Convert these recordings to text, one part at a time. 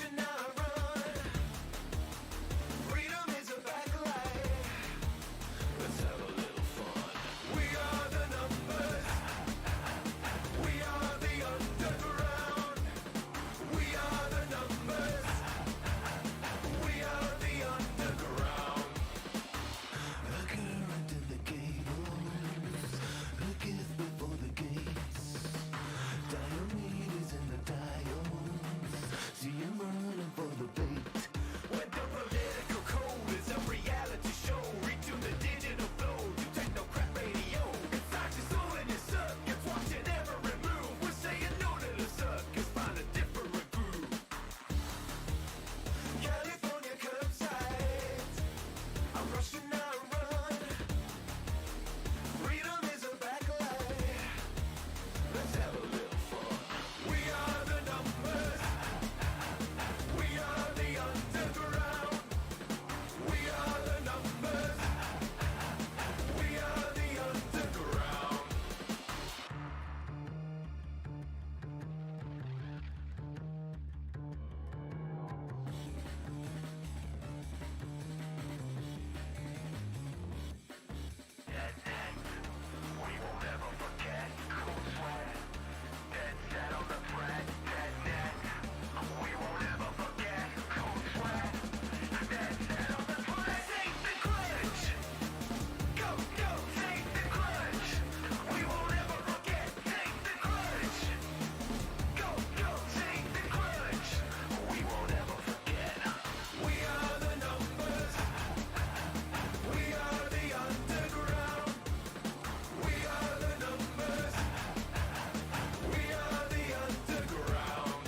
rushing, now I run. Freedom is a backlight. Let's have a little fun. We are the numbers. We are the underground. We are the numbers. We are the underground. A current in the cables, a gift before the gates. Diomedes in the dials, see him running for the bait. When the political code is a reality show, retune the digital flow, you technocrat radio. It's like you're slowing your circuits, watching every move. We're saying no to the circus, find a different groove. California curbside, I'm rushing, I run. Freedom is a backlight. Let's have a little fun. We are the numbers. We are the underground. We are the numbers. We are the underground. Dead net, we won't ever forget. Cold sweat, dead set on the thread. Dead net, we won't ever forget. Cold sweat, dead set on the thread. Take the clutch, go, go, take the clutch. We won't ever forget. Take the clutch, go, go, take the clutch. We won't ever forget. We are the numbers. We are the underground. We are the numbers. We are the underground.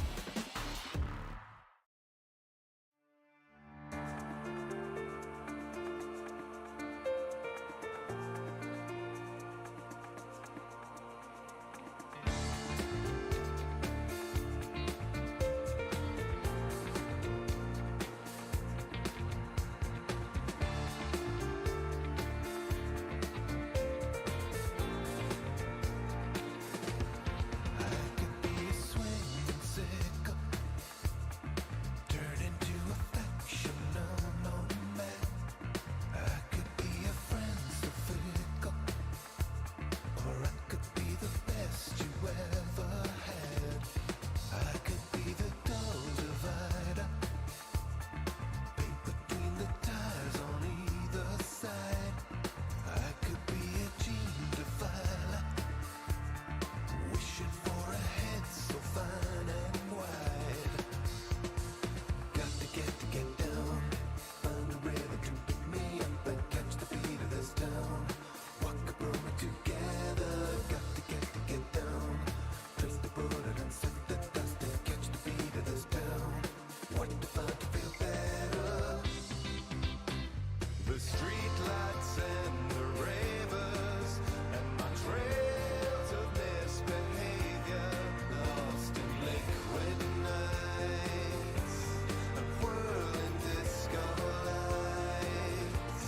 I could be a swinging sickle, turn into affection, no man. I could be a friend so fickle, or I could be the best you ever had. I could be the dull divider, paint between the tires on either side. I could be a gene defiler, wishing for a head so fine and wide. Got to get down, find a rhythm to pick me up and catch the beat of this town. Walk a broom together, got to get down. Trace the bullet and set the dust and catch the beat of this town. What to find to feel better? The street lights and the ravers and my trails of misbehavior, lost in liquid nights and whirling disco lights.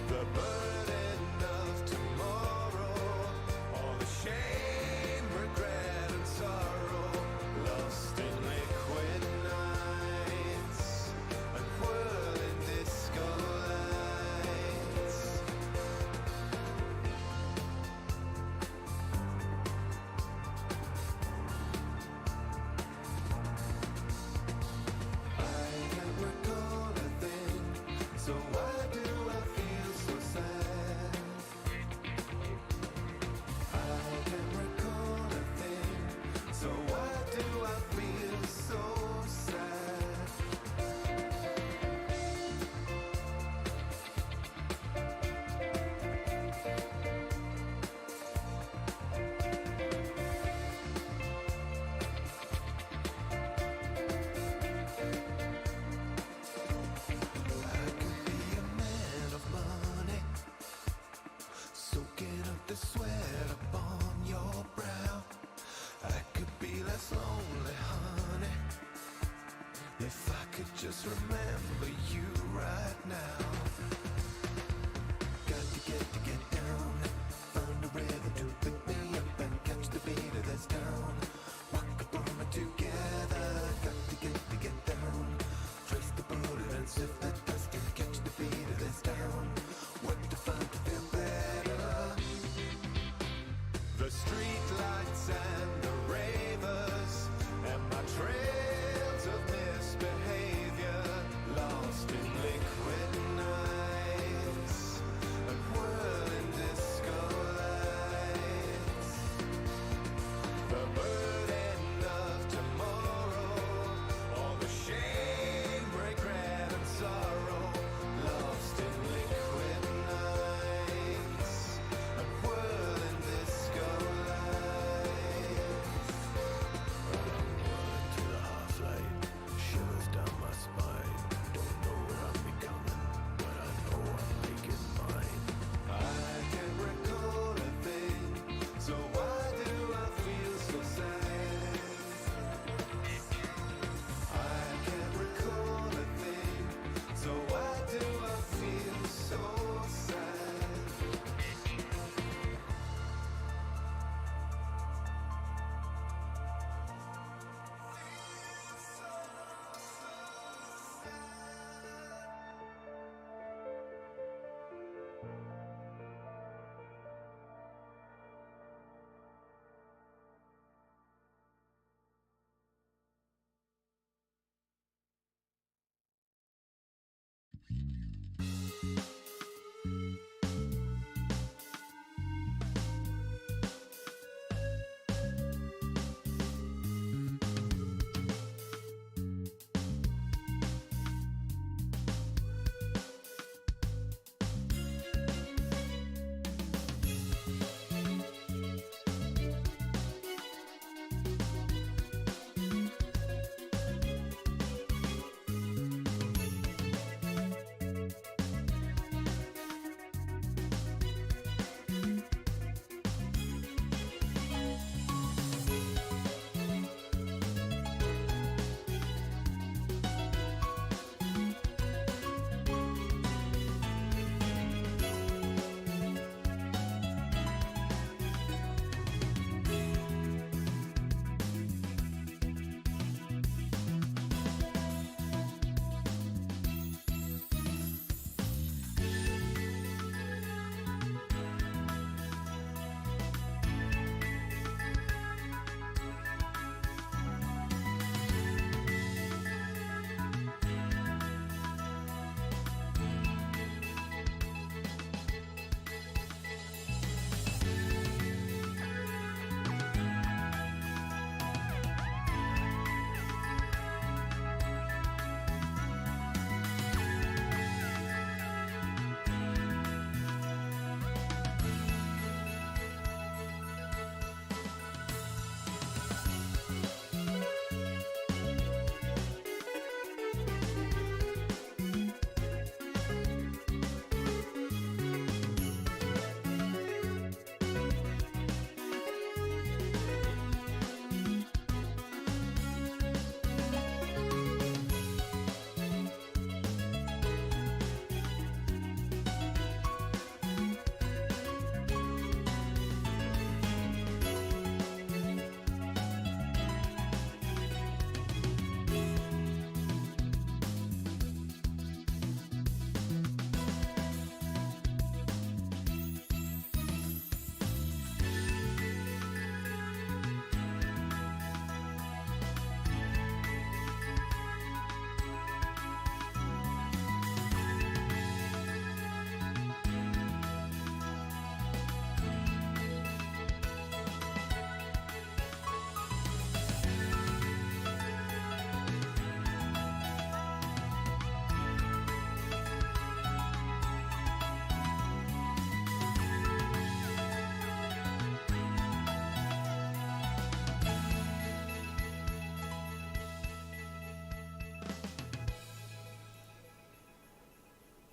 The burden of tomorrow, all the shame, regret and sorrow, lost in liquid nights and whirling disco lights. I can't recall a thing, so why do I feel so sad? I can't recall a thing, so why do I feel so sad? I could be a man of money, soaking up the sweat upon your brow. I could be less lonely, honey, if I could just remember you right now. Got to get down, find a rhythm to pick me up and catch the beat of this town. Walk a moment together, got to get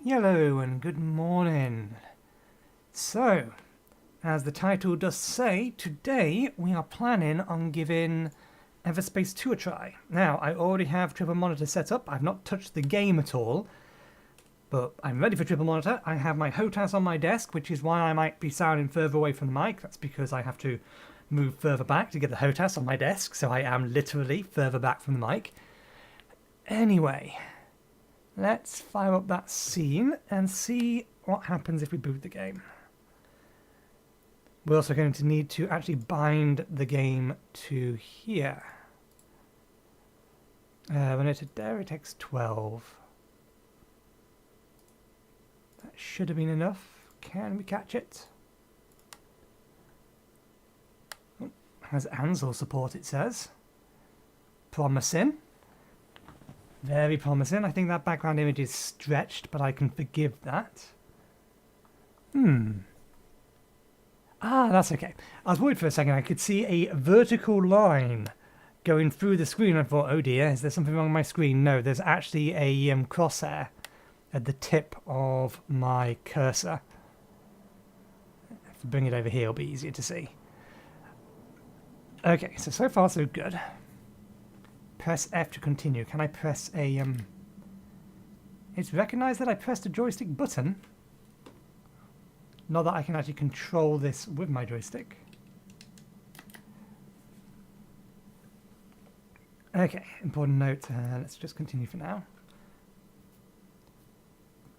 Hello and good morning. So, as the title does say, today we are planning on giving Everspace 2 a try. Now, I already have triple monitor set up. I've not touched the game at all, but I'm ready for triple monitor. I have my HOTAS on my desk, which is why I might be sounding further away from the mic. That's because I have to move further back to get the HOTAS on my desk, so I am literally further back from the mic. Anyway, let's fire up that scene and see what happens if we boot the game. We're also going to need to actually bind the game to here. Run it to DirectX 12. That should have been enough. Can we catch it? Oh, has Ansel support, it says. Promising. Very promising. I think that background image is stretched, but I can forgive that. Ah, that's okay. I was worried for a second. I could see a vertical line going through the screen. I thought, oh dear, is there something wrong with my screen? No, there's actually a crosshair at the tip of my cursor. If I bring it over here, it'll be easier to see. Okay, so far so good. Press F to continue. Can I press a... It's recognised that I pressed a joystick button. Not that I can actually control this with my joystick. Okay, important note. Let's just continue for now.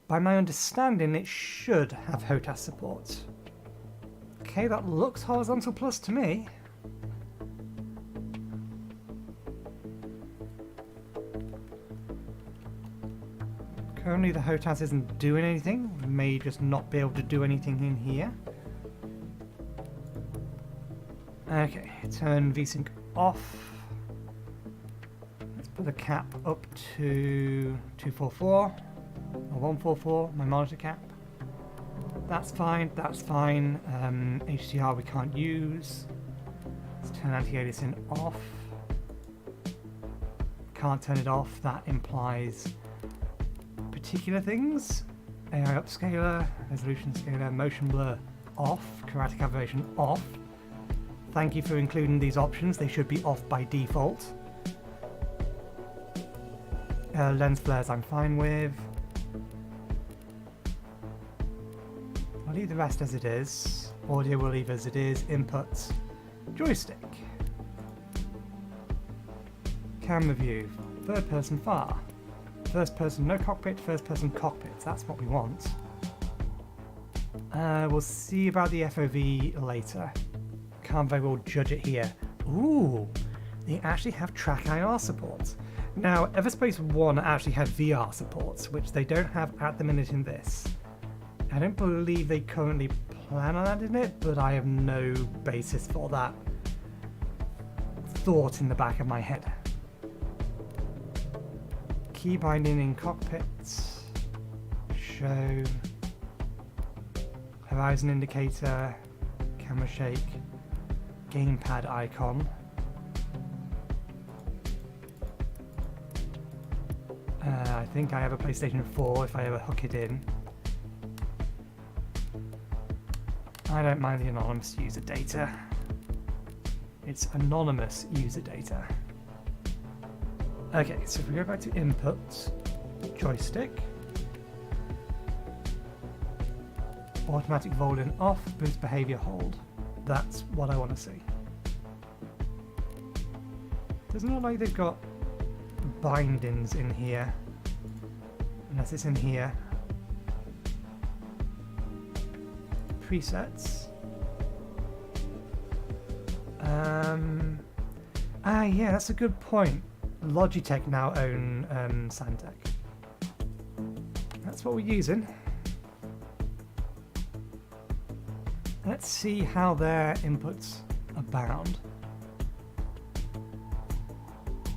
By my understanding, it should have HOTAS support. Okay, that looks horizontal plus to me. Currently the HOTAS isn't doing anything. We may just not be able to do anything in here. Okay, turn VSync off. Let's put the cap up to 244 or 144, my monitor cap. That's fine, that's fine. HDR we can't use. Let's turn anti-aliasing off. Can't turn it off, that implies particular things. AI upscaler, resolution scaler, motion blur off, chromatic aberration off. Thank you for including these options, they should be off by default. Lens flares I'm fine with. I'll leave the rest as it is. Audio will leave as it is. Inputs, joystick. Camera view, third person far. First person no cockpit, first person cockpit. That's what we want. We'll see about the FOV later. Can't very well judge it here. Ooh, they actually have track IR support. Now, Everspace 1 actually had VR support, which they don't have at the minute in this. I don't believe they currently plan on adding it, but I have no basis for that thought in the back of my head. Key binding in cockpit, show, horizon indicator, camera shake, gamepad icon. I think I have a PlayStation 4 if I ever hook it in. I don't mind the anonymous user data. It's anonymous user data. Okay, so if we go back to input, joystick, automatic volume off, boost behavior hold. That's what I want to see. Doesn't look like they've got bindings in here, unless it's in here. Presets. Yeah, that's a good point. Logitech now own Santec. That's what we're using. Let's see how their inputs are bound.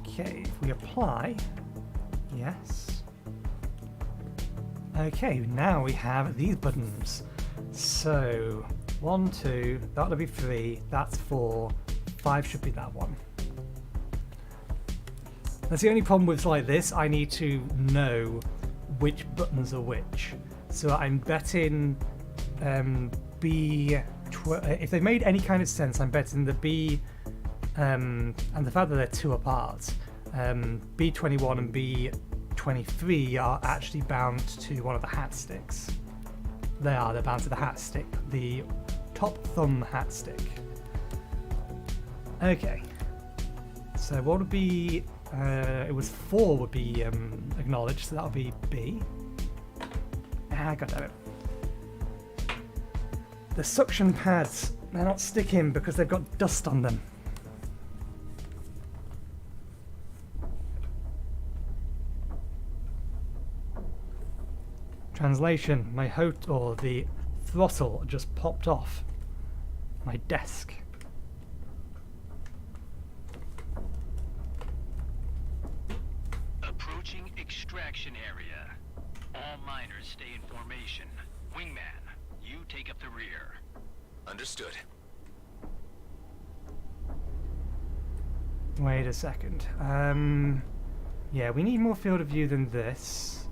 Okay, if we apply, yes. Okay, now we have these buttons. So, 1, 2, that'll be 3, that's 4, 5 should be that one. That's the only problem with like this. I need to know which buttons are which. So I'm betting if they made any kind of sense, I'm betting the B and the fact that they're 2 apart, B21 and B23 are actually bound to one of the hat sticks. They're bound to the hat stick, the top thumb hat stick. Okay, so what would be, it was 4 would be acknowledged, so that would be B. God damn it. The suction pads, they're not sticking because they've got dust on them. Translation, my the throttle just popped off my desk. Approaching extraction area. All miners stay in formation. Wingman, you take up the rear. Understood. Wait a second. Yeah, we need more field of view than this.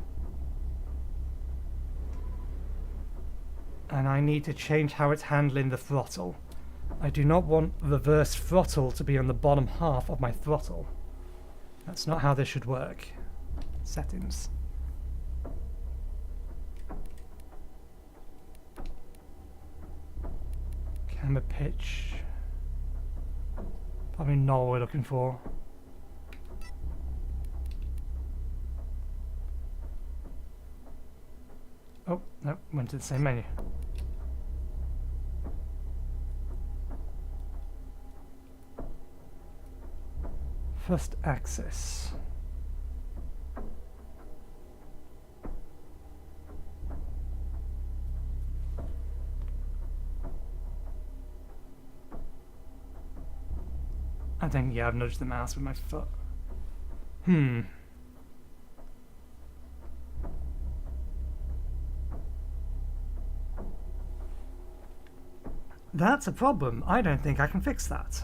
And I need to change how it's handling the throttle. I do not want reverse throttle to be on the bottom half of my throttle. That's not how this should work. Settings. Camera pitch. Probably not what we're looking for. Oh, no, went to the same menu. First axis. I think, yeah, I've nudged the mouse with my foot. That's a problem. I don't think I can fix that.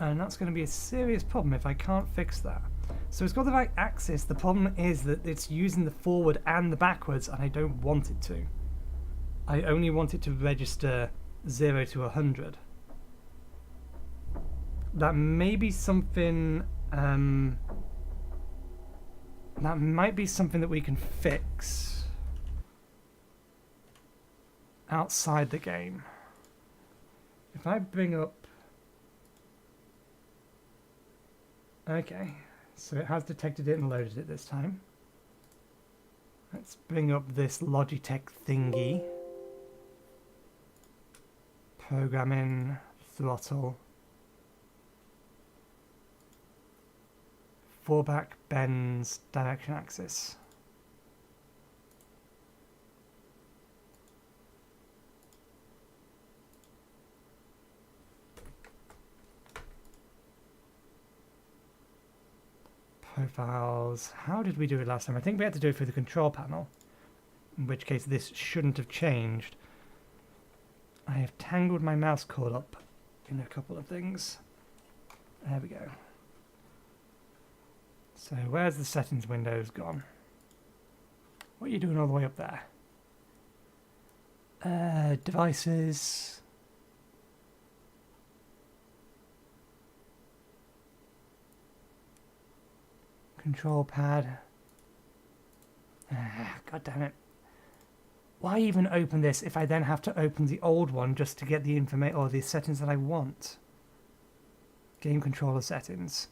And that's going to be a serious problem if I can't fix that. So it's got the right axis. The problem is that it's using the forward and the backwards, and I don't want it to. I only want it to register 0 to 100. That may be something... that might be something that we can fix outside the game. If I bring up... Okay, so it has detected it and loaded it this time. Let's bring up this Logitech thingy. Programming, throttle. Fallback, bends, direction axis. Profiles. How did we do it last time? I think we had to do it through the control panel, in which case this shouldn't have changed. I have tangled my mouse cord up in a couple of things. There we go. So where's the settings windows gone? What are you doing all the way up there? Devices. Control pad. God damn it. Why even open this if I then have to open the old one just to get the information or the settings that I want? Game controller settings.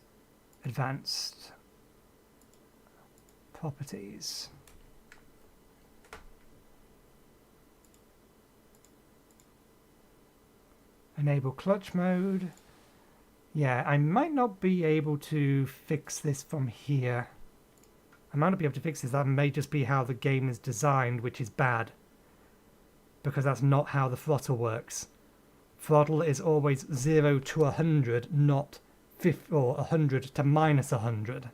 Advanced. Properties. Enable clutch mode. Yeah, I might not be able to fix this from here. I might not be able to fix this. That may just be how the game is designed, which is bad. Because that's not how the throttle works. Throttle is always 0 to 100, not 50 or 100 to minus 100.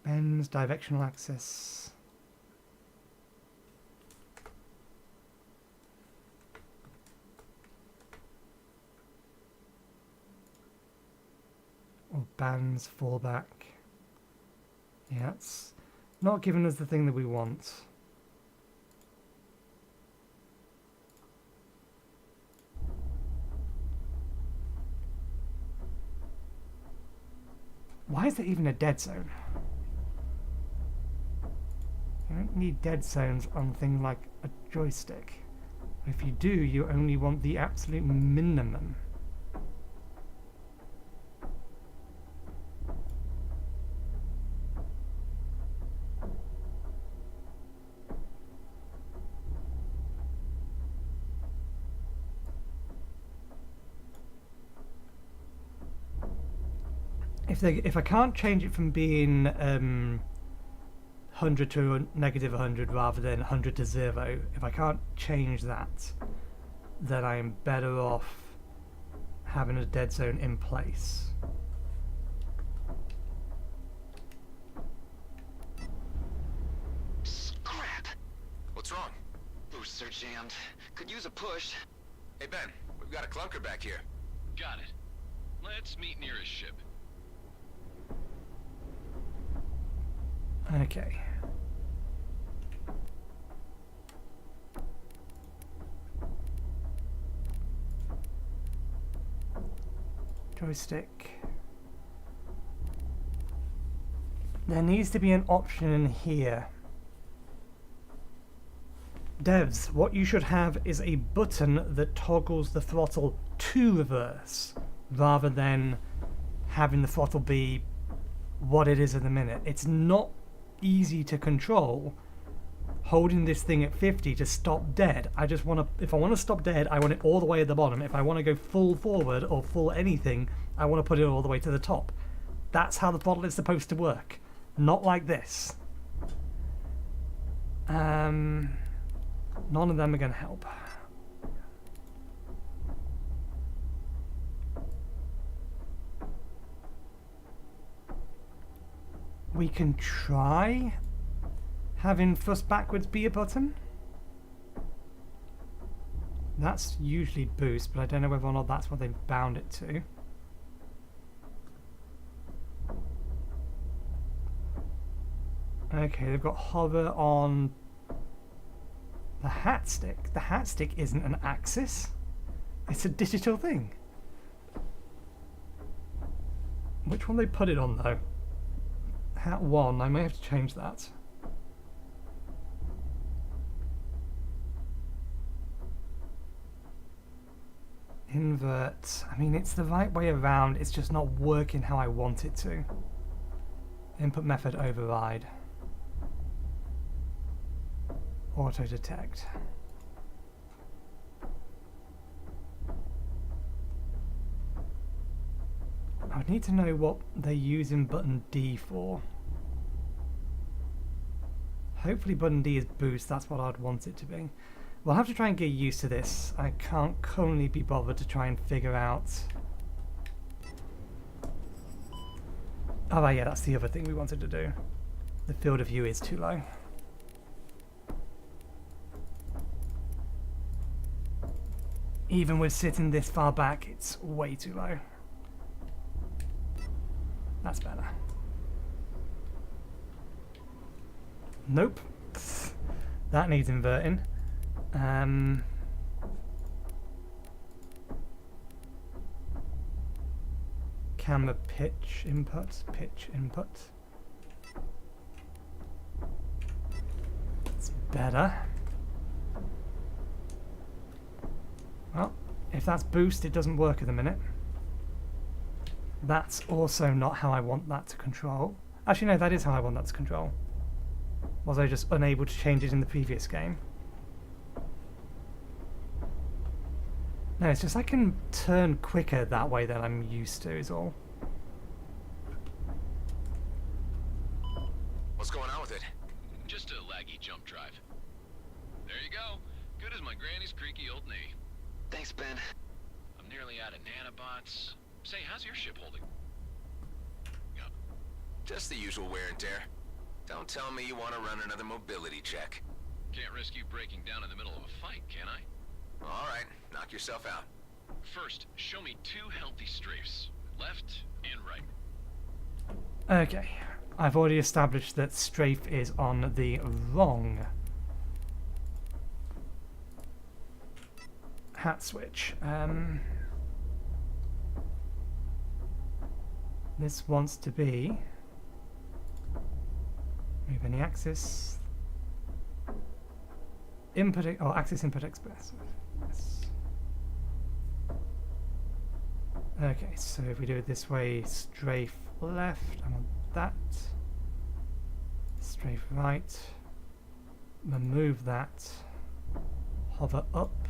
Bends, directional axis. Or bands, fallback. Yeah, it's not giving us the thing that we want. Why is there even a dead zone? You don't need dead zones on things like a joystick. If you do, you only want the absolute minimum. If I can't change it from being 100 to a negative 100 rather than 100 to 0, if I can't change that, then I am better off having a dead zone in place. Crap. What's wrong? Boosts are jammed. Could use a push. Hey Ben, we've got a clunker back here. Got it. Let's meet near his ship. Okay. Joystick. There needs to be an option in here. Devs, what you should have is a button that toggles the throttle to reverse, rather than having the throttle be what it is at the minute. It's not easy to control holding this thing at 50 to stop dead. I just want to, if I want to stop dead, I want it all the way at the bottom. If I want to go full forward or full anything, I want to put it all the way to the top. That's how the throttle is supposed to work, not like this. None of them are going to help. We can try having thrust backwards be a button. That's usually boost, but I don't know whether or not that's what they've bound it to. Okay, they've got hover on the hat stick. The hat stick isn't an axis. It's a digital thing. Which one they put it on though? Hat 1, I may have to change that. Invert. I mean, it's the right way around, it's just not working how I want it to. Input method override. Auto detect. I would need to know what they're using button D for. Hopefully button D is boost, that's what I'd want it to be. We'll have to try and get used to this. I can't currently be bothered to try and figure out... Oh right, yeah, that's the other thing we wanted to do. The field of view is too low. Even with sitting this far back, it's way too low. That's better. Nope. That needs inverting. Camera pitch input. It's better. Well, if that's boost, it doesn't work at the minute. That's also not how I want that to control. Actually, no, that is how I want that to control. Was I just unable to change it in the previous game? No, it's just I can turn quicker that way than I'm used to is all. What's going on with it? Just a laggy jump drive. There you go. Good as my granny's creaky old knee. Thanks, Ben. I'm nearly out of nanobots. Say, how's your ship holding? Yup. Just the usual wear and tear. Don't tell me you want to run another mobility check. Can't risk you breaking down in the middle of a fight, can I? All right, knock yourself out. First, show me 2 healthy strafes. Left and right. Okay, I've already established that strafe is on the wrong hat switch. This wants to be move any axis input or axis input express. Yes. Okay, so if we do it this way, strafe left, I want that. Strafe right. Remove that. Hover up.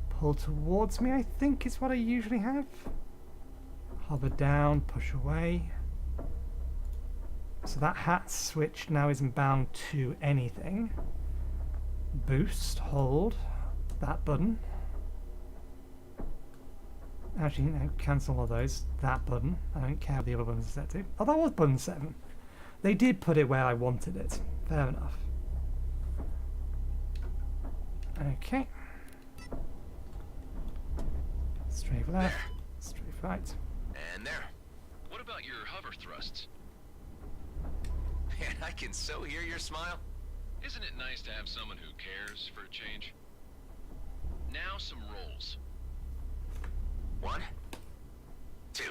Pull towards me, I think is what I usually have. Hover down, push away. So that hat switch now isn't bound to anything. Boost, hold that button. Actually, no, cancel all those. That button. I don't care what the other buttons are set to. Oh, that was button 7. They did put it where I wanted it. Fair enough. Okay. Straight left, straight right. And there. What about your hover thrusts? Man, I can so hear your smile. Isn't it nice to have someone who cares for a change? Now some rolls. 1, 2.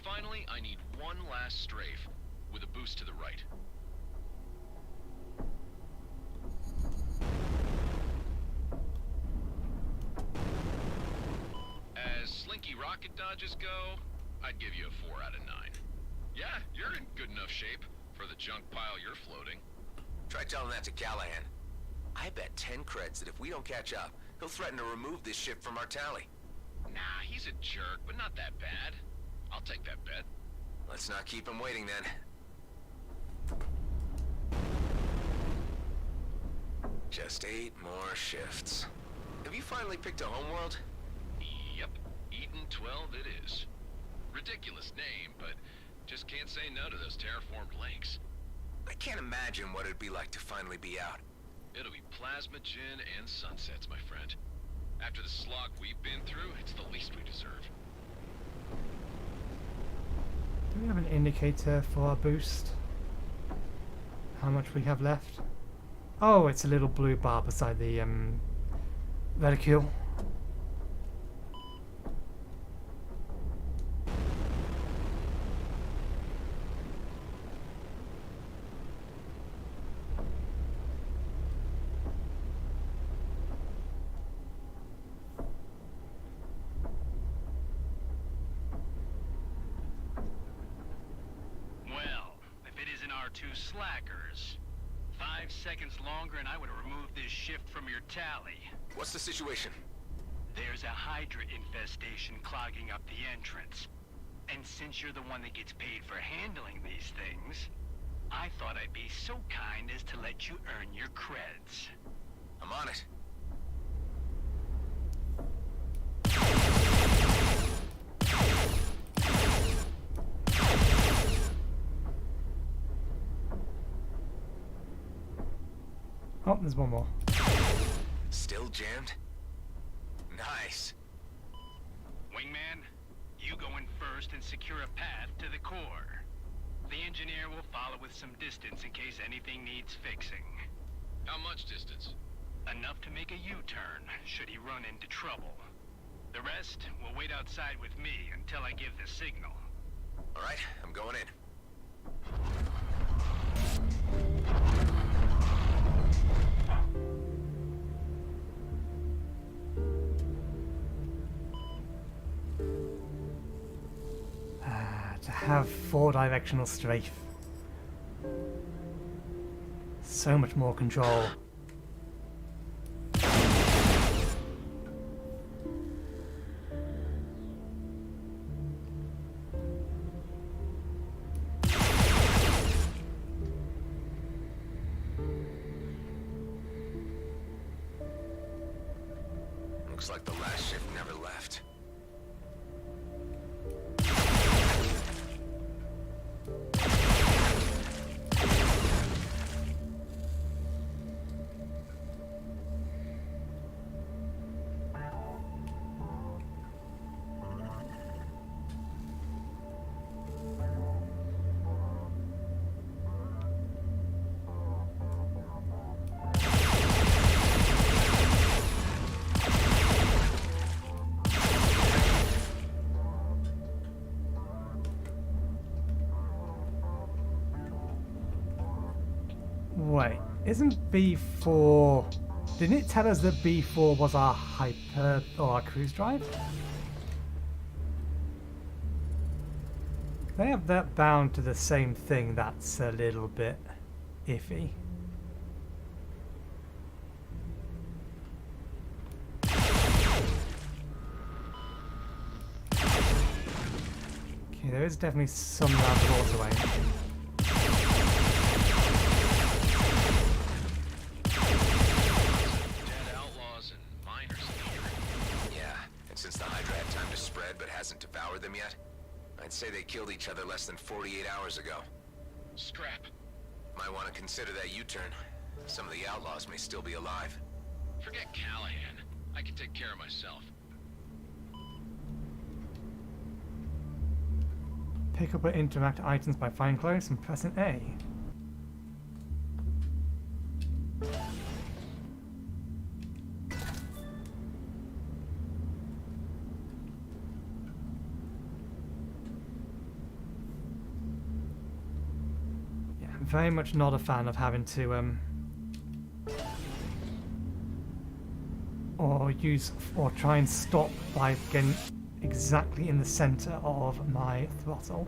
Finally, I need one last strafe with a boost to the right. As slinky rocket dodges go, I'd give you a 4 out of 9. Yeah, you're in good enough shape for the junk pile you're floating. Try telling that to Callahan. I bet 10 creds that if we don't catch up, he'll threaten to remove this ship from our tally. Nah, he's a jerk, but not that bad. I'll take that bet. Let's not keep him waiting then. Just 8 more shifts. Have you finally picked a homeworld? Yep, Eden 12 it is. Ridiculous name, but just can't say no to those terraformed lakes. I can't imagine what it'd be like to finally be out. It'll be plasma gin and sunsets, my friend. After the slog we've been through, it's the least we deserve. Do we have an indicator for our boost? How much we have left? Oh, it's a little blue bar beside the reticule. Well, if it isn't our 2 slackers. 5 seconds longer and I would have removed this shift from your tally. What's the situation? There's a Hydra infestation clogging up the entrance. And since you're the one that gets paid for handling these things, I thought I'd be so kind as to let you earn your creds. I'm on it. Oh, there's one more. Still jammed? Nice. Wingman, you go in first and secure a path to the core. The engineer will follow with some distance in case anything needs fixing. How much distance? Enough to make a U-turn, should he run into trouble. The rest will wait outside with me until I give the signal. All right, I'm going in. To have 4-directional strafe. So much more control. Looks like the last ship never left. Wait, isn't B4... Didn't it tell us that B4 was our hyper... or our cruise drive? They have that bound to the same thing. That's a little bit iffy. Okay, there is definitely some amount of waterway. Dead outlaws and miners in here. Yeah, and since the Hydra had time to spread but hasn't devoured them yet, I'd say they killed each other less than 48 hours ago. Scrap. Might want to consider that U-turn. Some of the outlaws may still be alive. Forget Callahan. I can take care of myself. Pick up or interact items by finding close and pressing A. Yeah, I'm very much not a fan of having to or try and stop by getting exactly in the center of my throttle.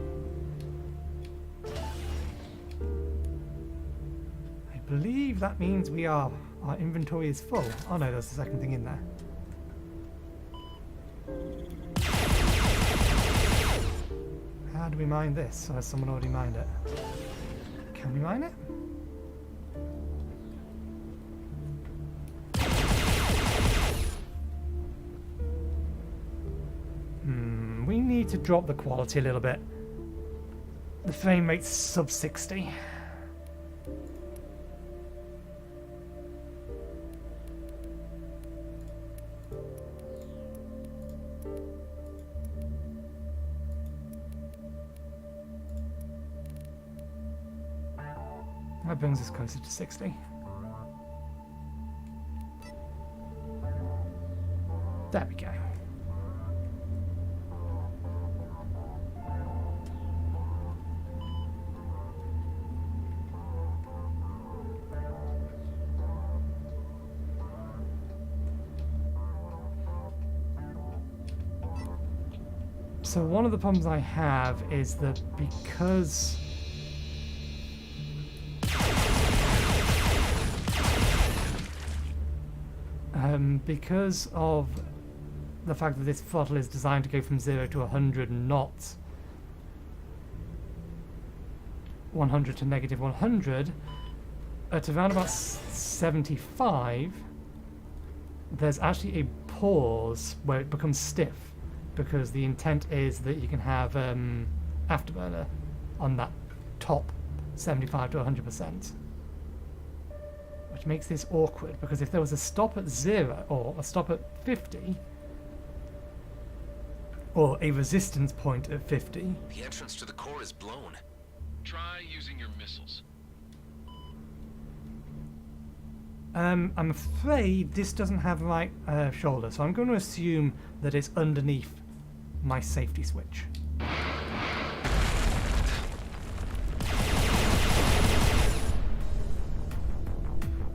I believe that means our inventory is full. Oh no, there's a second thing in there. How do we mine this? Or has someone already mined it? Can we mine it? We need to drop the quality a little bit. The frame rate's sub 60. That brings us closer to 60. There we go. So one of the problems I have is that because of the fact that this throttle is designed to go from 0 to 100, not 100 to negative 100, at around about 75, there's actually a pause where it becomes stiff, because the intent is that you can have afterburner on that top 75 to 100%. Which makes this awkward, because if there was a stop at 0 or a stop at 50, or a resistance point at 50... The entrance to the core is blown. Try using your missiles. I'm afraid this doesn't have the right shoulder, so I'm going to assume that it's underneath my safety switch.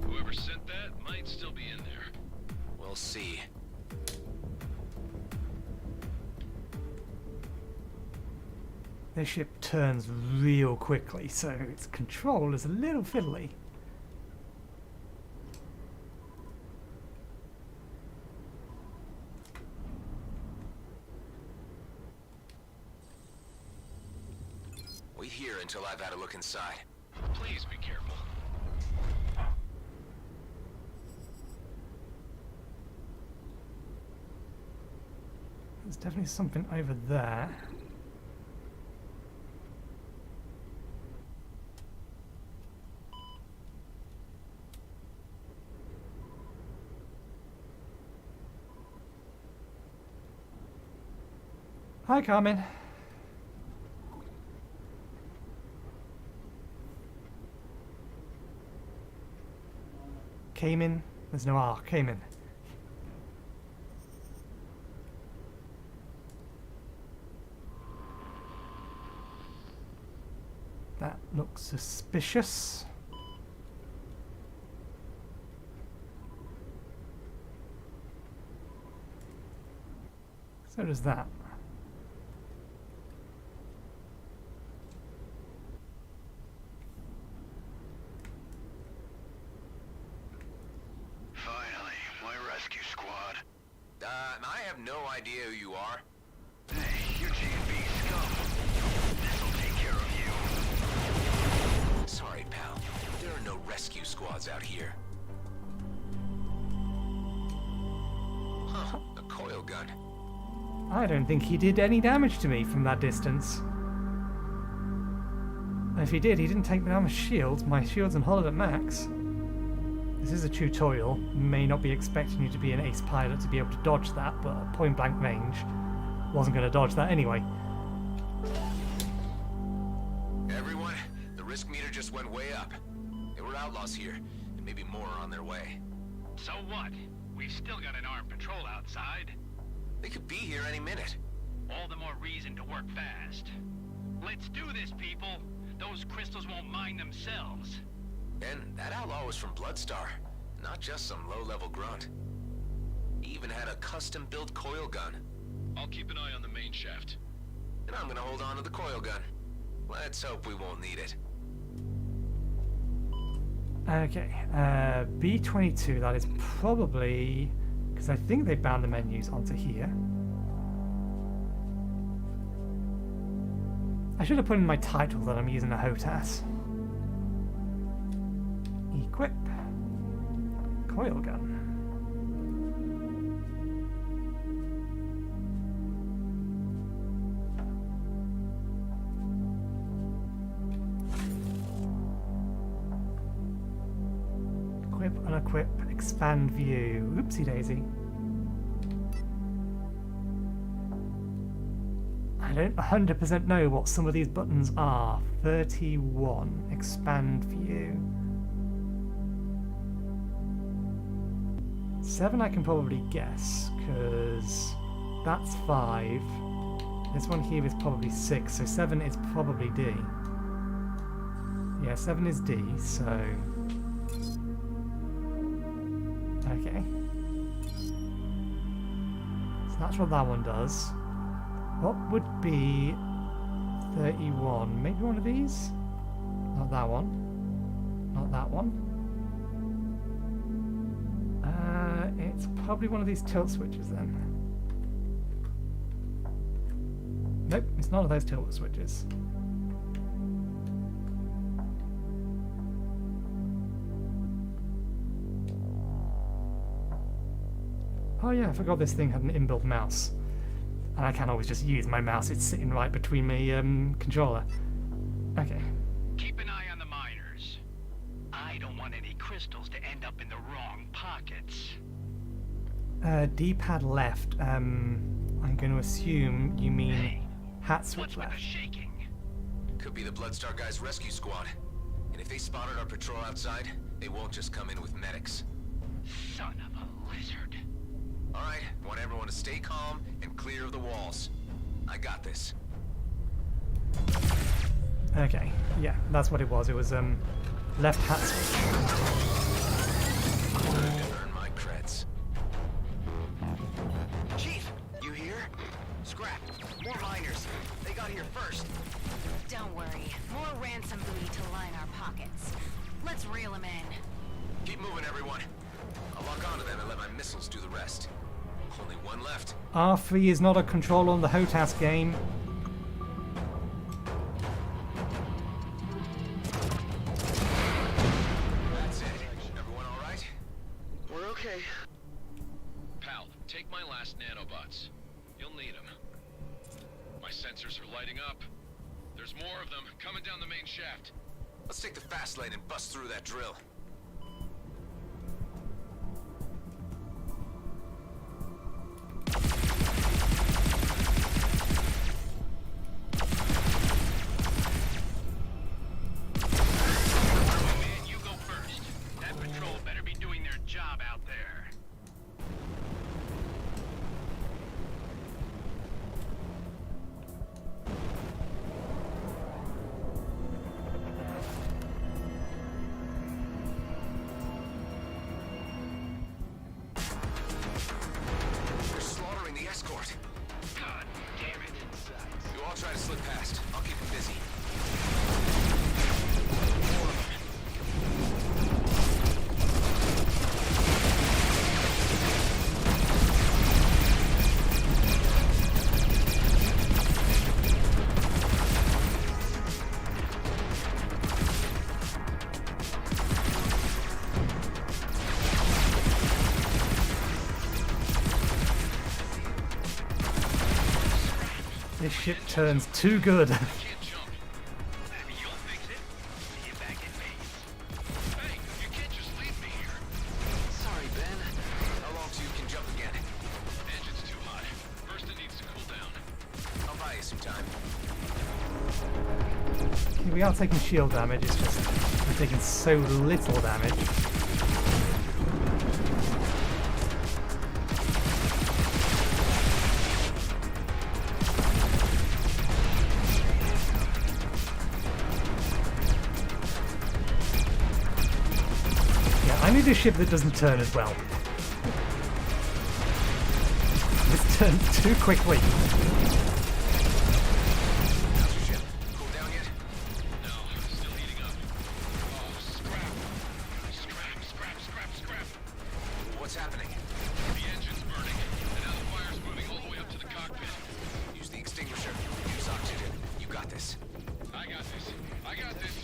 Whoever sent that might still be in there. We'll see. This ship turns real quickly, so its control is a little fiddly. Wait here until I've had a look inside. Please be careful. There's definitely something over there. Hi, Carmen. Cayman? There's no R. Cayman. That looks suspicious. So does that. Finally, my rescue squad. I have no idea who you are. Hey, you're G&B scum. This'll take care of you. Sorry, pal. There are no rescue squads out here. Huh, a coil gun. I don't think he did any damage to me from that distance. If he did, he didn't take down my shields. My shield's on hull at max. This is a tutorial. May not be expecting you to be an ace pilot to be able to dodge that, but at point blank range, wasn't going to dodge that anyway. Everyone, the risk meter just went way up. There were outlaws here, and maybe more are on their way. So what? We've still got an armed patrol outside. They could be here any minute. All the more reason to work fast. Let's do this, people. Those crystals won't mind themselves. And that outlaw was from Bloodstar, not just some low-level grunt. He even had a custom-built coil gun. I'll keep an eye on the main shaft. And I'm gonna hold on to the coil gun. Let's hope we won't need it. Okay, B22, that is probably... because I think they bound the menus onto here. I should have put in my title that I'm using a HOTAS. Equip. Coil gun. Equip, unequip, expand view. Oopsie daisy. I don't 100% know what some of these buttons are. 31. Expand view. 7 I can probably guess, because that's 5. This one here is probably 6, so 7 is probably D. Yeah, 7 is D, so... okay. So that's what that one does. What would be 31? Maybe one of these? Not that one. Not that one. It's probably one of these tilt switches then. Nope, it's none of those tilt switches. Oh yeah, I forgot this thing had an inbuilt mouse. And I can't always just use my mouse, it's sitting right between my controller. Okay. Keep an eye on the miners. I don't want any crystals to end up in the wrong pockets. D-pad left. I'm going to assume you mean Hey, hat switch what's with the left. shaking? Could be the Bloodstar guys' rescue squad. And if they spotted our patrol outside, they won't just come in with medics. Son of a lizard. Alright, want everyone to stay calm and clear of the walls. I got this. Okay, yeah, that's what it was. It was left hat switch. Earn my creds. Chief, you here? Scrap. More miners. They got here first. Don't worry. More ransom booty to line our pockets. Let's reel them in. Keep moving, everyone. I'll lock onto them and let my missiles do the rest. Only one left. R3 is not a controller on the HOTAS game. That's it. Everyone all right? We're okay. Pal, take my last nanobots. You'll You'll need them. My sensors are lighting up. There's more of them coming down the main shaft. Let's take the fast lane and bust through that drill. Man, you go first. That patrol better be doing their job out there. They're slaughtering the escort. God damn it. You all try to slip past. I'll keep them busy. This shit turns too good. Can't jump. Maybe you'll fix it. See you back at base. Hey, you can't just leave me here. Sorry, Ben. How long till you can jump again? Engine's too hot. First it needs to cool down. I'll buy you some time. We are taking shield damage, it's just we're taking so little damage. Yeah, I need a ship that doesn't turn as well. This turns too quickly. How's your ship? Cool down yet? No, still heating up. Oh, scrap. Scrap. What's happening? The engine's burning, and now the fire's moving all the way up to the cockpit. Use the extinguisher. Use oxygen. You got this. I got this.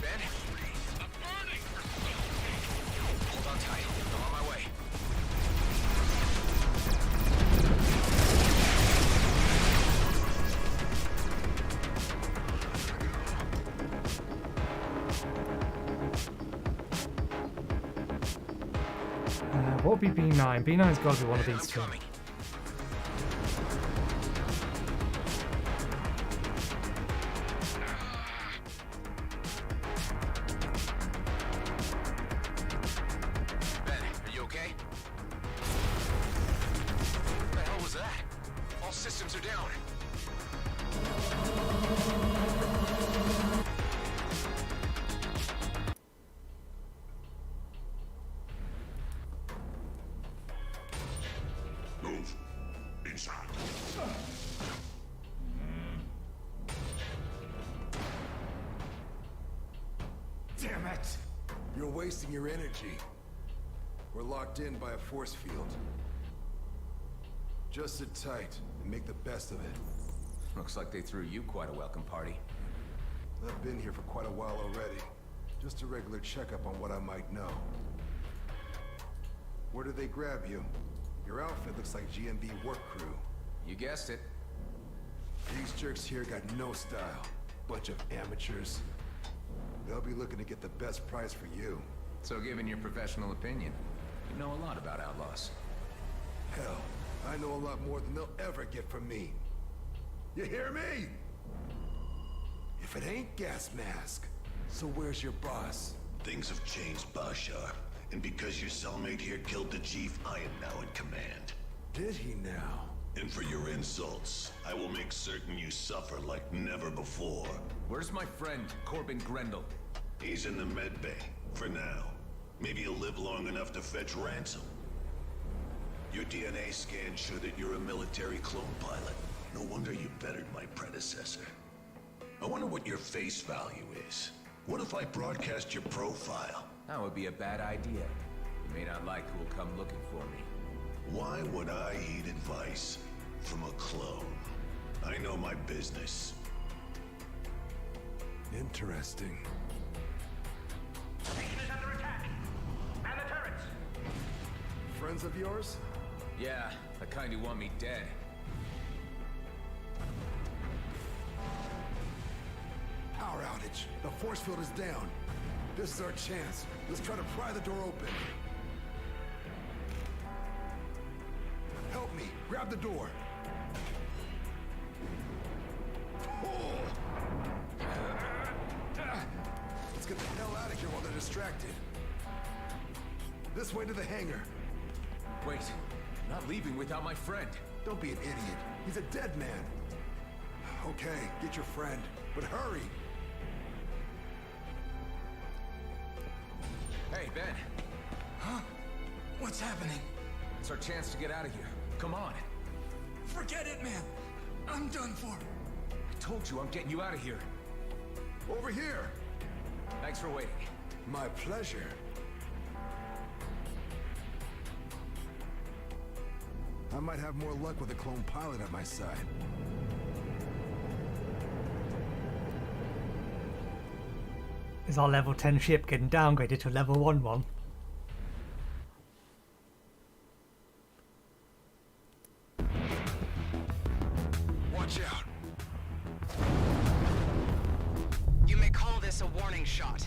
Ben? I'm burning for something. Hold on tight. I'm on my way. What would be B9? B9's got to be one of these two. Coming. Ben, are you okay? What the hell was that? All systems are down. Move. Inside. Damn it! You're wasting your energy. We're locked in by a force field. Just sit tight and make the best of it. Looks like they threw you quite a welcome party. I've been here for quite a while already. Just a regular checkup on what I might know. Where did they grab you? Your outfit looks like GMB work crew. You guessed it. These jerks here got no style. Bunch of amateurs. They'll be looking to get the best price for you. So given your professional opinion, you know a lot about outlaws. Hell, I know a lot more than they'll ever get from me. You hear me? If it ain't gas mask, so where's your boss? Things have changed, Bashar. And because your cellmate here killed the chief, I am now in command. Did he now? And for your insults, I will make certain you suffer like never before. Where's my friend, Corbin Grendel? He's in the med bay, for now. Maybe he'll live long enough to fetch ransom. Your DNA scan showed that you're a military clone pilot. No wonder you bettered my predecessor. I wonder what your face value is. What if I broadcast your profile? That would be a bad idea. You may not like who will come looking for me. Why would I heed advice from a clone? I know my business. Interesting. Station is under attack. Man the turrets. Friends of yours? Yeah, the kind who want me dead. Power outage. The force field is down. This is our chance. Let's try to pry the door open. Help me. Grab the door. Oh. Let's get the hell out of here while they're distracted. This way to the hangar. Wait, I'm not leaving without my friend. Don't be an idiot. He's a dead man. Okay, get your friend, but hurry. Hey, Ben. Huh? What's happening? It's our chance to get out of here. Come on. Forget it, man. I'm done for. I told you I'm getting you out of here. Over here. Thanks for waiting. My pleasure. I might have more luck with a clone pilot at my side. Is our level 10 ship getting downgraded to a level 1 one? Watch out. You may call this a warning shot.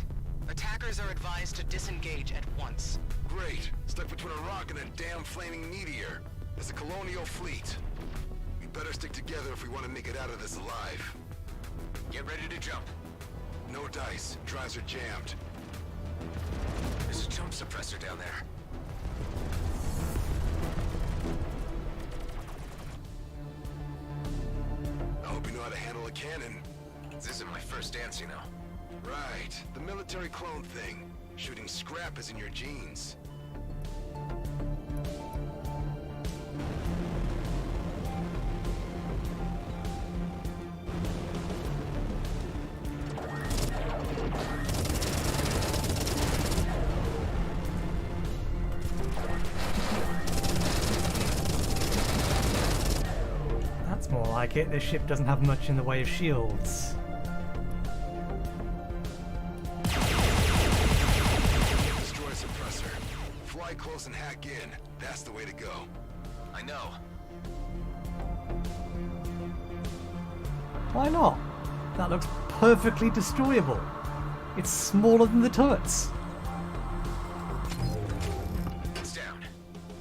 Attackers are advised to disengage at once. Great. Stuck between a rock and a damn flaming meteor. It's a colonial fleet. We better stick together if we want to make it out of this alive. Get ready to jump. No dice. Drives are jammed. There's a jump suppressor down there. I hope you know how to handle a cannon. This isn't my first dance, you know. Right. The military clone thing. Shooting scrap is in your genes. That's more like it. This ship doesn't have much in the way of shields. Destroy suppressor. Fly close and hack in. That's the way to go. I know. Why not? That looks perfectly destroyable. It's smaller than the turrets. It's down.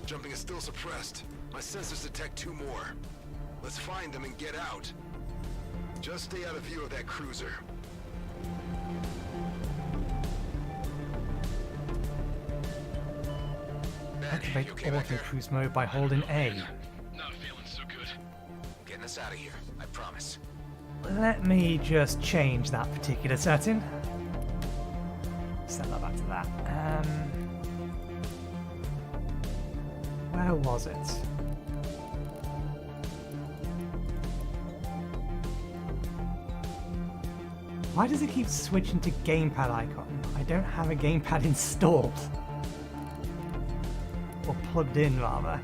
Jumping is still suppressed. My sensors detect 2 more. Let's find them and get out. Just stay out of view of that cruiser. Ben, Activate you okay back auto there? cruise mode by holding A. Not feeling so good. Getting us out of here, I promise. Let me just change that particular setting. Set that back to that. Where was it? Why does it keep switching to gamepad icon? I don't have a gamepad installed. Or plugged in, rather.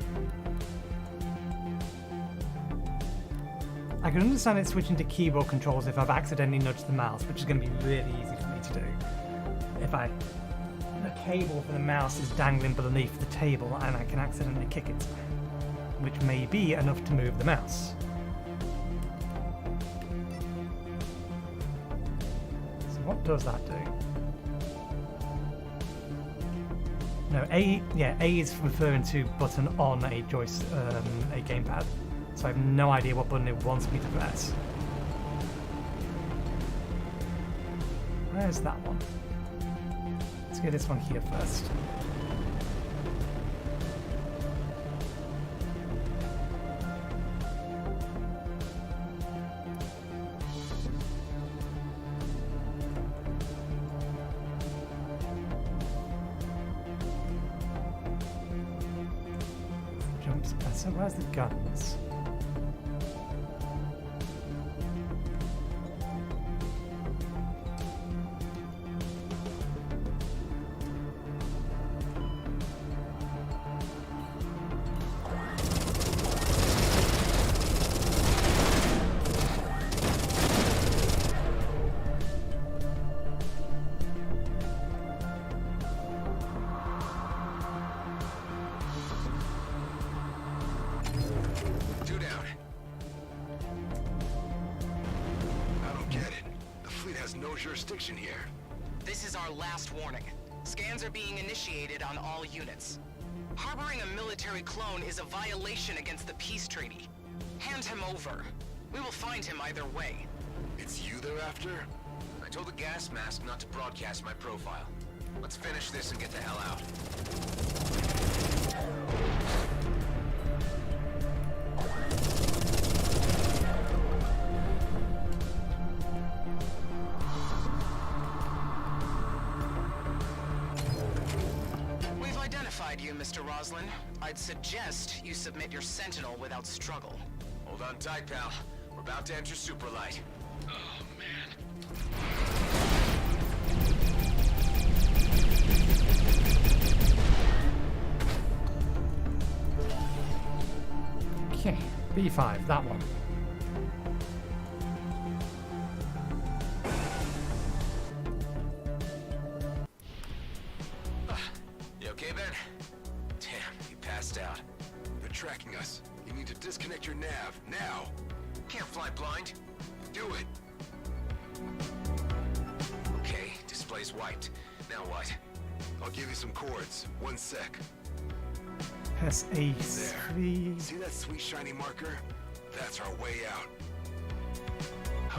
I can understand it switching to keyboard controls if I've accidentally nudged the mouse, which is going to be really easy for me to do. If the cable for the mouse is dangling beneath the table and I can accidentally kick it, which may be enough to move the mouse. So what does that do? No, A is referring to button on a a gamepad. So I have no idea what button it wants me to press. Where's that one? Let's get this one here first. Jump suppressor, where's the guns? down. I don't get it. The fleet has no jurisdiction here. This is our last warning. Scans are being initiated on all units. Harboring a military clone is a violation against the peace treaty. Hand him over. We will find him either way. It's you they're after? I told the gas mask not to broadcast my profile. Let's finish this and get the hell out. We've identified you, Mr. Roslin. I'd suggest you submit your sentinel without struggle. Hold on tight, pal. We're about to enter Superlight. Oh, man. Okay, B5, that one. You okay, Ben? Damn, you passed out. They're tracking us. You need to disconnect your nav, now! Can't fly blind. Do it! Okay, display's wiped. Now what? I'll give you some chords. 1 sec. Press A3. See that sweet shiny marker? That's our way out.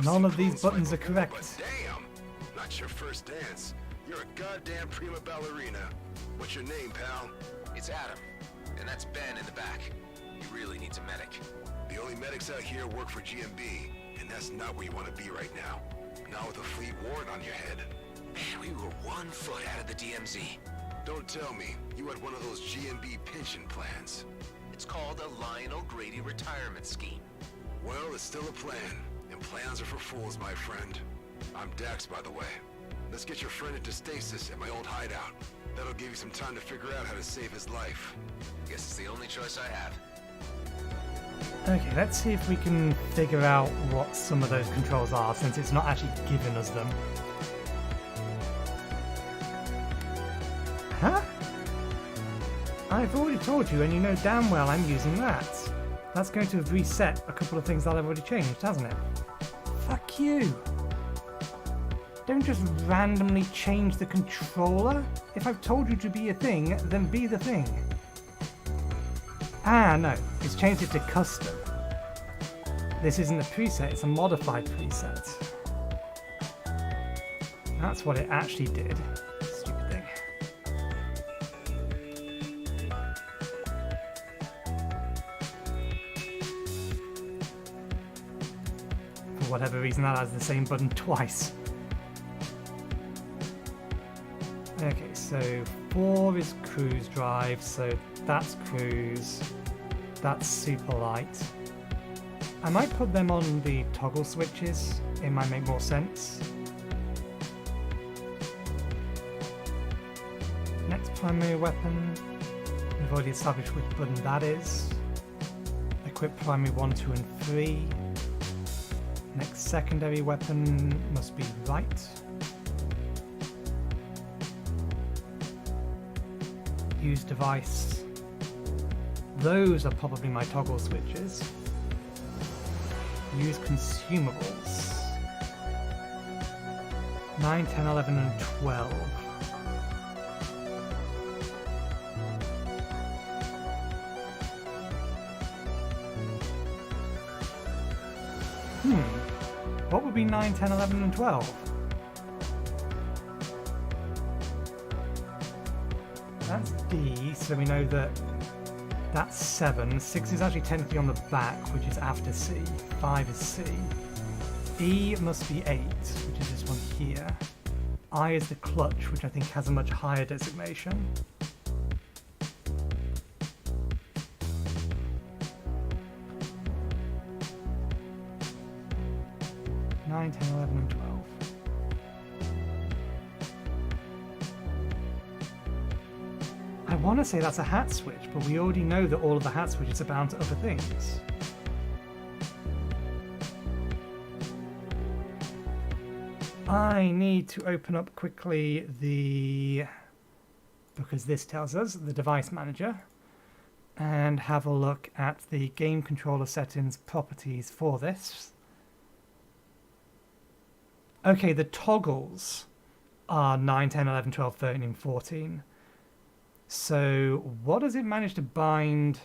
None of these buttons are correct. But damn! Not your first dance. You're a goddamn prima ballerina. What's your name, pal? It's Adam. And that's Ben in the back. He really needs a medic. The only medics out here work for GMB, and that's not where you want to be right now. Not with a fleet warrant on your head. Man, we were 1 foot out of the DMZ. Don't tell me you had one of those GMB pension plans. It's called a Lionel Grady retirement scheme. Well, it's still a plan, and plans are for fools, my friend. I'm Dax, by the way. Let's get your friend into stasis at my old hideout. That'll give you some time to figure out how to save his life. Guess it's the only choice I have. Okay, let's see if we can figure out what some of those controls are, since it's not actually giving us them. Huh? I've already told you, and you know damn well I'm using that. That's going to have reset a couple of things that I've already changed, hasn't it? Fuck you! Don't just randomly change the controller. If I've told you to be a thing, then be the thing. Ah, no. It's changed it to custom. This isn't a preset, it's a modified preset. That's what it actually did. Stupid thing. For whatever reason, that has the same button twice. Okay, so 4 is cruise drive, so that's cruise, that's super light. I might put them on the toggle switches, it might make more sense. Next primary weapon, we've already established which button that is. Equip primary 1, 2 and 3. Next secondary weapon must be right. Use device. Those are probably my toggle switches. Use consumables. 9, 10, 11 and 12. What would be 9, 10, 11 and 12? That's D, so we know that that's 7. 6 is actually technically on the back, which is after C. 5 is C. E must be 8, which is this one here. I is the clutch, which I think has a much higher designation. Nine, 10, 11 and 12. I want to say that's a hat switch, but we already know that all of the hat switches are bound to other things. I need to open up quickly because this tells us the device manager. and have a look at the game controller settings properties for this. Okay, the toggles are 9, 10, 11, 12, 13, and 14. So what does it manage to bind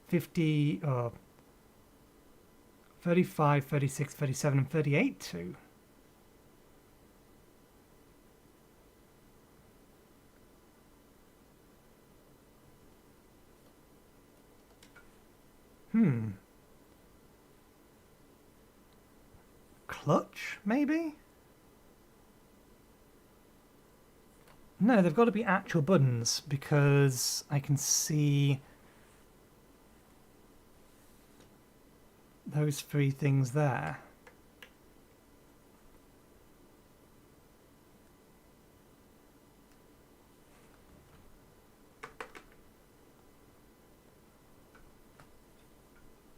50, 35, 36, 37, and 38 to? Clutch, maybe? No, they've got to be actual buttons because I can see those three things there.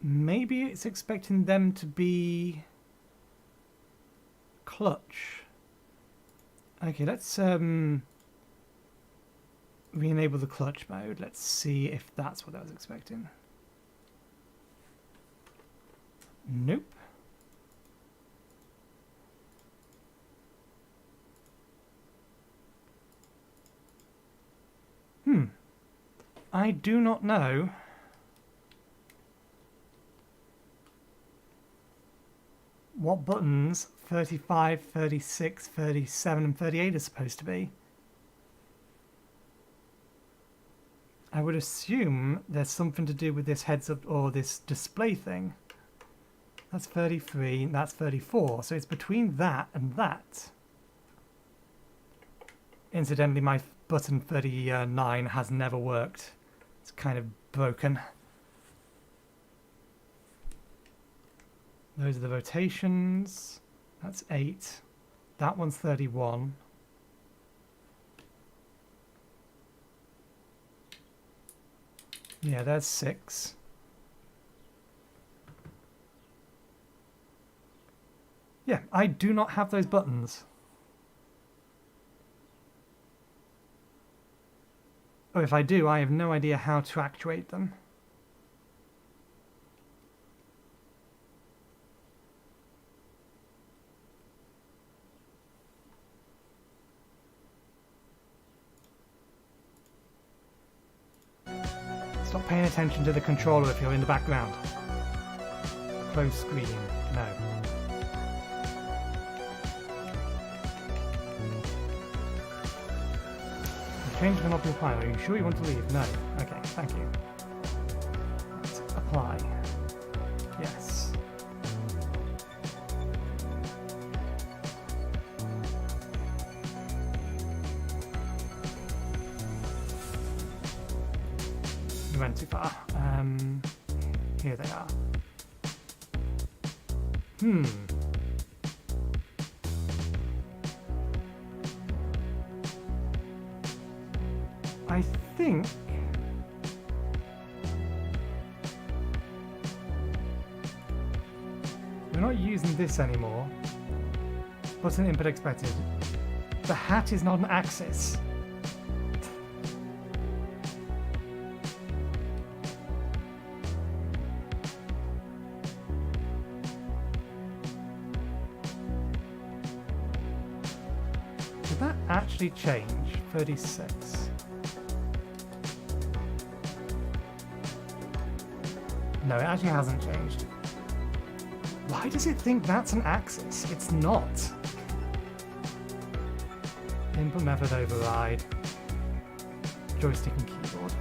Maybe it's expecting them to be clutch. Okay, let's re-enable the clutch mode. Let's see if that's what I was expecting. Nope. I do not know what buttons 35, 36, 37, and 38 are supposed to be. I would assume there's something to do with this heads up or this display thing. That's 33, that's 34, so it's between that and that. Incidentally, my button 39 has never worked. It's kind of broken. Those are the rotations. That's 8. That one's 31. Yeah, there's 6. Yeah, I do not have those buttons. Or if I do, I have no idea how to actuate them. Stop paying attention to the controller if you're in the background. Close screen. No. Change will not be applied. Are you sure you want to leave? No. Okay, thank you. Let's apply. Yes. We went too far. Here they are. I think we're not using this anymore. Button input expected. The hat is not an axis. Did that actually change? 36. No, it actually hasn't changed. Why does it think that's an axis? It's not. Input method override. Joystick and keyboard.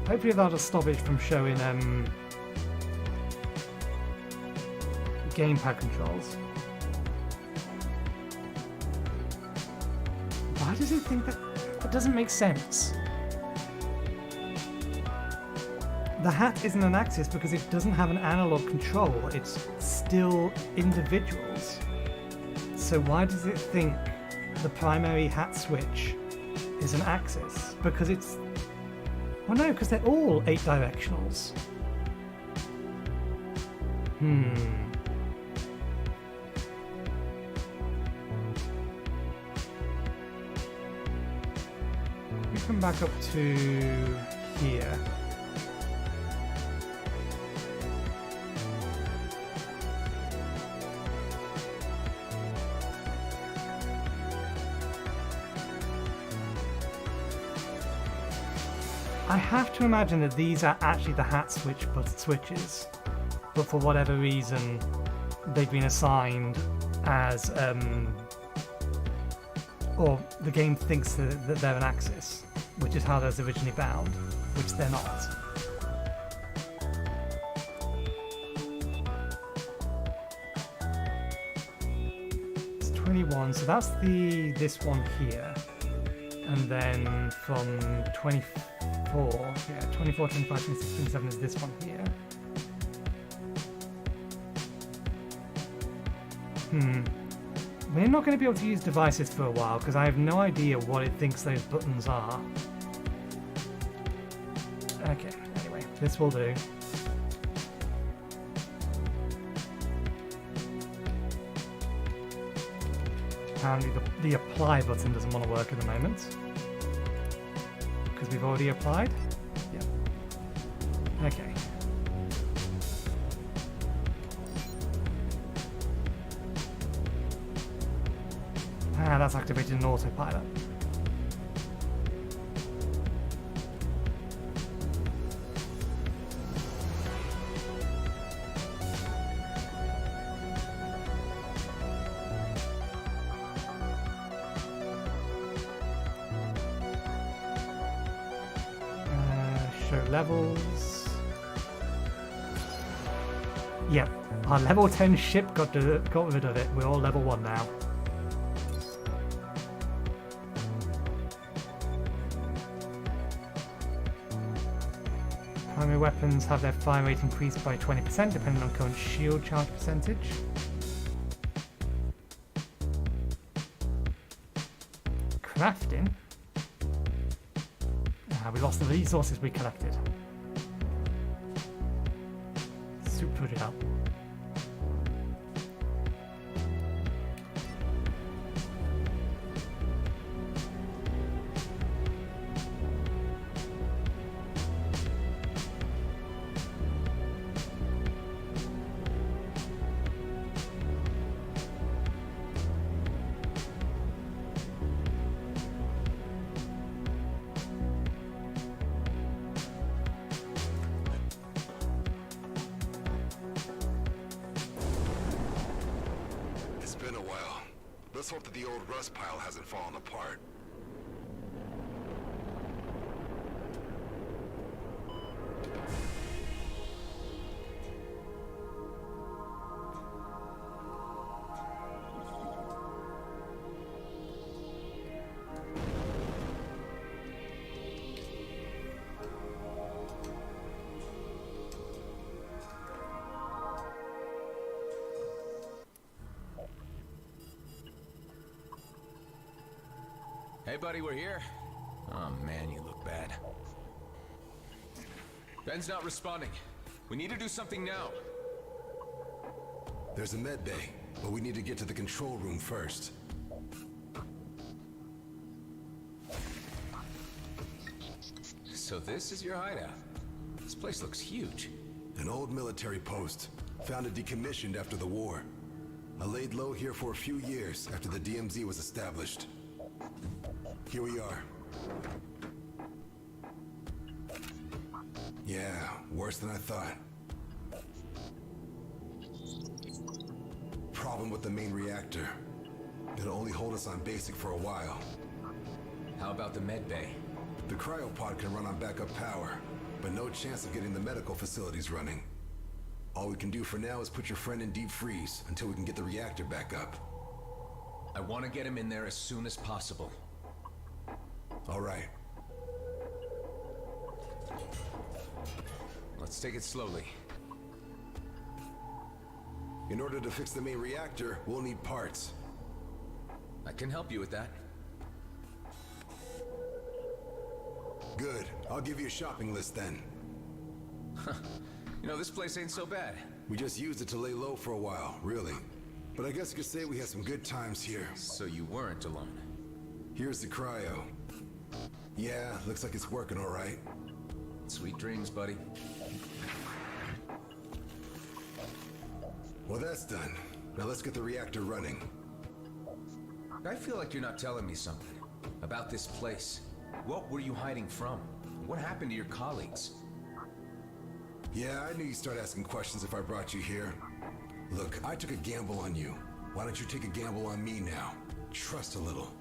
Hopefully that'll stop it from showing gamepad controls. Why does it think that? That doesn't make sense. The hat isn't an axis because it doesn't have an analog control. It's still individuals. So why does it think the primary hat switch is an axis? Because it's... Well, no, because they're all 8 directionals. we come back up to here. I have to imagine that these are actually the hat switches, but for whatever reason, they've been assigned as, or the game thinks that they're an axis, which is how those originally bound, which they're not. It's 21, so that's this one here, and then from 24, yeah, 24, 25, 26, 27 is this one here. We're not going to be able to use devices for a while because I have no idea what it thinks those buttons are. Okay, anyway, this will do. Apparently the apply button doesn't want to work at the moment. Because we've already applied? Yeah. Okay. That's activated an autopilot. Show levels. Yep, our level 10 ship got rid of it. We're all level 1 now. Primary weapons have their fire rate increased by 20% depending on current shield charge percentage. Crafting. We lost the resources we collected. Super put it up. Let's hope that the old rust pile hasn't fallen apart. Hey, buddy, we're here. Oh, man, you look bad. Ben's not responding. We need to do something now. There's a med bay, but we need to get to the control room first. So this is your hideout. This place looks huge. An old military post, founded decommissioned after the war. I laid low here for a few years after the DMZ was established. Here we are. Yeah, worse than I thought. Problem with the main reactor. It'll only hold us on basic for a while. How about the med bay? The cryopod can run on backup power, but no chance of getting the medical facilities running. All we can do for now is put your friend in deep freeze until we can get the reactor back up. I want to get him in there as soon as possible. All right. Let's take it slowly. In order to fix the main reactor, we'll need parts. I can help you with that. Good. I'll give you a shopping list then. You know, this place ain't so bad. We just used it to lay low for a while, really. But I guess you could say we had some good times here. So you weren't alone. Here's the cryo. Yeah, looks like it's working all right. Sweet dreams, buddy. Well, that's done. Now let's get the reactor running. I feel like you're not telling me something about this place. What were you hiding from? What happened to your colleagues? Yeah, I knew you'd start asking questions if I brought you here. Look, I took a gamble on you. Why don't you take a gamble on me now? Trust a little.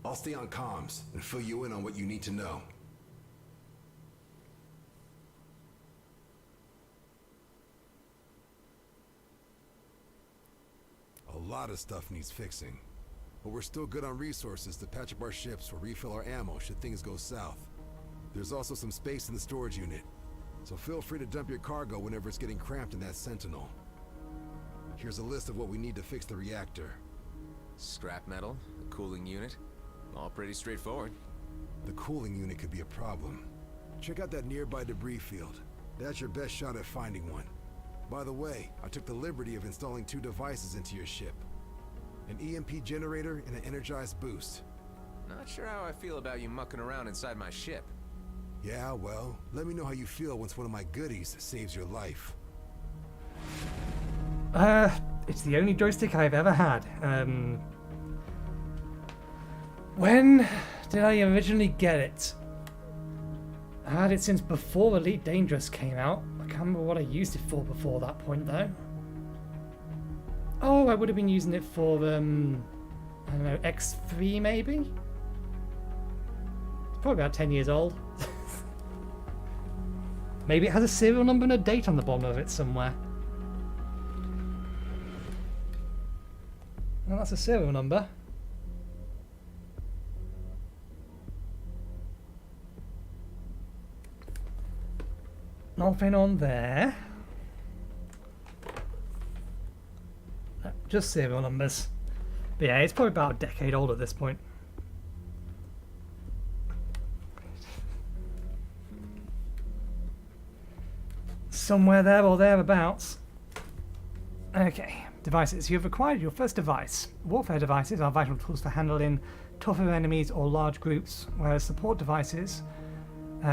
I'll stay on comms and fill you in on what you need to know. A lot of stuff needs fixing, but we're still good on resources to patch up our ships or refill our ammo should things go south. There's also some space in the storage unit, so feel free to dump your cargo whenever it's getting cramped in that Sentinel. Here's a list of what we need to fix the reactor. Scrap metal, a cooling unit, all pretty straightforward. The cooling unit could be a problem. Check out that nearby debris field. That's your best shot at finding one. By the way, I took the liberty of installing 2 devices into your ship. An EMP generator and an energized boost. Not sure how I feel about you mucking around inside my ship. Yeah, well, let me know how you feel once one of my goodies saves your life. It's the only joystick I've ever had. When did I originally get it? I had it since before Elite Dangerous came out. I can't remember what I used it for before that point, though. Oh, I would have been using it for, I don't know, X3 maybe? It's probably about 10 years old. Maybe it has a serial number and a date on the bottom of it somewhere. Well, that's a serial number. Nothing on there. No, just serial numbers. But yeah, it's probably about a decade old at this point. Somewhere there or thereabouts. Okay, devices. You have acquired your first device. Warfare devices are vital tools for handling tougher enemies or large groups, whereas support devices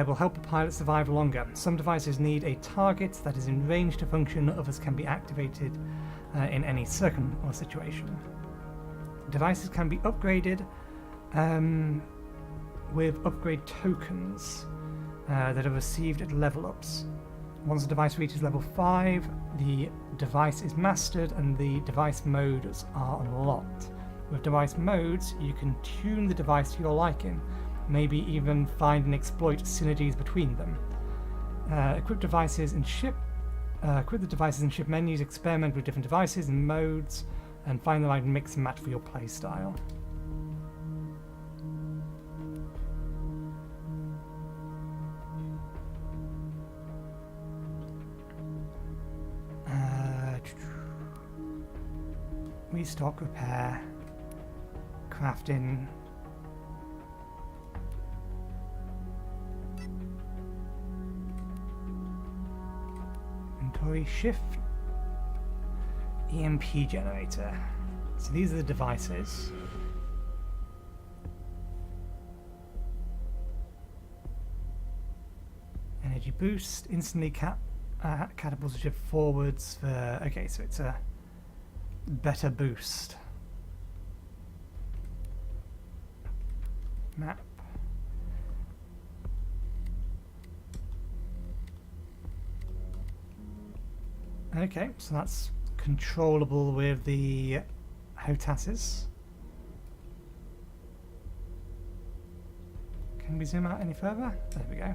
will help the pilot survive longer. Some devices need a target that is in range to function, others can be activated in any circum or situation. Devices can be upgraded with upgrade tokens that are received at level ups. Once the device reaches level 5, the device is mastered and the device modes are unlocked. With device modes, you can tune the device to your liking, maybe even find and exploit synergies between them. Equip the devices in ship menus, experiment with different devices and modes, and find the right mix and match for your playstyle. Restock, repair, crafting. Inventory shift. EMP generator. So these are the devices. Energy boost. Instantly catapults the ship forwards for... Okay, so it's a better boost. Map. Okay, so that's controllable with the HOTASes. Can we zoom out any further? There we go.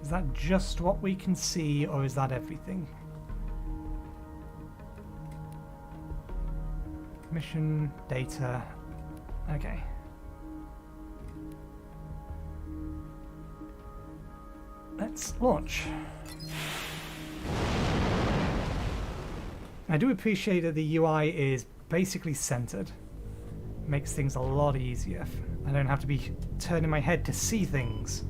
Is that just what we can see, or is that everything? Mission, data, okay. Let's launch. I do appreciate that the UI is basically centered. Makes things a lot easier. I don't have to be turning my head to see things.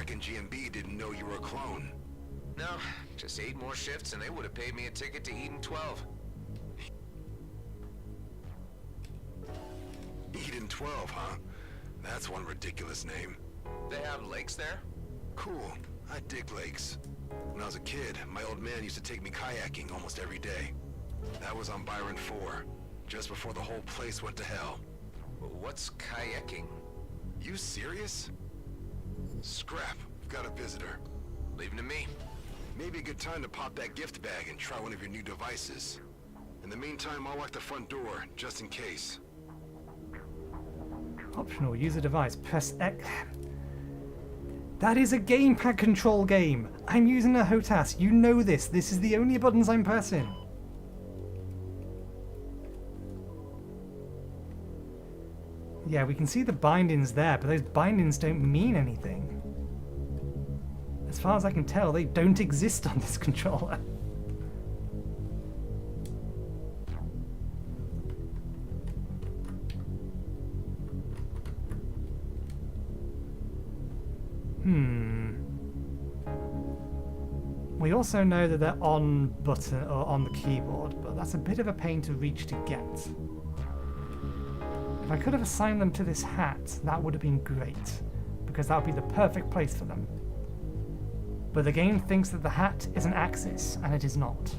back in GMB didn't know you were a clone. No, just 8 more shifts and they would have paid me a ticket to Eden 12. Eden 12, huh? That's one ridiculous name. They have lakes there? Cool. I dig lakes. When I was a kid, my old man used to take me kayaking almost every day. That was on Byron 4, just before the whole place went to hell. What's kayaking? You serious? Scrap, we've got a visitor. Leave him to me. Maybe a good time to pop that gift bag and try one of your new devices. In the meantime, I'll lock the front door, just in case. Optional, use a device, press X. That is a gamepad control game. I'm using a HOTAS. You know this. This is the only buttons I'm pressing. Yeah, we can see the bindings there, but those bindings don't mean anything. As far as I can tell, they don't exist on this controller. We also know that they're on button or on the keyboard, but that's a bit of a pain to reach to get. If I could have assigned them to this hat, that would have been great, because that would be the perfect place for them. But the game thinks that the hat is an axis, and it is not.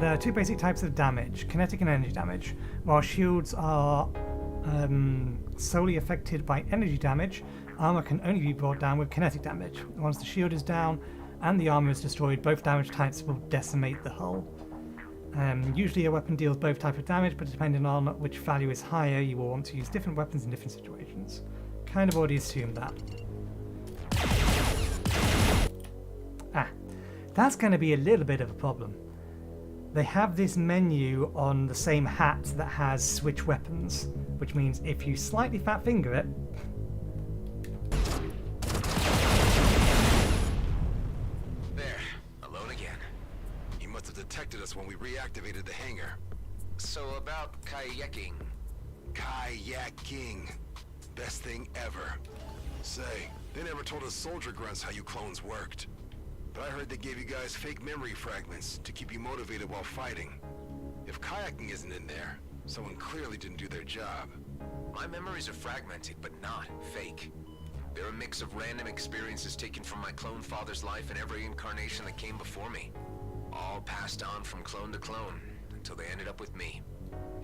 There are 2 basic types of damage, kinetic and energy damage. While shields are solely affected by energy damage, armor can only be brought down with kinetic damage. Once the shield is down and the armor is destroyed, both damage types will decimate the hull. Usually a weapon deals both types of damage, but depending on which value is higher, you will want to use different weapons in different situations. Kind of already assumed that. That's going to be a little bit of a problem. They have this menu on the same hat that has switch weapons, which means if you slightly fat finger it, there, alone again. You must have detected us when we reactivated the hangar. So about kayaking. Kayaking. Best thing ever. Say, they never told us soldier grunts how you clones worked. But I heard they gave you guys fake memory fragments to keep you motivated while fighting. If kayaking isn't in there, someone clearly didn't do their job. My memories are fragmented, but not fake. They're a mix of random experiences taken from my clone father's life and every incarnation that came before me. All passed on from clone to clone, until they ended up with me.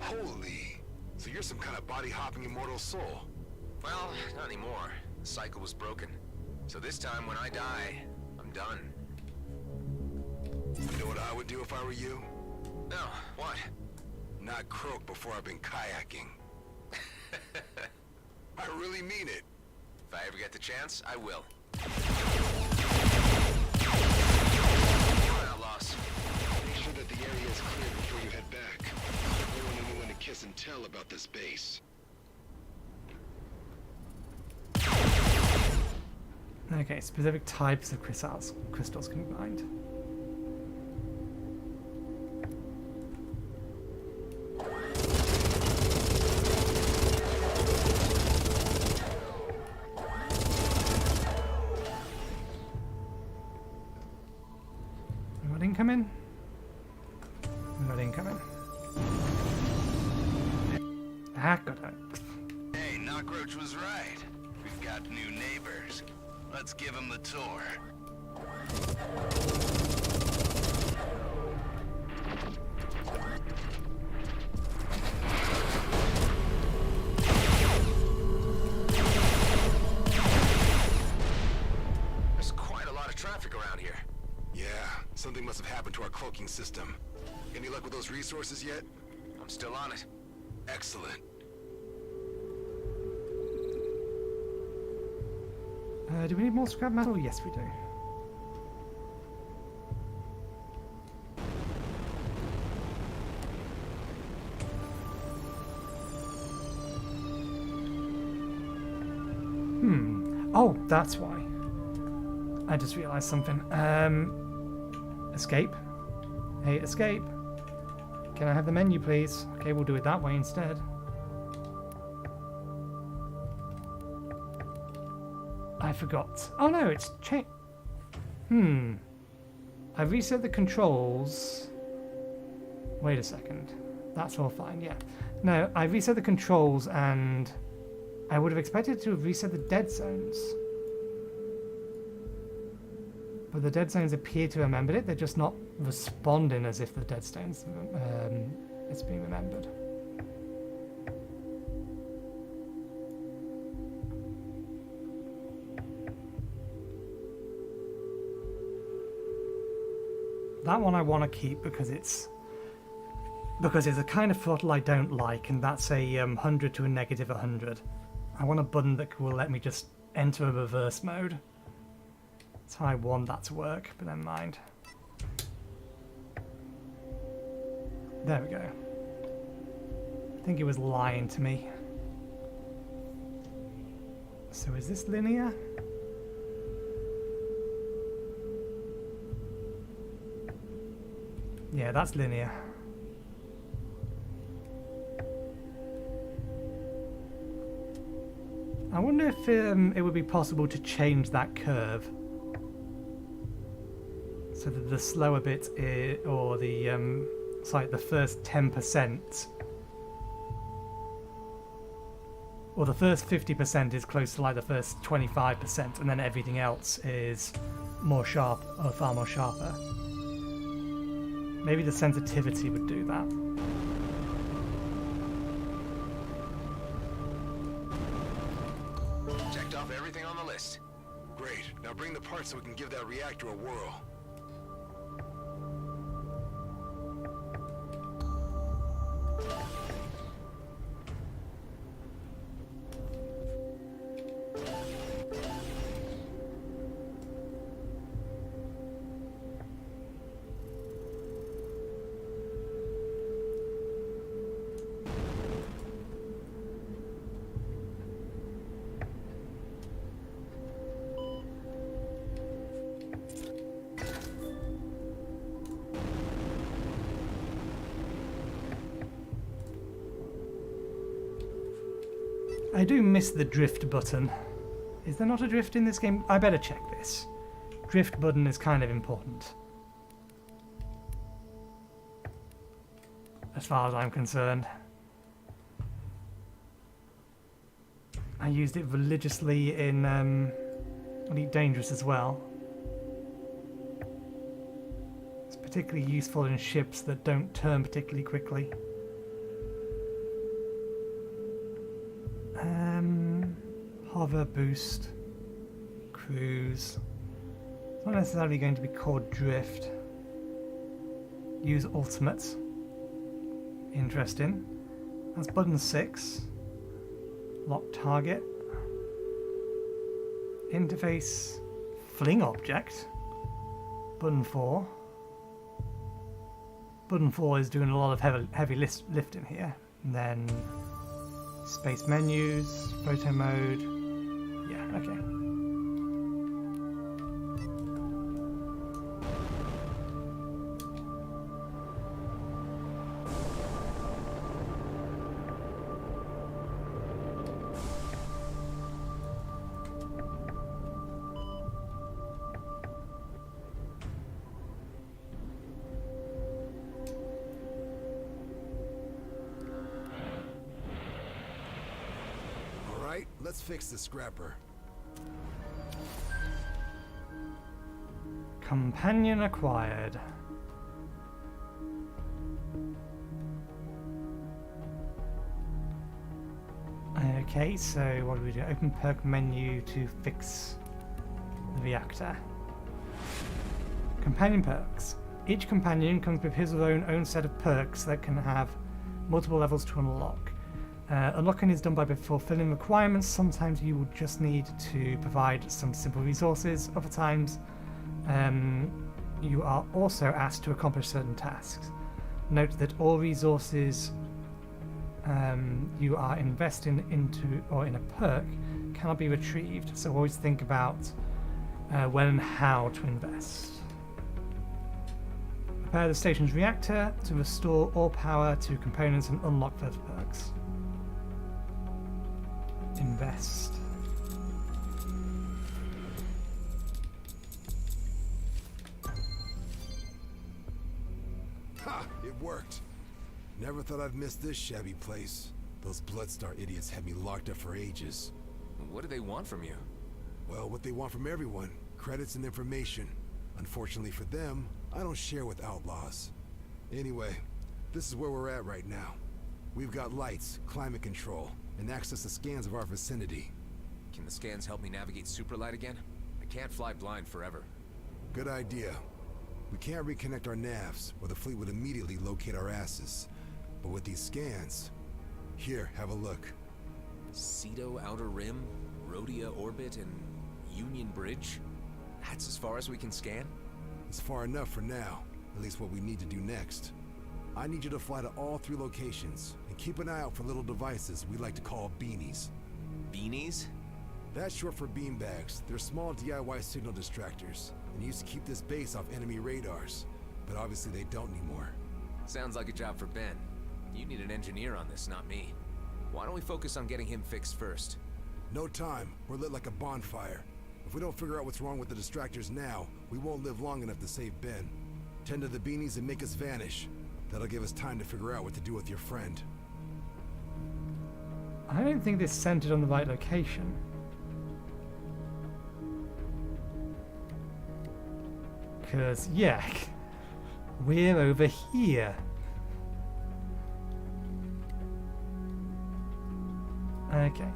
Holy! So you're some kind of body-hopping immortal soul. Well, not anymore. The cycle was broken. So this time when I die, I'm done. You know what I would do if I were you? No, what? Not croak before I've been kayaking. I really mean it. If I ever get the chance, I will. Come on, outlaws. Make sure that the area is clear before you head back. I don't want anyone to kiss and tell about this base. okay, specific types of crystals can be mined. Incoming? Not incoming. Got it. Hey, Knockroach was right. We've got new neighbors. Let's give them the tour. There's quite a lot of traffic around here. Yeah, something must have happened to our cloaking system. Any luck with those resources yet? I'm still on it. Excellent. Do we need more scrap metal? Yes, we do. Oh, that's why. I just realised something. Escape. Hey, escape. Can I have the menu, please? Okay, we'll do it that way instead. I forgot. Oh no, it's changed. I reset the controls. Wait a second. That's all fine, yeah. No, I reset the controls and I would have expected to have reset the dead zones. But the dead zones appear to have remembered it. They're just not responding as if the dead zones it's being remembered. That one I want to keep because it's a kind of throttle I don't like, and that's a 100 to a negative 100. I want a button that will let me just enter a reverse mode. That's how I want that to work, but never mind. There we go. I think it was lying to me. So is this linear? Yeah, that's linear. I wonder if it would be possible to change that curve so that the slower bit or the the first 10% or the first 50% is close to like the first 25%, and then everything else is more sharp or far more sharper. Maybe the sensitivity would do that. Checked off everything on the list. Great. Now bring the parts so we can give that reactor a whirl. I do miss the drift button. Is there not a drift in this game? I better check this. Drift button is kind of important, as far as I'm concerned. I used it religiously in Elite Dangerous as well. It's particularly useful in ships that don't turn particularly quickly. Hover, boost, cruise. It's not necessarily going to be called drift. Use ultimate. Interesting. That's button 6. Lock target. Interface. Fling object. Button 4. Button 4 is doing a lot of heavy lifting here. And then space menus, photo mode. Yeah, okay. Let's fix the scrapper. Companion acquired. Okay, so what do we do? Open perk menu to fix the reactor. Companion perks. Each companion comes with his or her own set of perks that can have multiple levels to unlock. Unlocking is done by fulfilling requirements. Sometimes you will just need to provide some simple resources. Other times you are also asked to accomplish certain tasks. Note that all resources you are investing into or in a perk cannot be retrieved, so always think about when and how to invest. Repair the station's reactor to restore all power to components and unlock further perks. Invest. Ha! It worked. Never thought I'd miss this shabby place. Those Bloodstar idiots had me locked up for ages. What do they want from you? Well, what they want from everyone. Credits and information. Unfortunately for them, I don't share with outlaws. Anyway, this is where we're at right now. We've got lights, climate control, and access to scans of our vicinity. Can the scans help me navigate Superlight again? I can't fly blind forever. Good idea. We can't reconnect our navs, or the fleet would immediately locate our asses. But with these scans... Here, have a look. Ceto Outer Rim, Rhodia Orbit, and Union Bridge? That's as far as we can scan? It's far enough for now. At least what we need to do next. I need you to fly to all 3 locations, and keep an eye out for little devices we like to call beanies. Beanies? That's short for beanbags. They're small DIY signal distractors, and used to keep this base off enemy radars. But obviously they don't anymore. Sounds like a job for Ben. You need an engineer on this, not me. Why don't we focus on getting him fixed first? No time. We're lit like a bonfire. If we don't figure out what's wrong with the distractors now, we won't live long enough to save Ben. Tend to the beanies and make us vanish. That'll give us time to figure out what to do with your friend. I don't think this centered on the right location. Because, yeah, we're over here. Okay.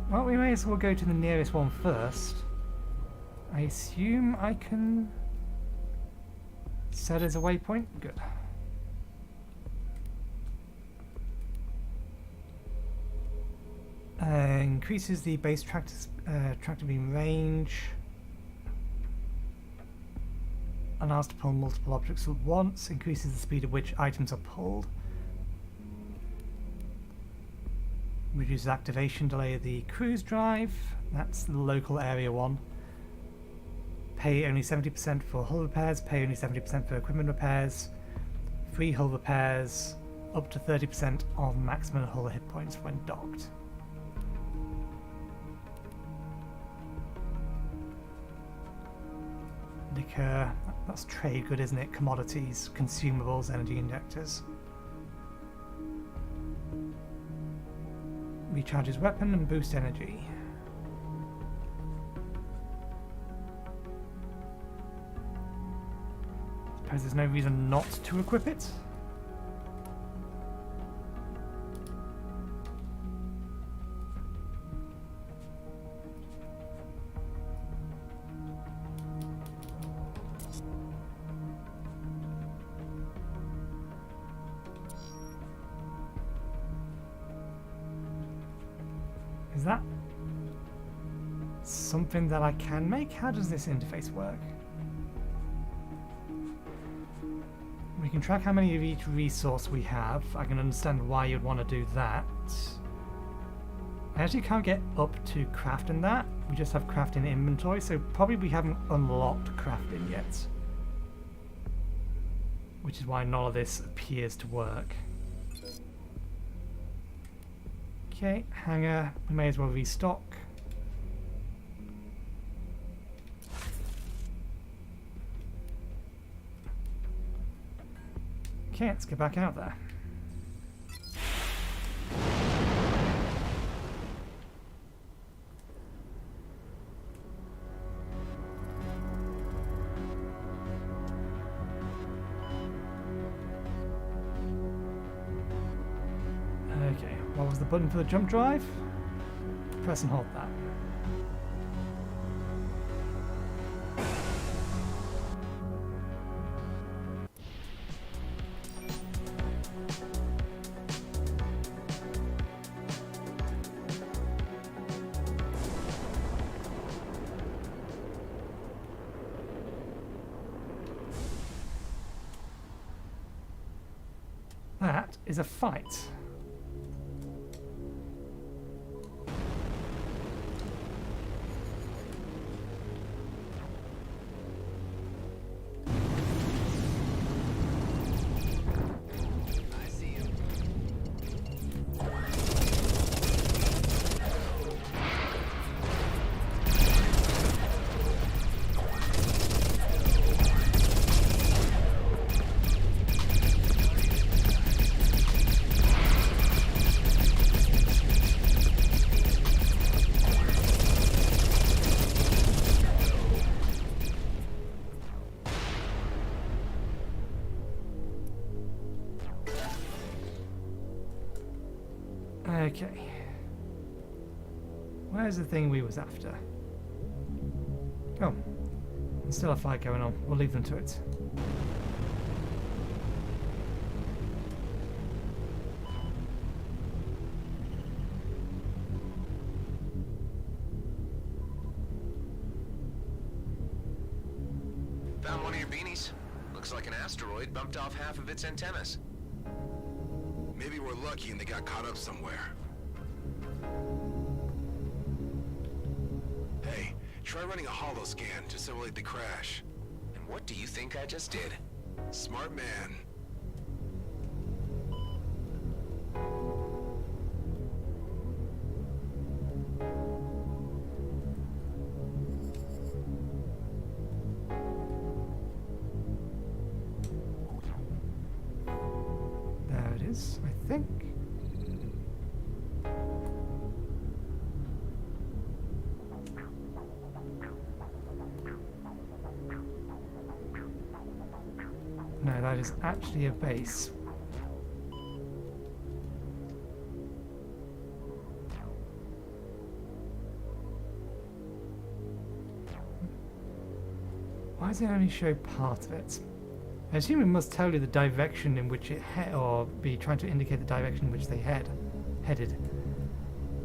Well, we may as well go to the nearest one first. I assume I can set as a waypoint? Good. Increases the base tractor beam range. Allows to pull multiple objects at once. Increases the speed at which items are pulled. Reduces activation delay of the cruise drive. That's the local area one. Pay only 70% for hull repairs. Pay only 70% for equipment repairs. Free hull repairs. Up to 30% of maximum hull hit points when docked. Liquor. That's trade good, isn't it? Commodities, consumables, energy injectors. Recharges weapon and boost energy. Suppose there's no reason not to equip it. Is that something that I can make? How does this interface work? We can track how many of each resource we have. I can understand why you'd want to do that. I actually can't get up to crafting that. We just have crafting inventory, so probably we haven't unlocked crafting yet. Which is why none of this appears to work. Okay, hangar. We may as well restock. Okay, let's get back out there. Okay, what was the button for the jump drive? Press and hold that. That is a fight. Okay. Where's the thing we was after? Oh. There's still a fight going on. We'll leave them to it. Found one of your beanies. Looks like an asteroid bumped off half of its antennas. Maybe we're lucky and they got caught up somewhere. Hey, try running a holo scan to simulate the crash. And what do you think I just did? Smart man. There it is, I think. No, that is actually a base. Why does it only show part of it? I assume it must tell you the direction in which it or be trying to indicate the direction in which they headed.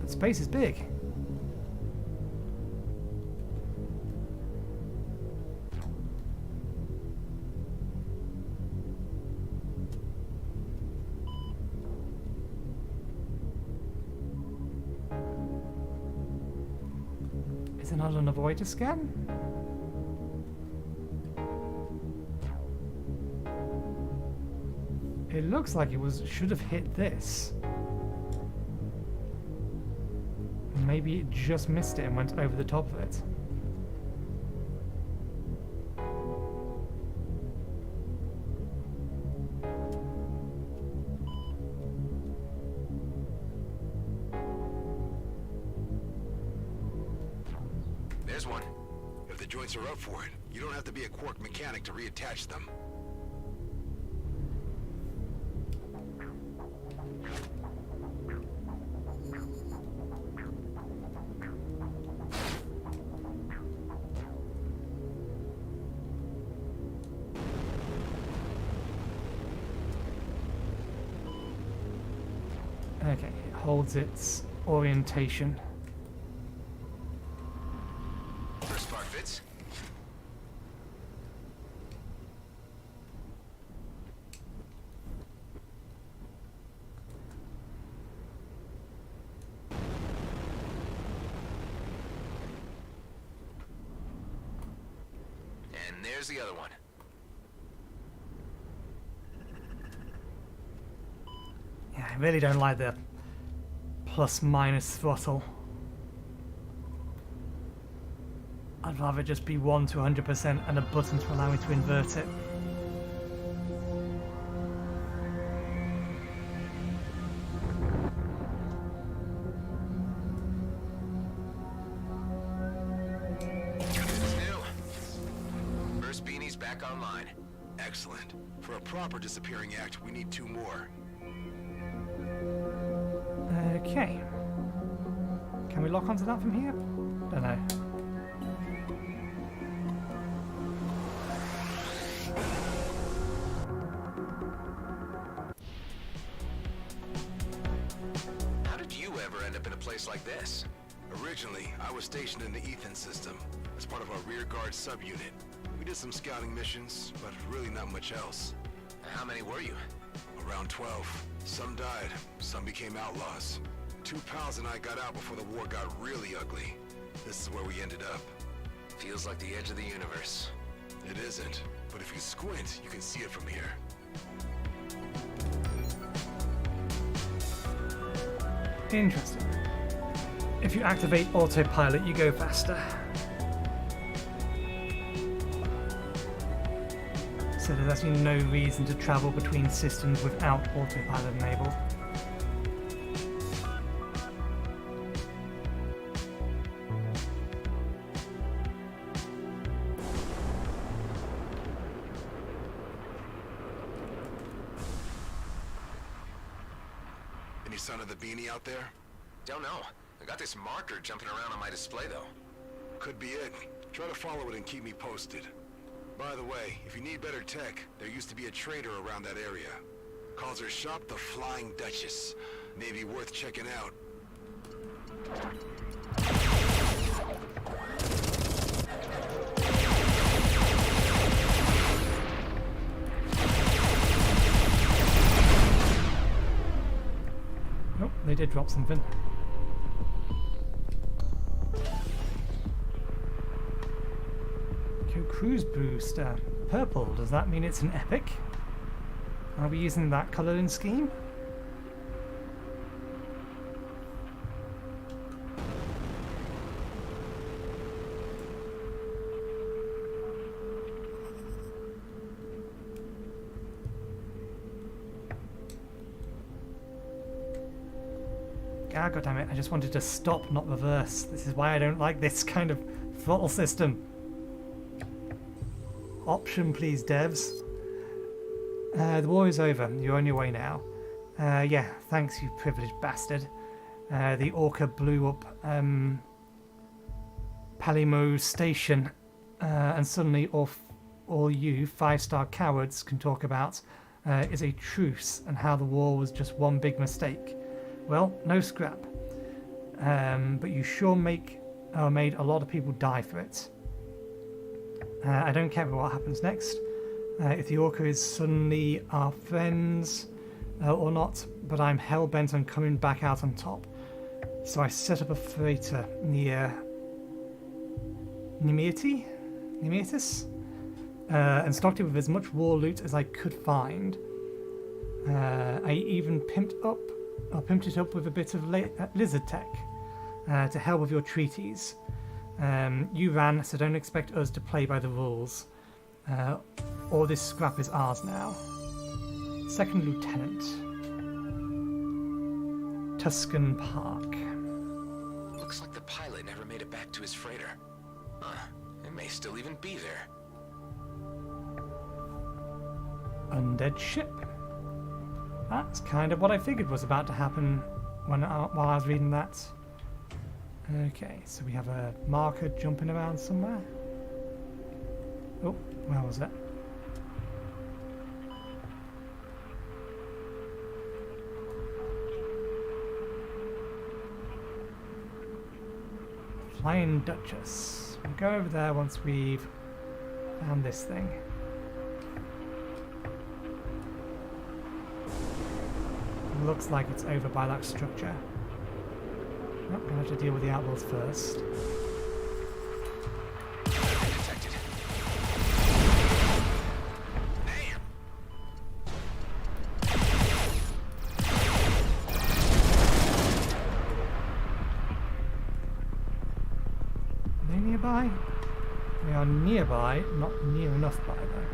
But space is big. Is there not another way to scan? It looks like it should have hit this. Maybe it just missed it and went over the top of it. There's one. If the joints are up for it, you don't have to be a Quark mechanic to reattach them. Okay, it holds its orientation. First part fits. And there's the other one. Yeah, I really don't like the plus-minus throttle. I'd rather just be 1 to 100% and a button to allow me to invert it. It's new. First beanie's back online. Excellent. For a proper disappearing act, we need 2 more. Okay. Can we lock onto that from here? Don't know. How did you ever end up in a place like this? Originally, I was stationed in the Ethan system as part of our rear guard subunit. We did some scouting missions, but really not much else. How many were you? Around 12. Some died, some became outlaws. 2 pals and I got out before the war got really ugly. This is where we ended up. Feels like the edge of the universe. It isn't, but if you squint, you can see it from here. Interesting. If you activate autopilot, you go faster. So there's actually no reason to travel between systems without autopilot enabled. sign of the beanie out there? Don't know. I got this marker jumping around on my display, though. Could be it. Try to follow it and keep me posted. By the way, if you need better tech, there used to be a trader around that area. Calls her shop the Flying Duchess. Maybe worth checking out. Oh, they did drop something. Cruise booster. Purple, does that mean it's an epic? Are we using that colouring scheme? Ah, goddammit, I just wanted to stop, not reverse. This is why I don't like this kind of throttle system. Option, please, devs. The war is over. You're on your way now. Yeah, thanks, you privileged bastard. The Orca blew up Palimo Station, and suddenly all you 5-star cowards can talk about is a truce and how the war was just one big mistake. Well, no scrap. But you sure made a lot of people die for it. I don't care what happens next. If the Orca is suddenly our friends or not, but I'm hell-bent on coming back out on top. So I set up a freighter near Nemetis, and stocked it with as much war loot as I could find. I even pimped it up with a bit of lizard tech to help with your treaties. You ran, so don't expect us to play by the rules. All this scrap is ours now. Second Lieutenant. Tuscan Park. Looks like the pilot never made it back to his freighter. Huh. It may still even be there. Undead ship. That's kind of what I figured was about to happen while I was reading that. Okay, so we have a marker jumping around somewhere. Oh, where was it? Flying Duchess. We'll go over there once we've found this thing. Looks like it's over by that structure. Oh, I'm gonna have to deal with the outlaws first. Detected. Damn. Are they nearby? They are nearby, not near enough by though.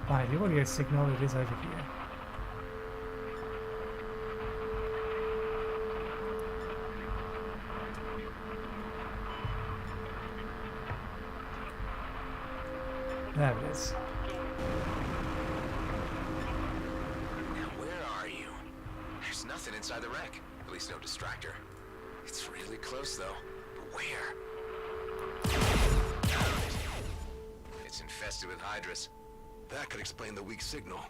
Right, the audio signal, it is over here. There it is. Now where are you? There's nothing inside the wreck. At least no distractor. It's really close though. But where? Found it. It's infested with hydras. That could explain the weak signal.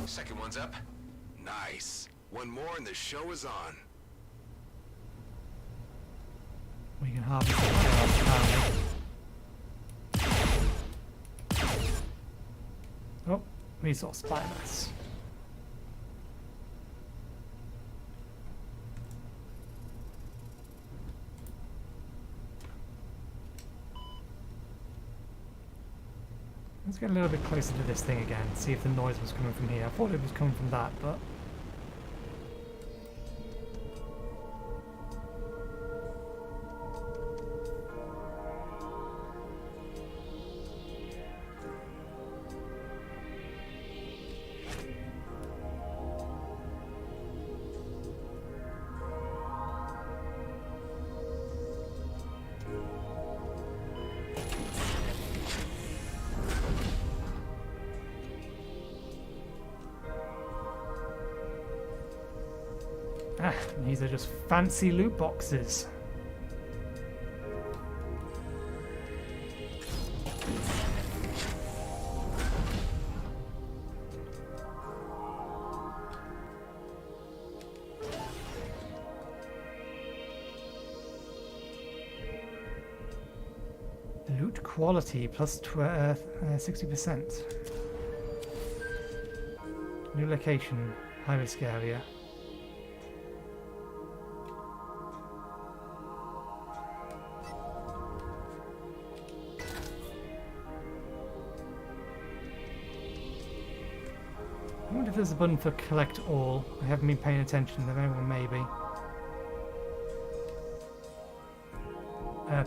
Second one's up. Nice. One more and the show is on. We can harvest the fire apparently. Oh, resource biomass. Let's get a little bit closer to this thing again, see if the noise was coming from here. I thought it was coming from that, but... Ah, these are just fancy loot boxes. Loot quality plus 60%. New location, high risk area. I wonder if there's a button for collect all. I haven't been paying attention, there very well may be.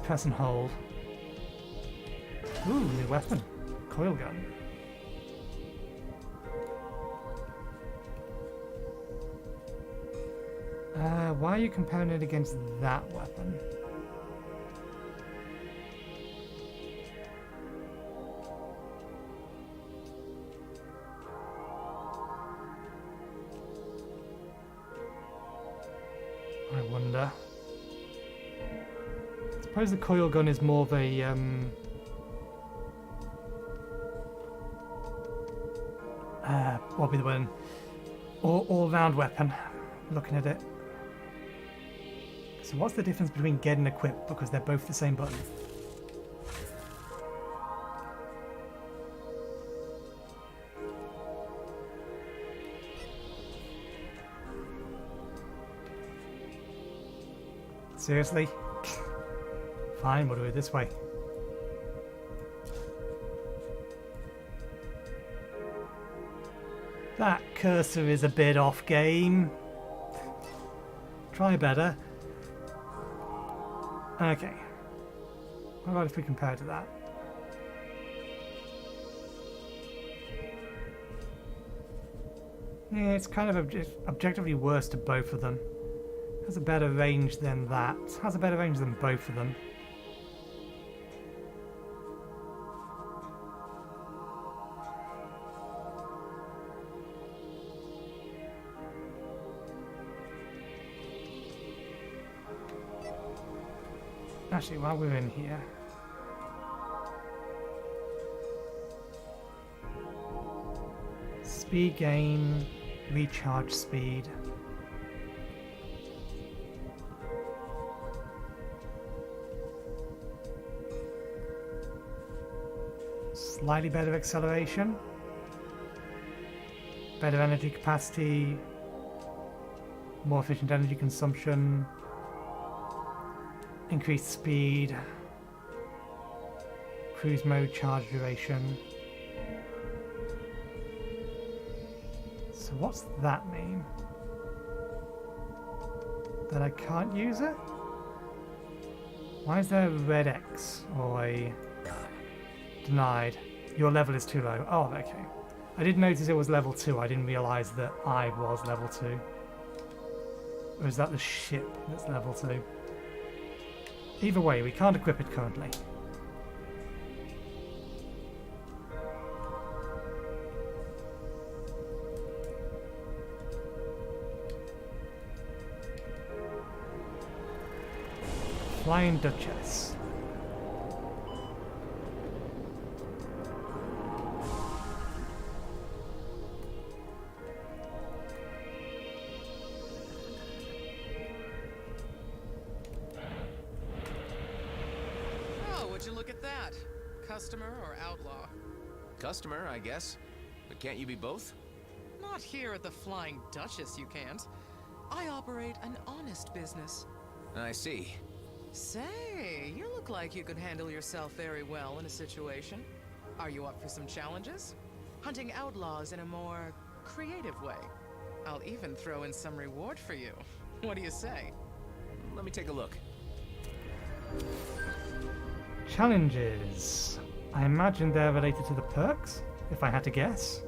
Press and hold. Ooh, new weapon. Coil gun. Why are you comparing it against that weapon? I wonder. I suppose the coil gun is more of a what would be the one? All-round weapon. Looking at it. So what's the difference between get and equip? Because they're both the same button. Seriously? Fine, we'll do it this way. That cursor is a bit off game. Try better. Okay. What about if we compare to that? Yeah, it's kind of objectively worse to both of them. Has a better range than that. Has a better range than both of them. Actually, while we're in here, speed gain, recharge speed. Slightly better acceleration, better energy capacity, more efficient energy consumption, increased speed, cruise mode charge duration. So what's that mean? That I can't use it? Why is there a red X or a denied? Your level is too low. Oh, okay. I did notice it was level 2. I didn't realise that I was level 2. Or is that the ship that's level 2? Either way, we can't equip it currently. Flying Duchess. Would you look at that? Customer or outlaw? Customer, I guess. But can't you be both? Not here at the Flying Duchess, you can't. I operate an honest business. I see. Say, you look like you could handle yourself very well in a situation. Are you up for some challenges? Hunting outlaws in a more creative way. I'll even throw in some reward for you. What do you say? Let me take a look. Challenges. I imagine they're related to the perks, if I had to guess.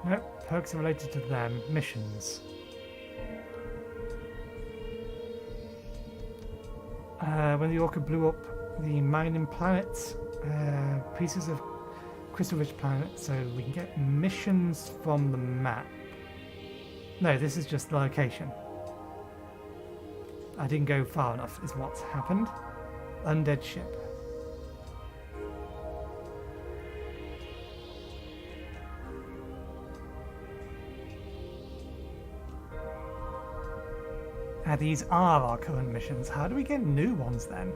Nope, perks are related to them. Missions. When the Orca blew up the mining planet, pieces of crystal-rich planet, so we can get missions from the map. No, this is just the location. I didn't go far enough, is what's happened. Undead ship. These are our current missions. How do we get new ones then?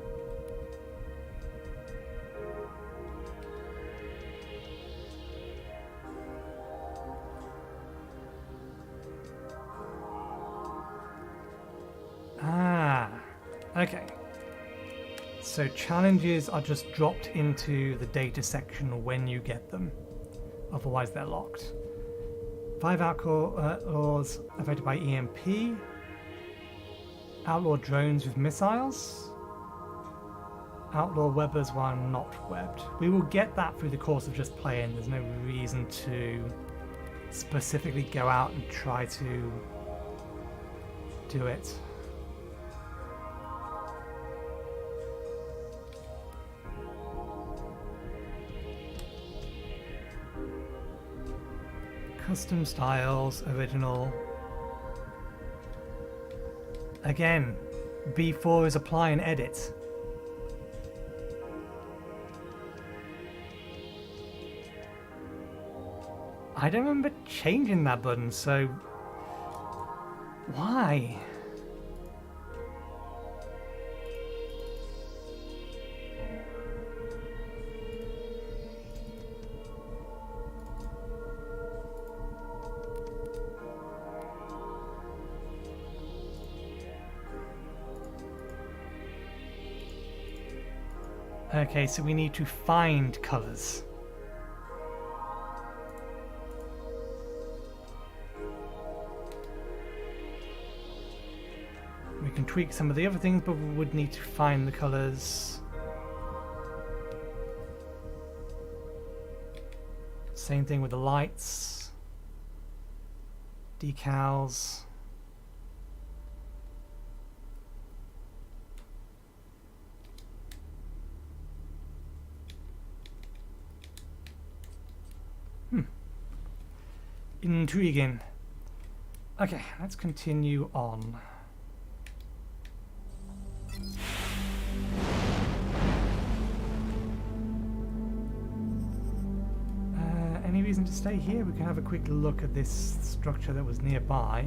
Okay. So challenges are just dropped into the data section when you get them. Otherwise they're locked. 5 outlaws affected by EMP. Outlaw drones with missiles. Outlaw webbers while not webbed. We will get that through the course of just playing. There's no reason to specifically go out and try to do it. Custom styles, original. Again, B4 is apply and edit. I don't remember changing that button, so why? Okay, so we need to find colors. We can tweak some of the other things, but we would need to find the colors. Same thing with the lights, decals. Intriguing. Okay, let's continue on. Any reason to stay here? We can have a quick look at this structure that was nearby.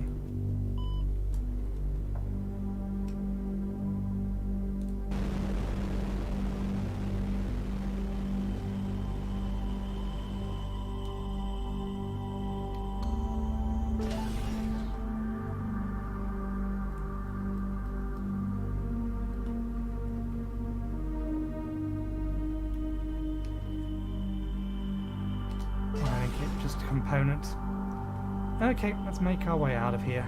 Component. Okay, let's make our way out of here.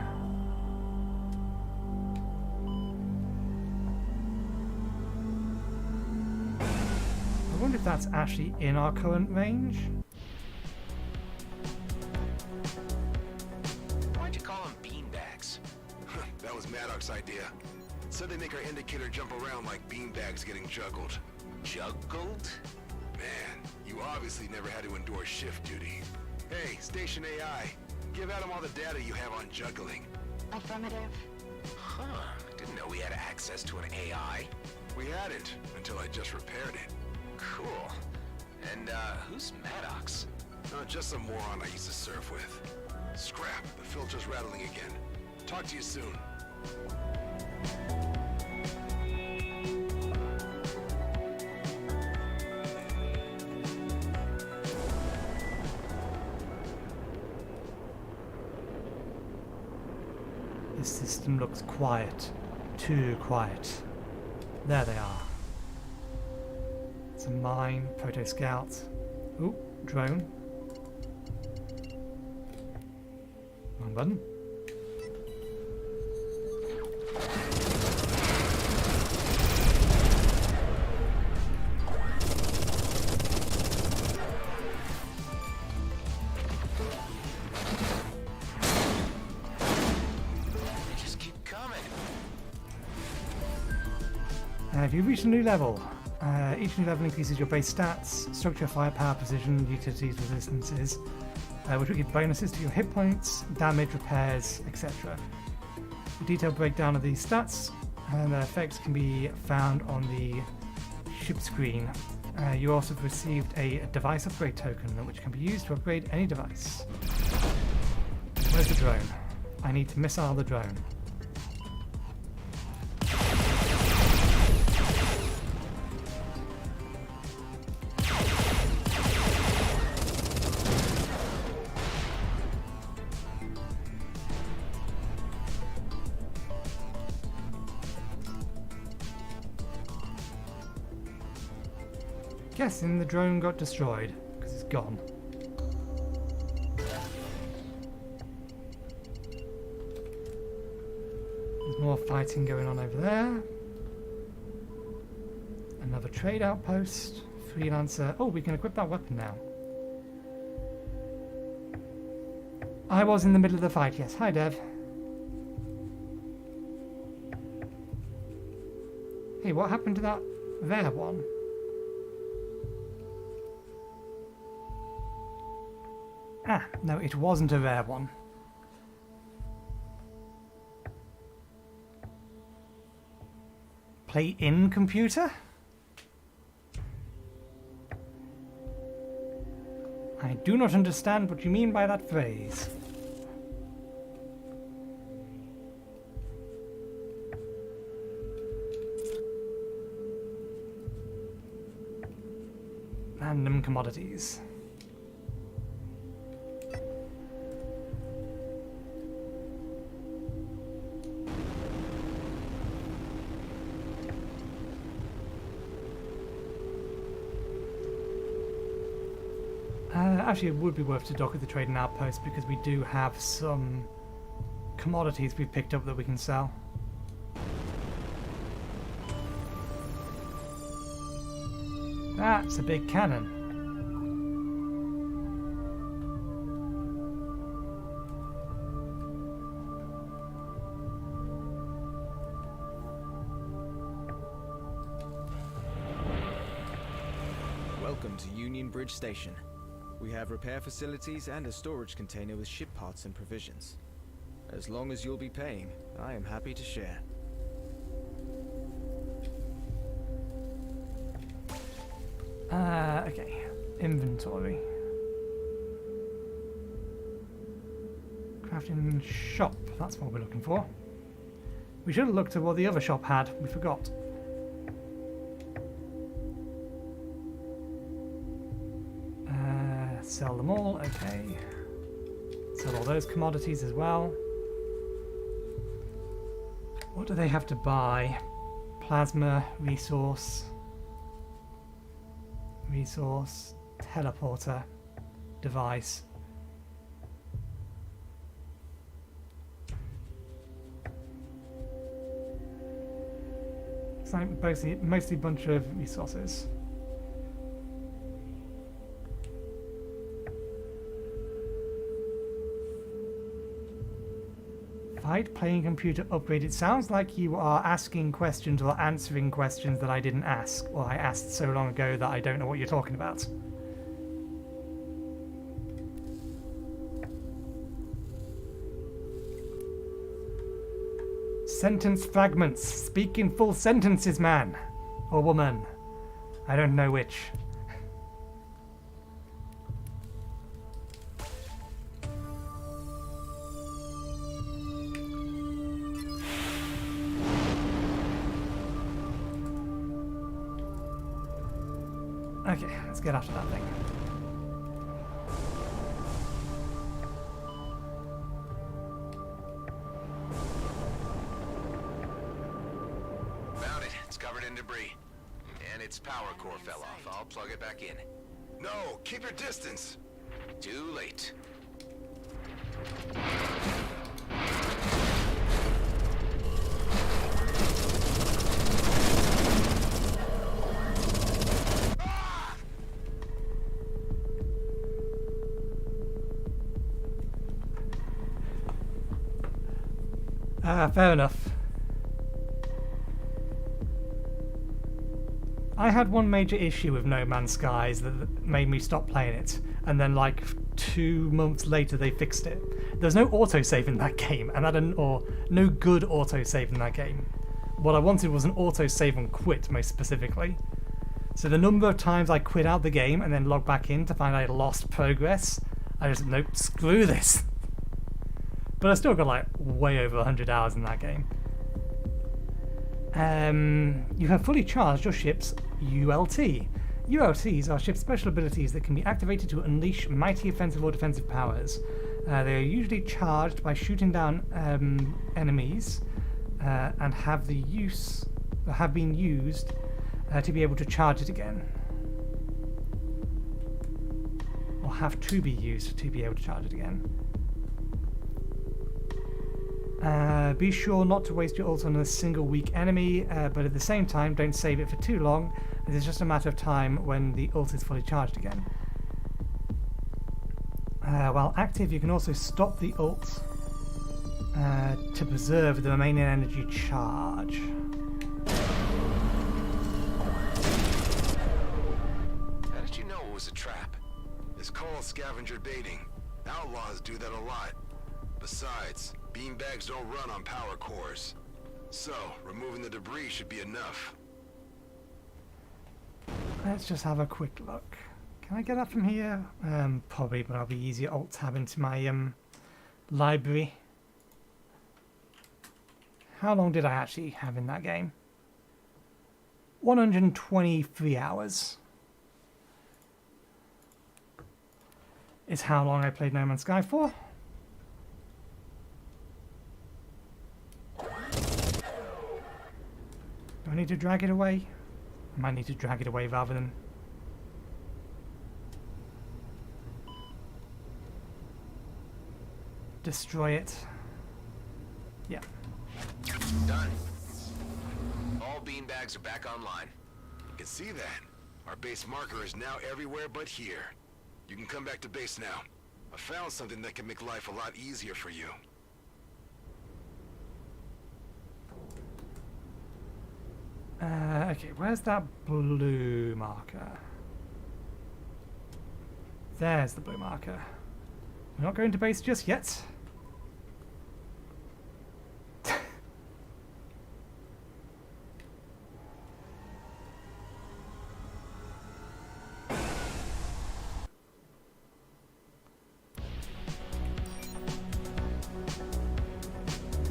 I wonder if that's actually in our current range. Why'd you call them beanbags? That was Maddox's idea. Said they make our indicator jump around like beanbags getting juggled. Juggled? Man, you obviously never had to endure shift duty. Hey, Station AI, give Adam all the data you have on juggling. Affirmative. Huh, didn't know we had access to an AI. We hadn't, until I just repaired it. Cool. And, who's Maddox? Just some moron I used to surf with. Scrap, the filter's rattling again. Talk to you soon. This system looks quiet. Too quiet. There they are. It's a mine, proto scout. Ooh, drone. Wrong button. If you reach a new level, each new level increases your base stats, structure, firepower, precision, utilities, resistances, which will give bonuses to your hit points, damage, repairs, etc. A detailed breakdown of these stats and their effects can be found on the ship screen. You also have received a device upgrade token, which can be used to upgrade any device. Where's the drone? I need to missile the drone. Guessing the drone got destroyed because it's gone. There's more fighting going on over there. Another trade outpost. Freelancer. Oh, we can equip that weapon now. I was in the middle of the fight, yes. Hi, Dev. Hey, what happened to that there one? Ah, no, it wasn't a rare one. Play in computer? I do not understand what you mean by that phrase. Random commodities. Actually, it would be worth to dock at the trading outpost because we do have some commodities we've picked up that we can sell. That's a big cannon. Welcome to Union Bridge Station. We have repair facilities and a storage container with ship parts and provisions. As long as you'll be paying, I am happy to share. Okay. Inventory. Crafting shop. That's what we're looking for. We should have looked at what the other shop had. We forgot. Sell them all, okay. Sell all those commodities as well. What do they have to buy? Plasma, resource, teleporter, device. It's like mostly a bunch of resources. Fight, playing computer, upgrade. It sounds like you are asking questions or answering questions that I didn't ask, or I asked so long ago that I don't know what you're talking about. Sentence fragments. Speak in full sentences, man. Or woman. I don't know which. Okay, let's get after that thing. Found it. It's covered in debris. And its power core fell off. I'll plug it back in. No, keep your distance. Too late. Fair enough. I had one major issue with No Man's Skies that made me stop playing it, and then like 2 months later they fixed it. There's no autosave in that game, or no good autosave in that game. What I wanted was an autosave and quit, most specifically. So the number of times I quit out the game and then log back in to find I lost progress, I just, nope, screw this. But I still got like way over 100 hours in that game. You have fully charged your ship's ULT. ULTs are ship special abilities that can be activated to unleash mighty offensive or defensive powers. They are usually charged by shooting down enemies and have been used to be able to charge it again. Or have to be used to be able to charge it again. Be sure not to waste your ult on a single weak enemy, but at the same time don't save it for too long. It is just a matter of time when the ult is fully charged again. While active, you can also stop the ult to preserve the remaining energy charge. How did you know it was a trap? It's called scavenger baiting. Outlaws do that a lot. Besides, beanbags don't run on power cores. So, removing the debris should be enough. Let's just have a quick look. Can I get that from here? Probably, but I'll be easier alt tab into my library. How long did I actually have in that game? 123 hours. Is how long I played No Man's Sky for. Do I need to drag it away? I might need to drag it away rather than... destroy it. Yeah. Done. All beanbags are back online. You can see that. Our base marker is now everywhere but here. You can come back to base now. I found something that can make life a lot easier for you. Okay, where's that blue marker? There's the blue marker. We're not going to base just yet.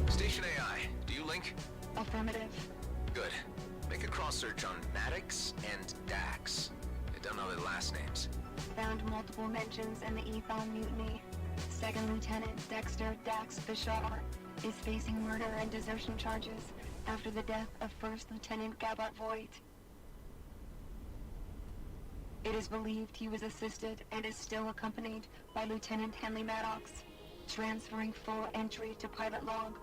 Station AI, do you link? Affirmative. Good. Make a cross search on Maddox and Dax. I don't know their last names. Found multiple mentions in the Ethon mutiny. Second Lieutenant Dexter Dax Bishar is facing murder and desertion charges after the death of First Lieutenant Gabat Voigt. It is believed he was assisted and is still accompanied by Lieutenant Henley Maddox, transferring full entry to pilot log.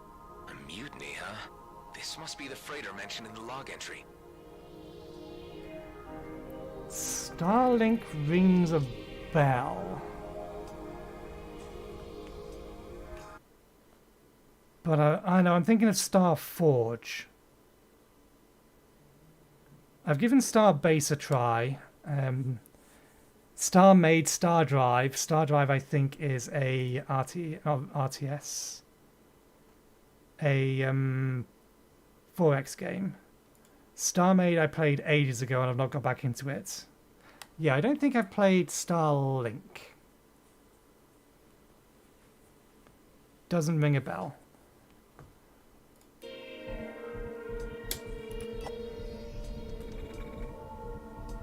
A mutiny, huh? This must be the freighter mentioned in the log entry. Starlink rings a bell. But I know, I'm thinking of Star Forge. I've given Star Base a try. Star made Star Drive. Star Drive, I think, is a RTS. A 4X game. Starmaid I played ages ago and I've not got back into it. Yeah, I don't think I've played Starlink. Doesn't ring a bell.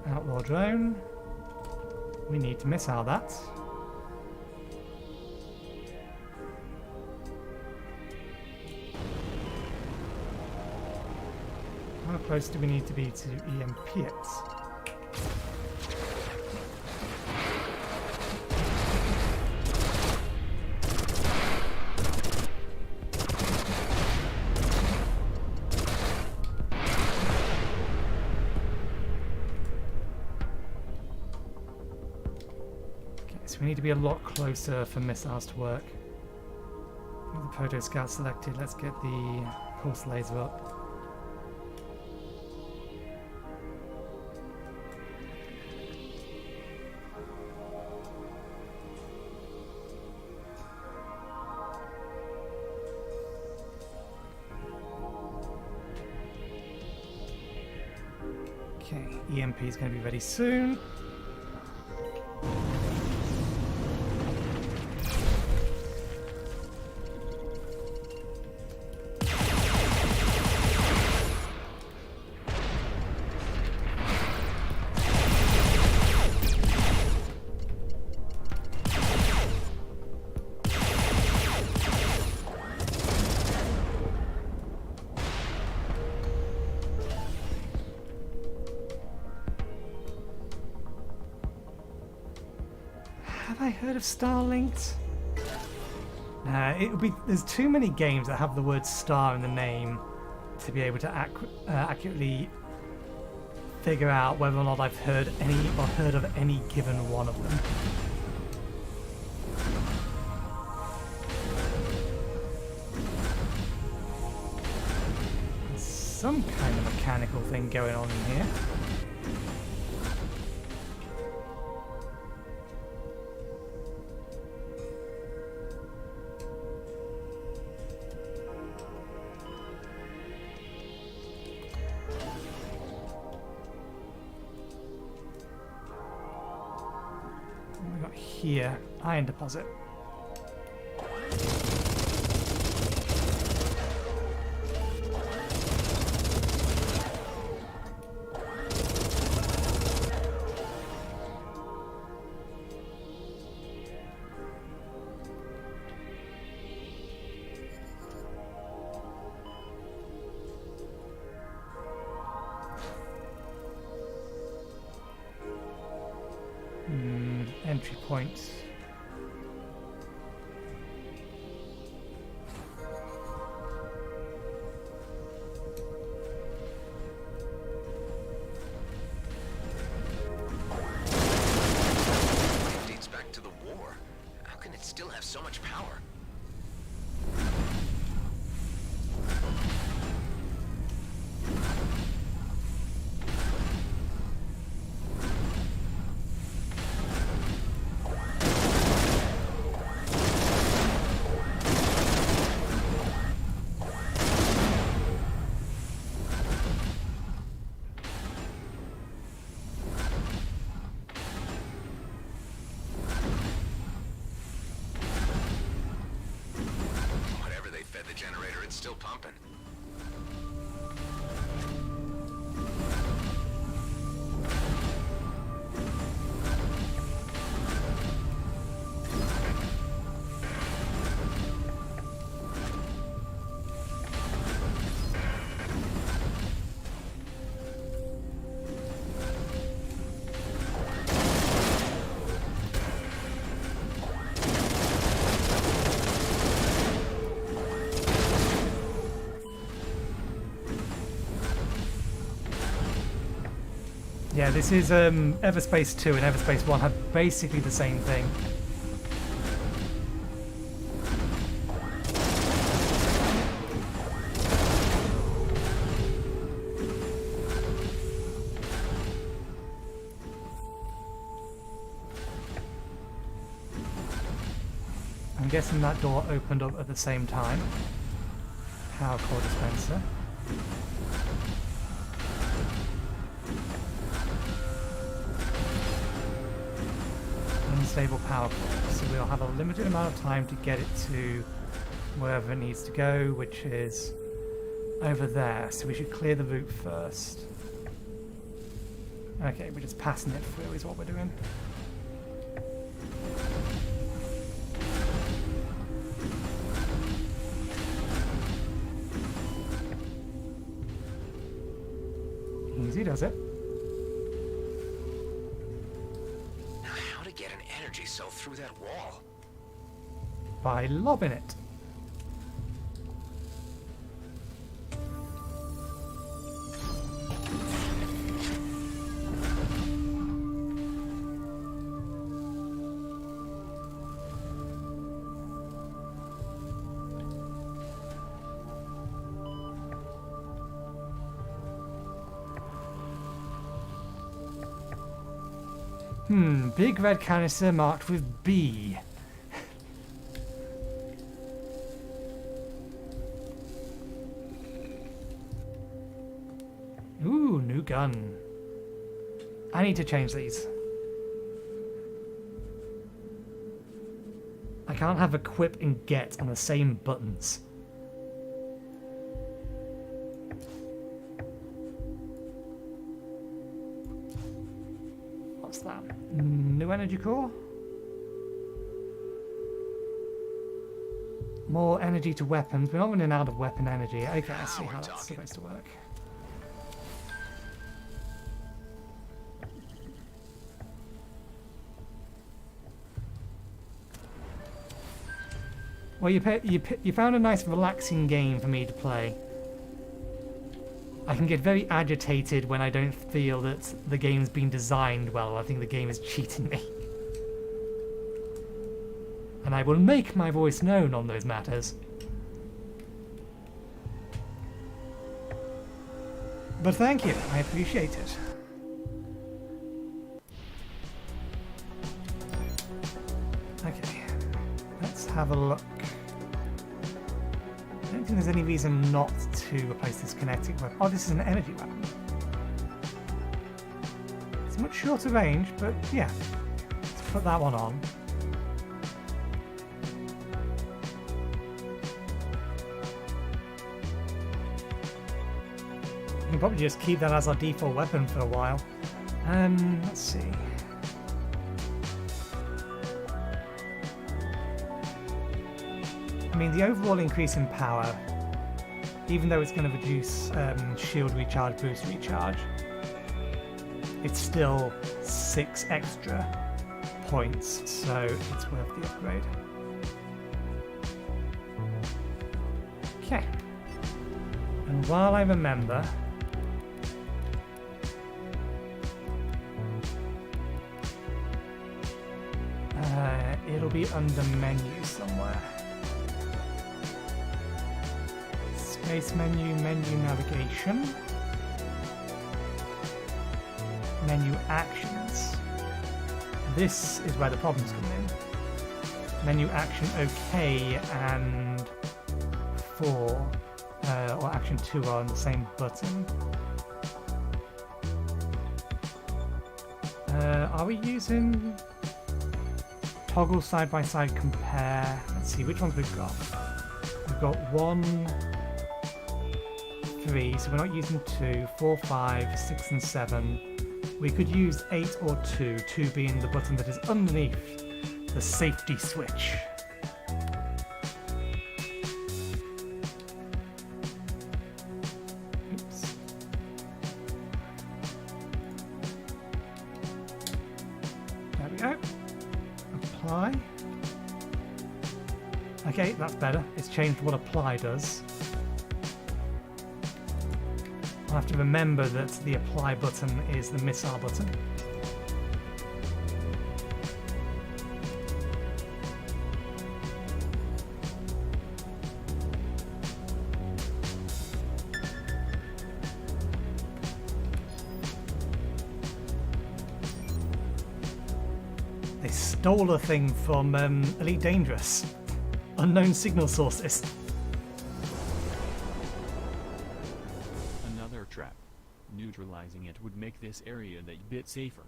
Outlaw drone. We need to missile that. How close do we need to be to EMP it? Okay, so we need to be a lot closer for missiles to work. With the Proto Scout selected, let's get the pulse laser up. Okay, EMP is going to be ready soon. Have I heard of Starlinked? It would be. There's too many games that have the word "star" in the name to be able to accurately figure out whether or not I've heard of any given one of them. There's some kind of mechanical thing going on in here. Here, iron deposit. Entry point. It dates back to the war. How can it still have so much power? Still pumping. Yeah, this is Everspace 2 and Everspace 1 have basically the same thing. I'm guessing that door opened up at the same time. Power core dispenser. Unstable power core, so we'll have a limited amount of time to get it to wherever it needs to go, which is over there, so we should clear the route first. Okay, we're just passing it through is what we're doing. Easy does it. Now how to get an energy cell through that wall? By lobbing it. Big red canister marked with B. Ooh, new gun. I need to change these. I can't have equip and get on the same buttons. What's that? New energy core? More energy to weapons. We're not running out of weapon energy. Okay, I see how that's supposed to work. Well, you found a nice relaxing game for me to play. I can get very agitated when I don't feel that the game's been designed well. I think the game is cheating me. And I will make my voice known on those matters. But thank you, I appreciate it. Okay, let's have a look. I don't think there's any reason not to replace this kinetic weapon. Oh, this is an energy weapon. It's much shorter range, but yeah. Let's put that one on. We can probably just keep that as our default weapon for a while. Let's see. I mean, the overall increase in power, even though it's going to reduce shield recharge, boost recharge, it's still 6 extra points, so it's worth the upgrade. Okay. And while I remember, it'll be under menu somewhere. Space menu, menu navigation, menu actions. This is where the problems come in. Menu action OK and 4 or action 2 are on the same button. Are we using toggle side by side compare? Let's see which ones we've got. We've got 1, 3, so we're not using 2, 4, 5, 6 and 7. We could use 8 or 2, 2 being the button that is underneath the safety switch. Oops. There we go. Apply. Okay, that's better. It's changed what apply does. I have to remember that the apply button is the missile button. They stole a thing from Elite Dangerous. Unknown signal sources. Trap. Neutralizing it would make this area that bit safer.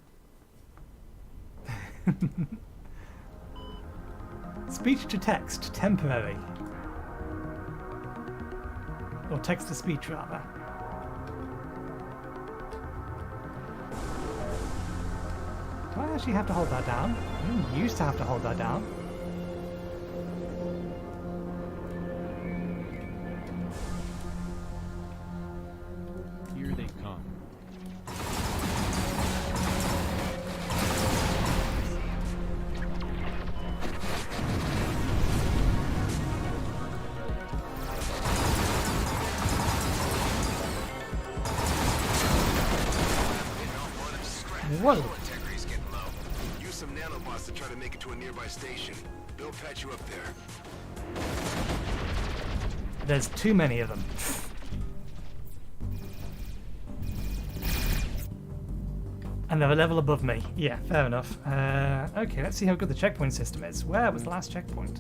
Speech to text, temporary. Or text to speech, rather. Do I actually have to hold that down? I didn't used to have to hold that down. Here they come. Whoa! Integrity's getting low. Use some nanobots to try to make it to a nearby station. They'll patch you up there. There's too many of them. And they're a level above me. Yeah, fair enough. Okay, let's see how good the checkpoint system is. Where was the last checkpoint?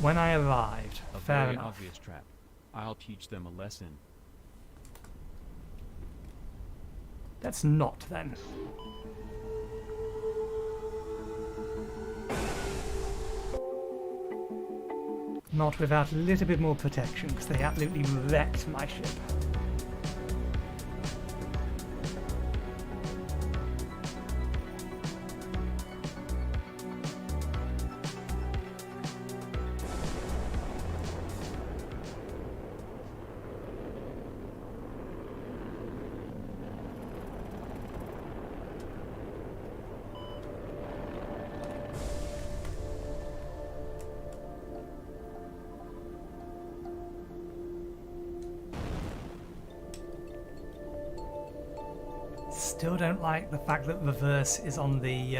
When I arrived. A Fair very enough. obvious trap. I'll teach them a lesson. Let's not then. Not without a little bit more protection, because they absolutely wrecked my ship. Still don't like the fact that reverse is on the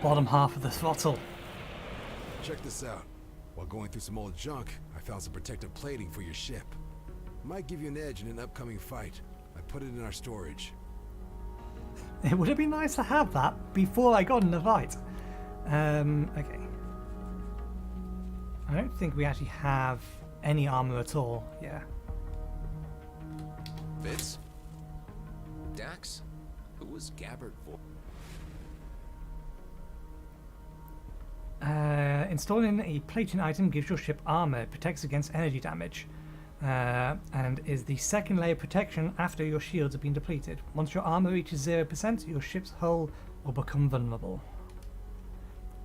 bottom half of the throttle. Check this out. While going through some old junk, I found some protective plating for your ship. Might give you an edge in an upcoming fight. I put it in our storage. It would have been nice to have that before I got in the fight. Okay. I don't think we actually have any armor at all. Yeah. Fitz? Dax? Who was Gabbard for? Installing a plating item gives your ship armor, protects against energy damage, and is the second layer of protection after your shields have been depleted. Once your armor reaches 0%, your ship's hull will become vulnerable.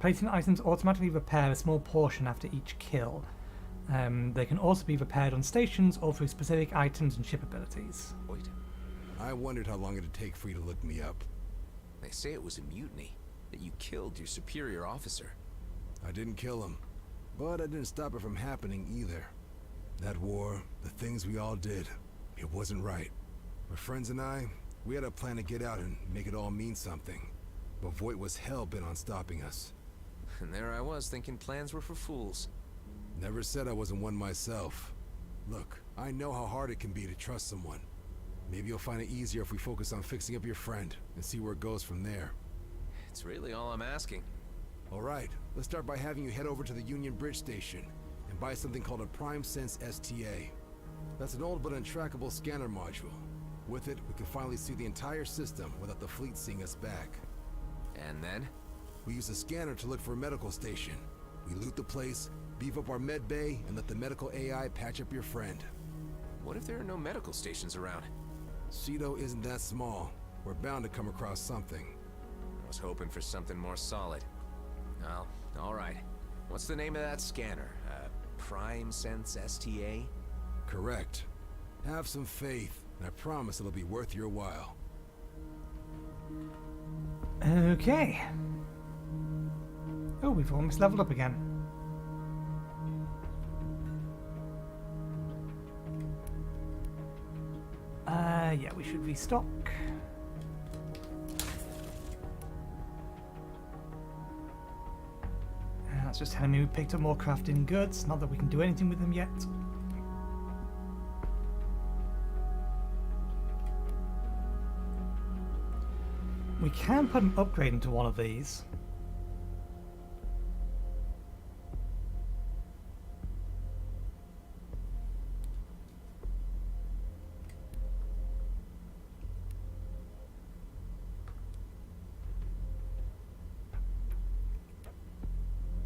Plating items automatically repair a small portion after each kill. They can also be repaired on stations or through specific items and ship abilities. Wait. I wondered how long it'd take for you to look me up. They say it was a mutiny, that you killed your superior officer. I didn't kill him, but I didn't stop it from happening either. That war, the things we all did, it wasn't right. My friends and I, we had a plan to get out and make it all mean something. But Voight was hell-bent on stopping us. And there I was thinking plans were for fools. Never said I wasn't one myself. Look, I know how hard it can be to trust someone. Maybe you'll find it easier if we focus on fixing up your friend and see where it goes from there. It's really all I'm asking. Alright, let's start by having you head over to the Union Bridge Station and buy something called a Prime Sense STA. That's an old but untrackable scanner module. With it, we can finally see the entire system without the fleet seeing us back. And then? We use the scanner to look for a medical station. We loot the place, beef up our med bay, and let the medical AI patch up your friend. What if there are no medical stations around? Cedo isn't that small. We're bound to come across something. I was hoping for something more solid. Well, alright. What's the name of that scanner? Prime Sense STA? Correct. Have some faith, and I promise it'll be worth your while. Okay. Oh, we've almost leveled up again. Yeah, we should restock. That's just telling me we picked up more crafting goods, not that we can do anything with them yet. We can put an upgrade into one of these.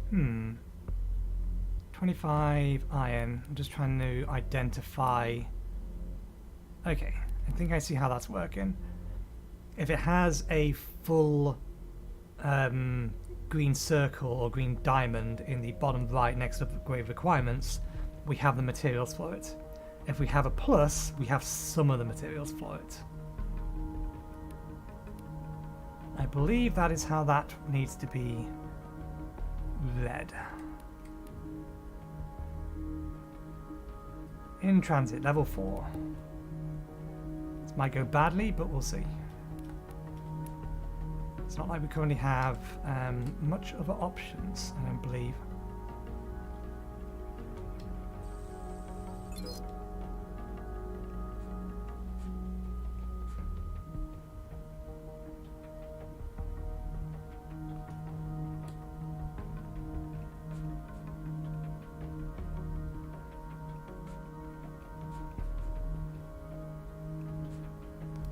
Hmm. 25 iron. I'm just trying to identify. Okay, I think I see how that's working. If it has a full green circle or green diamond in the bottom right next to upgrade requirements, we have the materials for it. If we have a plus, we have some of the materials for it. I believe that is how that needs to be read. In transit, level 4. This might go badly, but we'll see. It's not like we currently have much other options, I don't believe.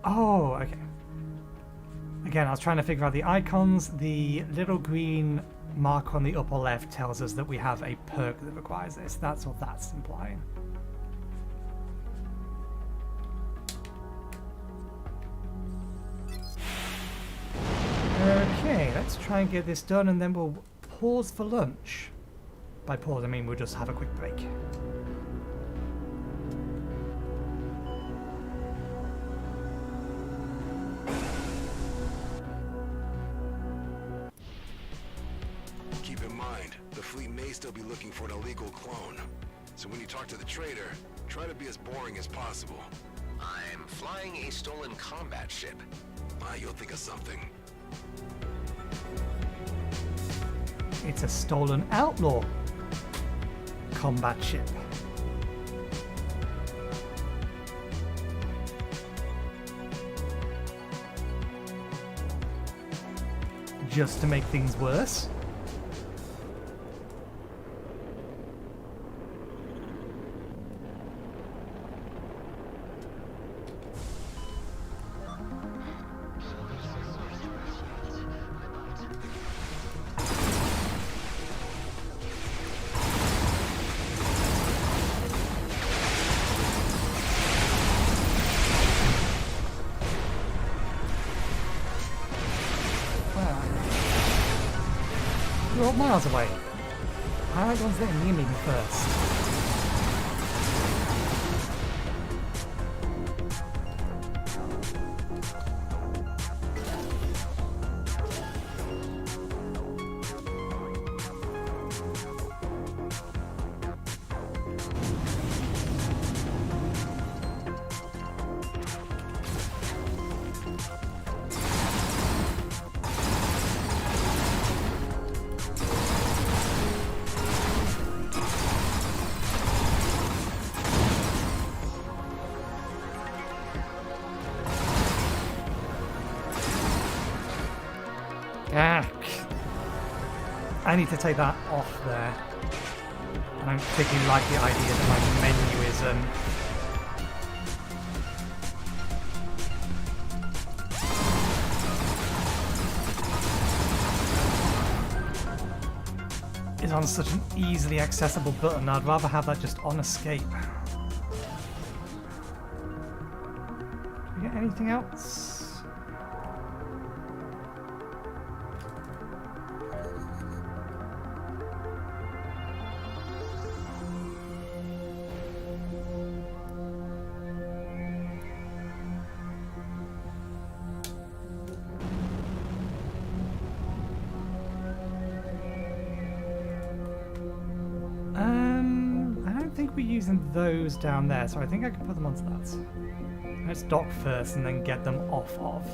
Oh, okay. Again, I was trying to figure out the icons. The little green mark on the upper left tells us that we have a perk that requires this. That's what that's implying. Okay, let's try and get this done and then we'll pause for lunch. By pause, I mean we'll just have a quick break. Keep in mind, the fleet may still be looking for an illegal clone. So when you talk to the trader, try to be as boring as possible. I'm flying a stolen combat ship. You'll think of something. It's a stolen outlaw combat ship. Just to make things worse. You're miles away. Paragon's there near me first. I need to take that off there. I don't particularly like the idea that my menu is on such an easily accessible button. I'd rather have that just on escape. Do we get anything else? Using those down there, so I think I can put them onto that. Let's dock first and then get them off of.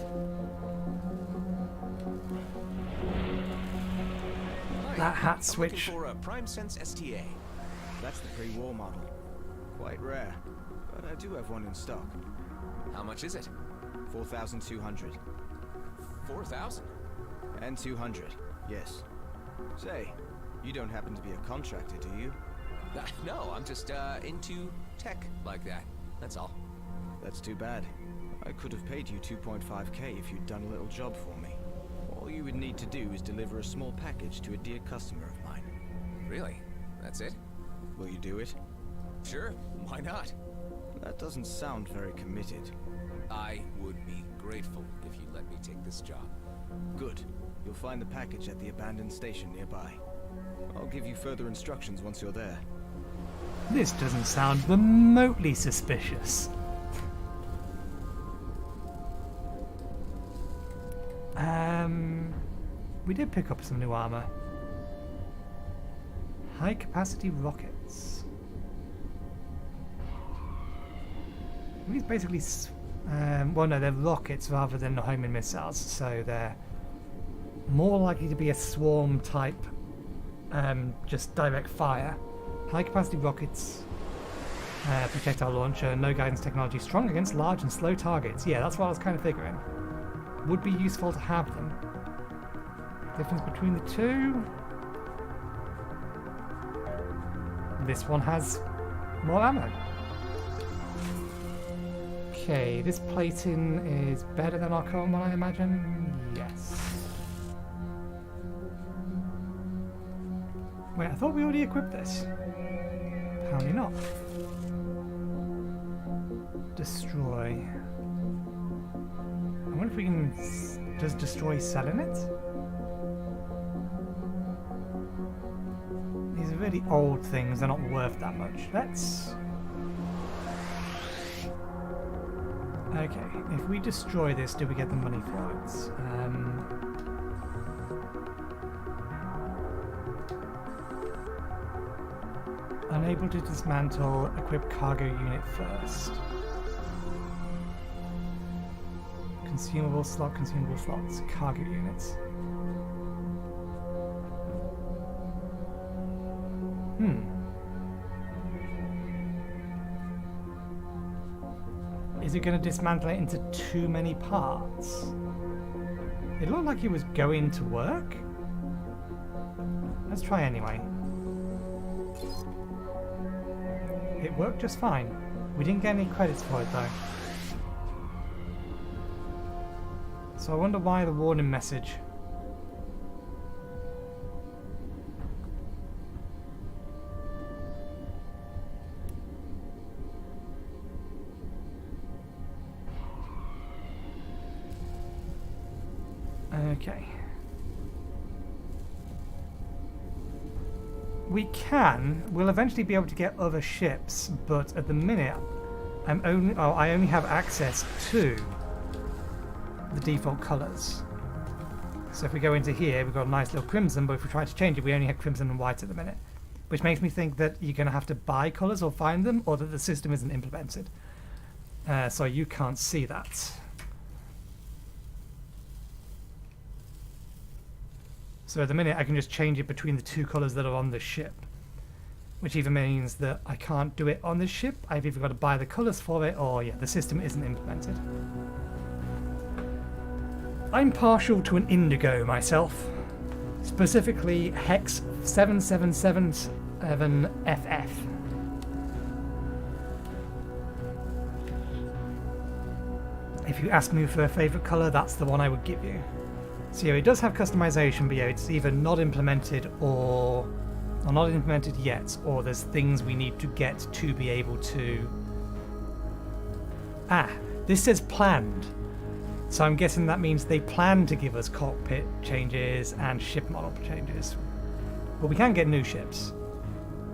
That hat switch. For a Prime Sense STA. That's the pre-war model. Quite rare, but I do have one in stock. How much is it? 4,200. 4,000? And 200, yes. Say, you don't happen to be a contractor, do you? No, I'm just into tech like that. That's all. That's too bad. I could have paid you 2.5k if you'd done a little job for me. All you would need to do is deliver a small package to a dear customer of mine. Really? That's it? Will you do it? Sure, why not? That doesn't sound very committed. I would be grateful if you let me take this job. Good. You'll find the package at the abandoned station nearby. I'll give you further instructions once you're there. This doesn't sound remotely suspicious. We did pick up some new armor. High capacity rockets. These basically, well no, they're rockets rather than homing missiles, so they're more likely to be a swarm type, just direct fire. High capacity rockets, projectile launcher, no guidance technology, strong against large and slow targets. Yeah, that's what I was kind of figuring. Would be useful to have them. Difference between the two. This one has more ammo. Okay, this plating is better than our current one, I imagine. Yes. Wait, I thought we already equipped this. Apparently not. Destroy. I wonder if we can just destroy selling it? These are really old things, they're not worth that much. Let's... Okay, if we destroy this, do we get the money for it? Unable to dismantle, equip cargo unit first. Consumable slots, cargo units. Is it going to dismantle it into too many parts? It looked like it was going to work. Let's try anyway. It worked just fine. We didn't get any credits for it though. So I wonder why the warning message. Okay. We'll eventually be able to get other ships, but at the minute I only have access to the default colours. So if we go into here, we've got a nice little crimson, but if we try to change it, we only have crimson and white at the minute. Which makes me think that you're going to have to buy colours or find them, or that the system isn't implemented. So you can't see that. So at the minute I can just change it between the two colours that are on the ship. Which either means that I can't do it on this ship, I've either got to buy the colours for it, or yeah, the system isn't implemented. I'm partial to an indigo myself. Specifically Hex 7777FF. If you ask me for a favourite colour, that's the one I would give you. So yeah, it does have customization, but yeah, it's either not implemented or not implemented yet, or there's things we need to get to be able to... Ah, this says planned. So I'm guessing that means they plan to give us cockpit changes and ship model changes. But we can get new ships.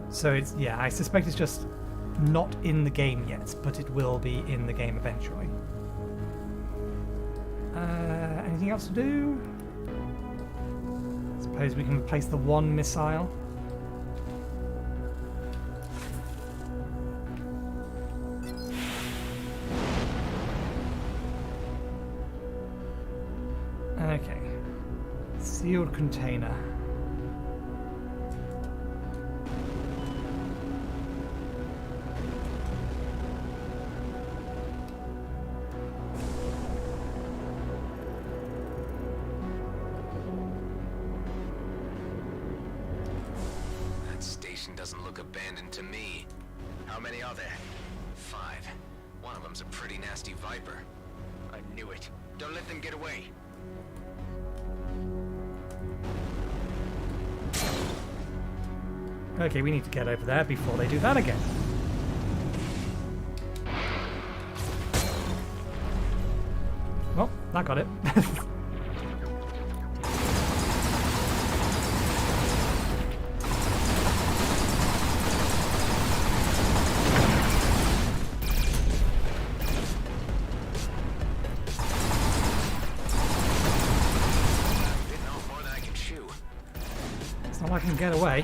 So it's, yeah, I suspect it's just not in the game yet, but it will be in the game eventually. Anything else to do? Suppose we can replace the one missile. Okay. Sealed container. Doesn't look abandoned to me. How many are there? 5. One of them's a pretty nasty Viper. I knew it. Don't let them get away. Okay, we need to get over there before they do that again. Well, that got it. I can get away.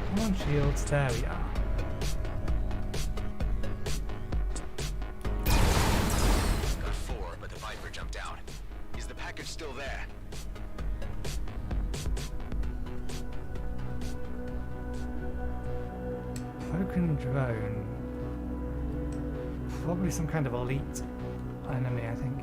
Come on, shields. There we are. Still there. Falcon drone. Probably some kind of elite enemy, I think.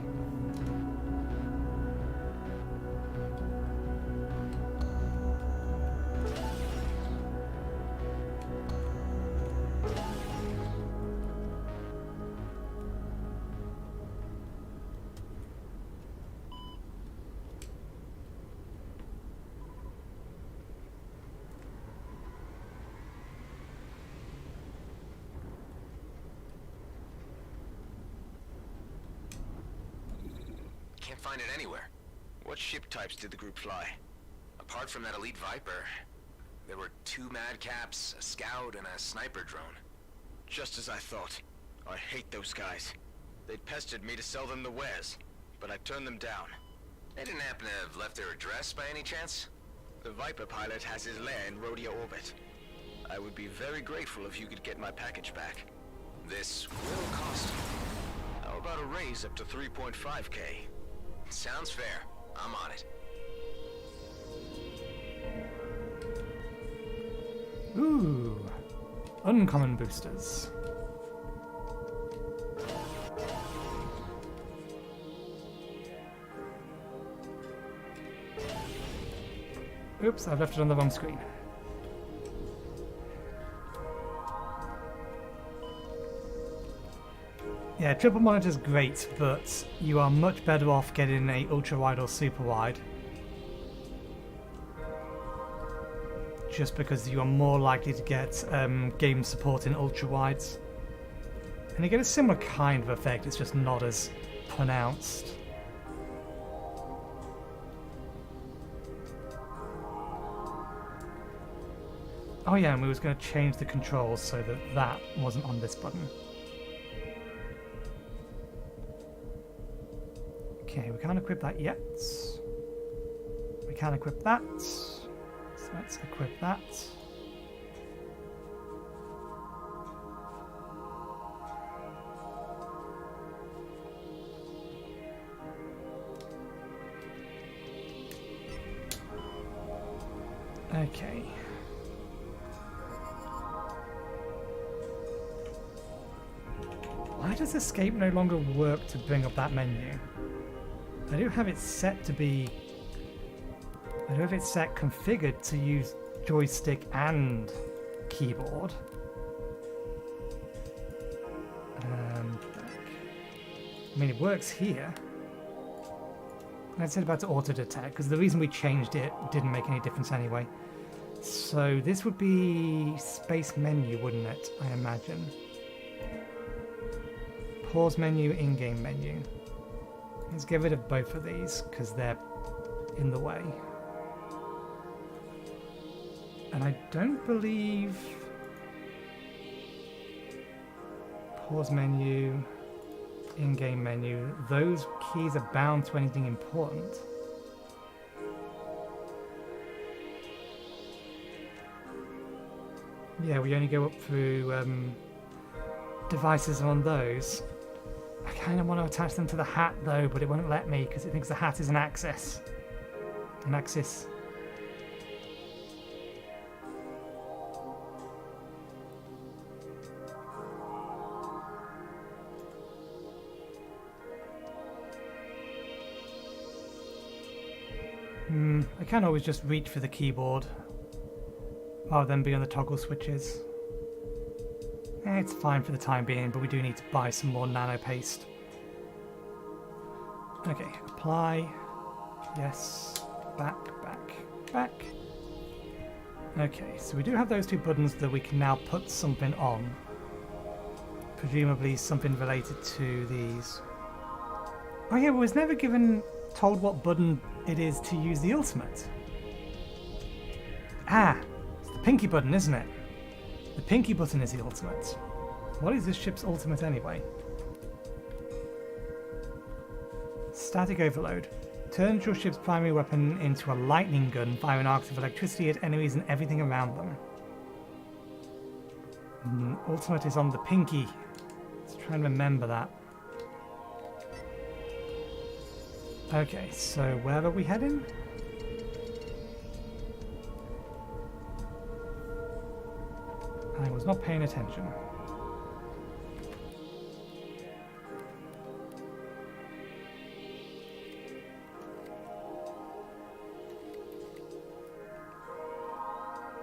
Can't find it anywhere. What ship types did the group fly? Apart from that elite Viper, there were 2 Madcaps, a Scout, and a sniper drone. Just as I thought. I hate those guys. They pestered me to sell them the wares, but I turned them down. They didn't happen to have left their address by any chance? The Viper pilot has his lair in Rhodia orbit. I would be very grateful if you could get my package back. This will cost you. How about a raise up to 3.5K? Sounds fair. I'm on it. Ooh, uncommon boosters. Oops, I've left it on the wrong screen. Yeah, triple monitor's great, but you are much better off getting a ultra wide or super wide. Just because you are more likely to get game support in ultra wides. And you get a similar kind of effect, it's just not as pronounced. Oh yeah, and we was going to change the controls so that that wasn't on this button. Okay, we can't equip that yet. We can't equip that. So let's equip that. Okay. Why does escape no longer work to bring up that menu? I do have it set to be... I do have it set configured to use joystick and keyboard. I mean, it works here. I said about to auto-detect, because the reason we changed it didn't make any difference anyway. So this would be space menu, wouldn't it? I imagine. Pause menu, in-game menu. Let's get rid of both of these, because they're in the way. And I don't believe... Pause menu, in-game menu, those keys are bound to anything important. Yeah, we only go up through devices on those. I kind of want to attach them to the hat though, but it won't let me because it thinks the hat is an axis. An axis. I can always just reach for the keyboard rather than be on the toggle switches. It's fine for the time being, but we do need to buy some more nano paste. Okay, apply. Yes. Back, back, back. Okay, so we do have those two buttons that we can now put something on. Presumably something related to these. Oh yeah, we was never told what button it is to use the ultimate. Ah, it's the pinky button, isn't it? The pinky button is the ultimate. What is this ship's ultimate anyway? Static overload. Turns your ship's primary weapon into a lightning gun via an arc of electricity at enemies and everything around them. Ultimate is on the pinky. Let's try and remember that. Okay, so where are we heading? I was not paying attention.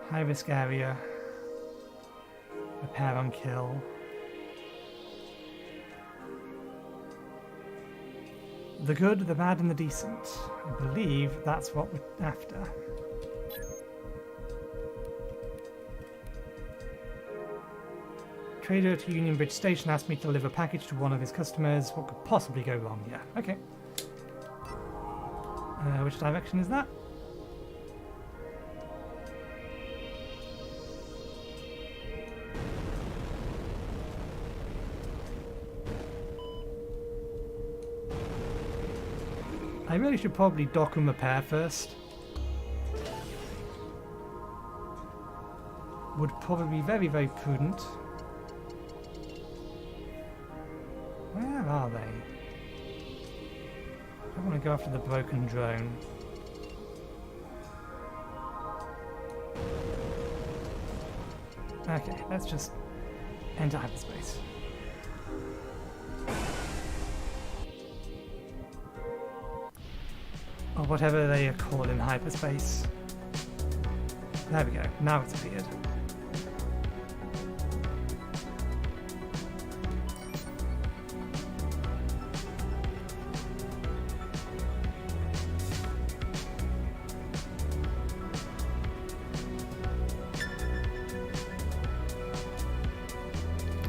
High risk area. Repair on kill. The good, the bad, and the decent. I believe that's what we're after. Trader to Union Bridge Station asked me to deliver a package to one of his customers. What could possibly go wrong? Yeah, okay. Which direction is that? I really should probably dock and repair first. Would probably be very, very prudent. Where are they? I want to go after the broken drone. Okay, let's just enter hyperspace. Or whatever they are called in hyperspace. There we go, now it's appeared.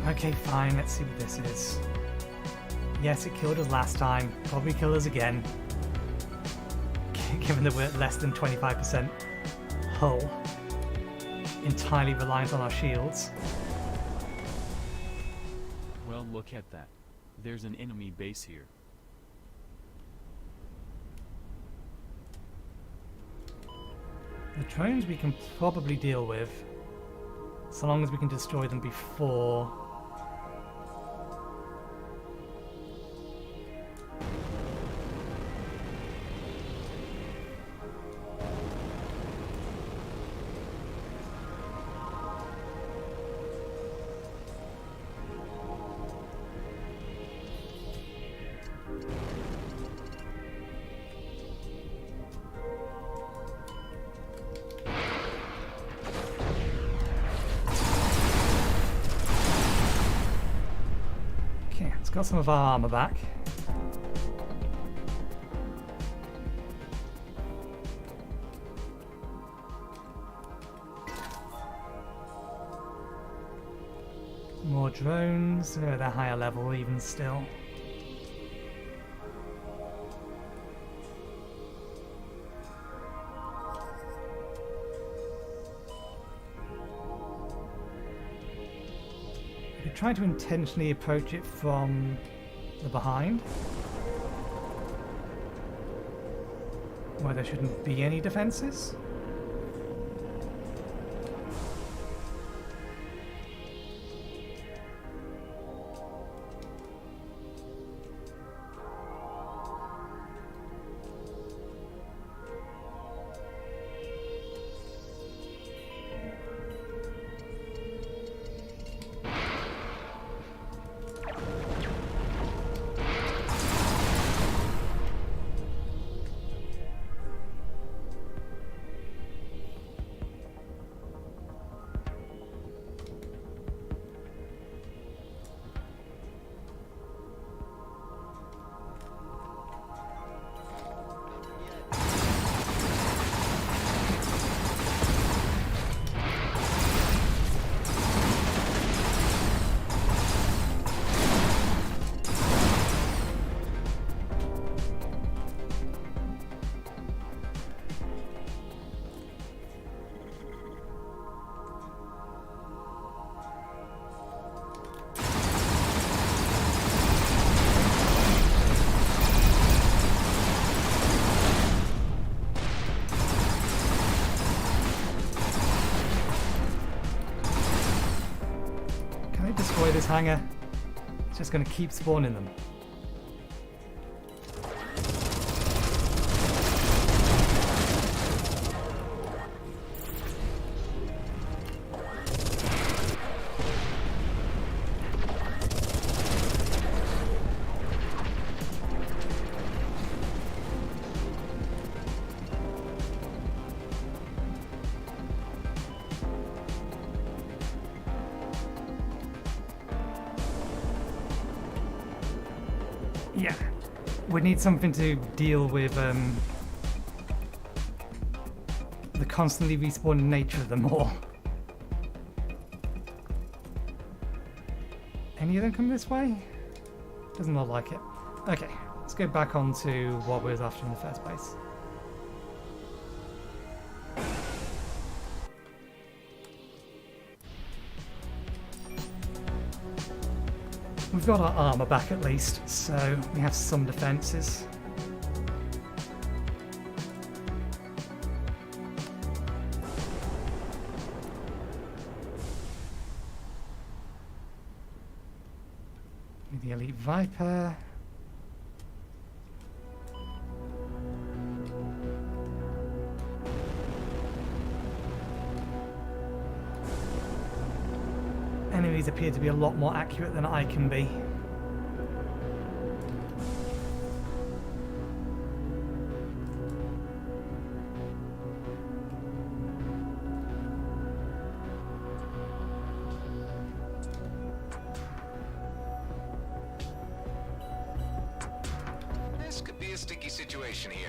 Okay, fine, let's see what this is. Yes, it killed us last time, probably kill us again. Given that we're at less than 25% hull, entirely reliant on our shields. Well, look at that. There's an enemy base here. The drones we can probably deal with, so long as we can destroy them before. Got some of our armor back. More drones. They're at a higher level even still. Trying to intentionally approach it from the behind, where there shouldn't be any defenses. This hangar, it's just going to keep spawning them. Yeah, we need something to deal with the constantly respawning nature of them all. Any of them come this way? Doesn't look like it. Okay, let's go back on to what we was after in the first place. We've got our armor back at least, so we have some defenses. With the Elite Viper. Enemies appear to be a lot more accurate than I can be. This could be a sticky situation here.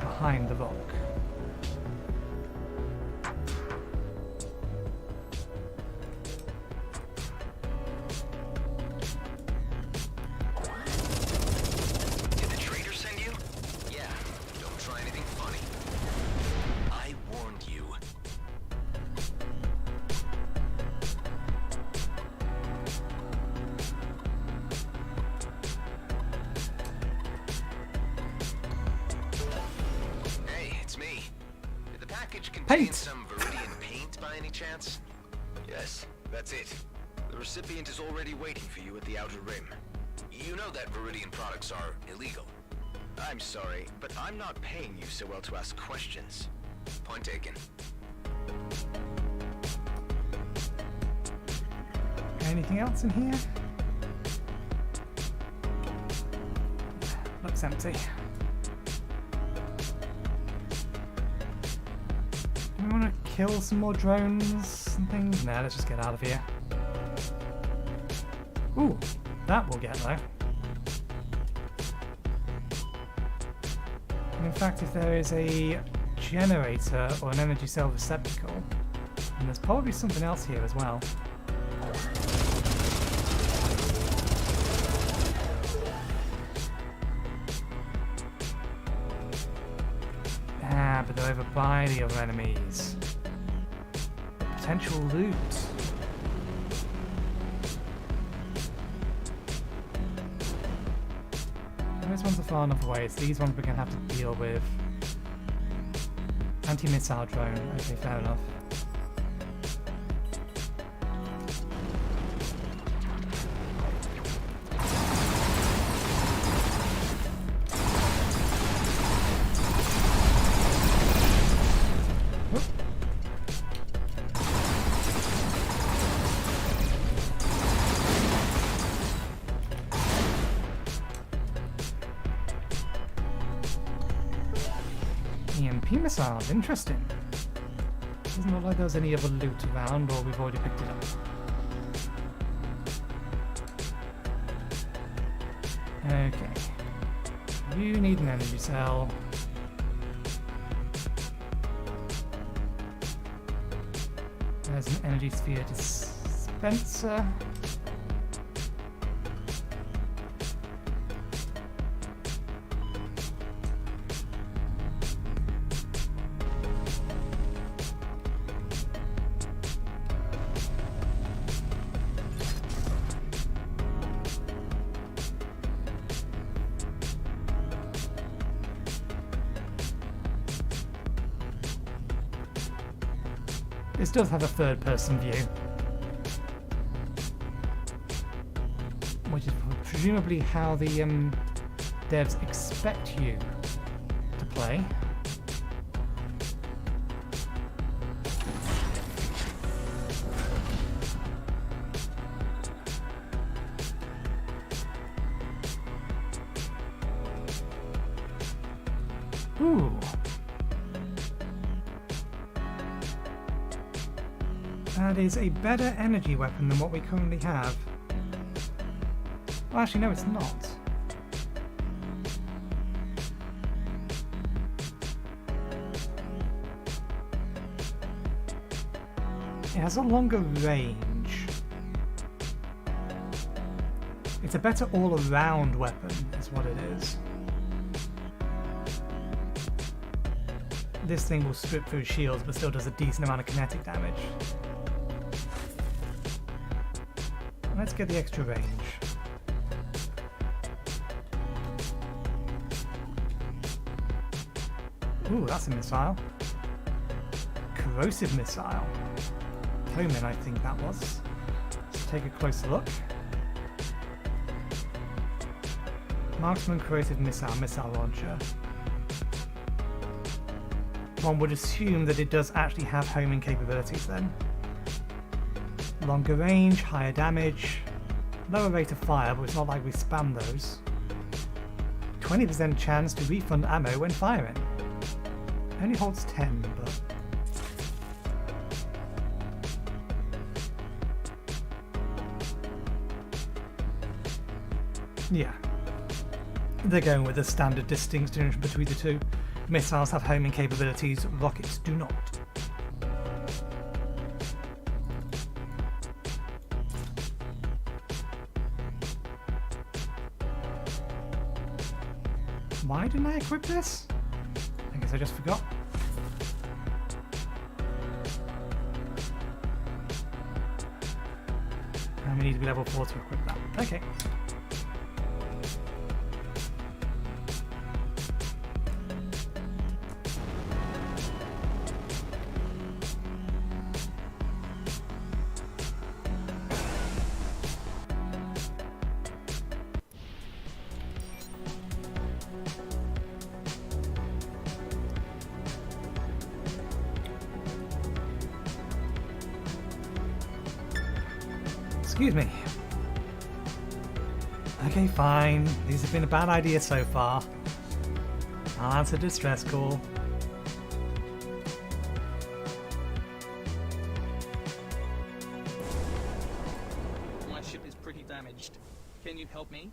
Behind the rock. Did the traitor send you? Yeah, don't try anything funny. I warned you. Hey, it's me. Did the package contain Paint. some Viridian paint by any chance? Yes, that's it. The recipient is already waiting for you at the outer rim. You know that Viridian products are illegal. I'm sorry, but I'm not paying you so well to ask questions. Point taken. Anything else in here? Looks empty. Do we want to kill some more drones and things? No, let's just get out of here. Ooh, that will get though. And in fact, if there is a generator or an energy cell receptacle, then there's probably something else here as well. Ah, but they're over by the other enemies. Potential loot. Those ones are far enough away. It's these ones we're going to have to deal with. Anti-missile drone. Okay, fair enough. EMP missiles, interesting. Doesn't look like there's any other loot around, or we've already picked it up. Okay. You need an energy cell. There's an energy sphere dispenser. This does have a third-person view, which is presumably how the devs expect you to play. Ooh. That is a better energy weapon than what we currently have. Well, actually, no, it's not. It has a longer range. It's a better all-around weapon, is what it is. This thing will strip through shields, but still does a decent amount of kinetic damage. Let's get the extra range. Ooh, that's a missile. Corrosive missile. Toman, I think that was. Let's take a closer look. Marksman corrosive missile launcher. One would assume that it does actually have homing capabilities then. Longer range, higher damage, lower rate of fire, but it's not like we spam those. 20% chance to refund ammo when firing. Only holds 10, but... yeah. They're going with a standard distinction between the two. Missiles have homing capabilities, rockets do not. Why didn't I equip this? I guess I just forgot. And we need to be level 4 to equip that. Okay. Excuse me. Okay, fine. These have been a bad idea so far. I'll answer distress call. My ship is pretty damaged. Can you help me?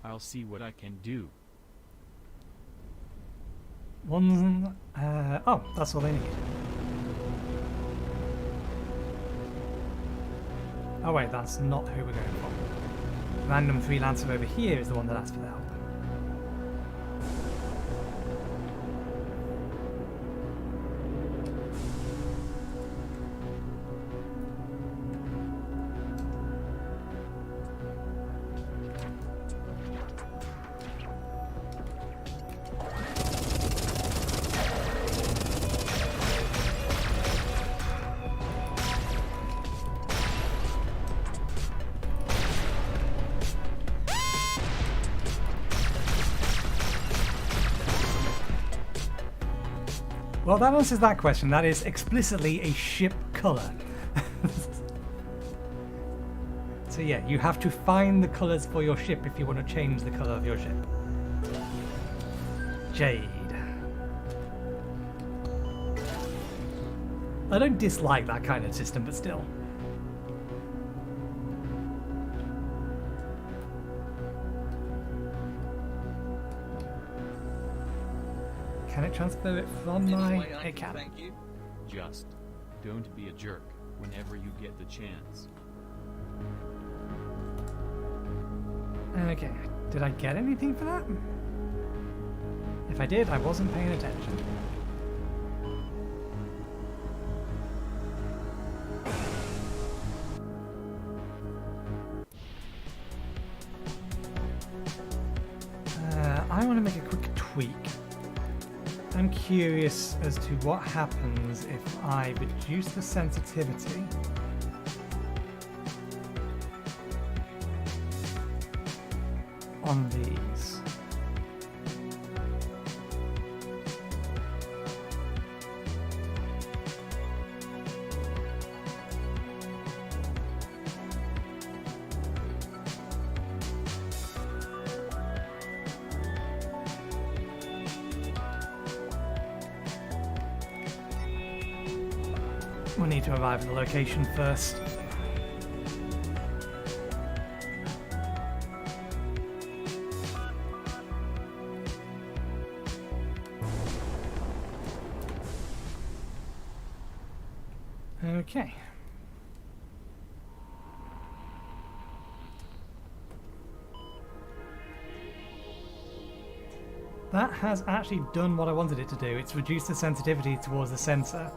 I'll see what I can do. One... oh, that's all they need. Oh wait, that's not who we're going for. Random freelancer over here is the one that asked for the help. Well, that answers that question. That is explicitly a ship colour. So yeah, you have to find the colours for your ship if you want to change the colour of your ship. Jade. I don't dislike that kind of system, but still. Can it transfer it from my... It can. Thank you. Just don't be a jerk whenever you get the chance. Okay, did I get anything for that? If I did, I wasn't paying attention. I want to make a quick tweak. I'm curious as to what happens if I reduce the sensitivity on these. we'll need to arrive at the location first. Okay. That has actually done what I wanted it to do. It's reduced the sensitivity towards the center.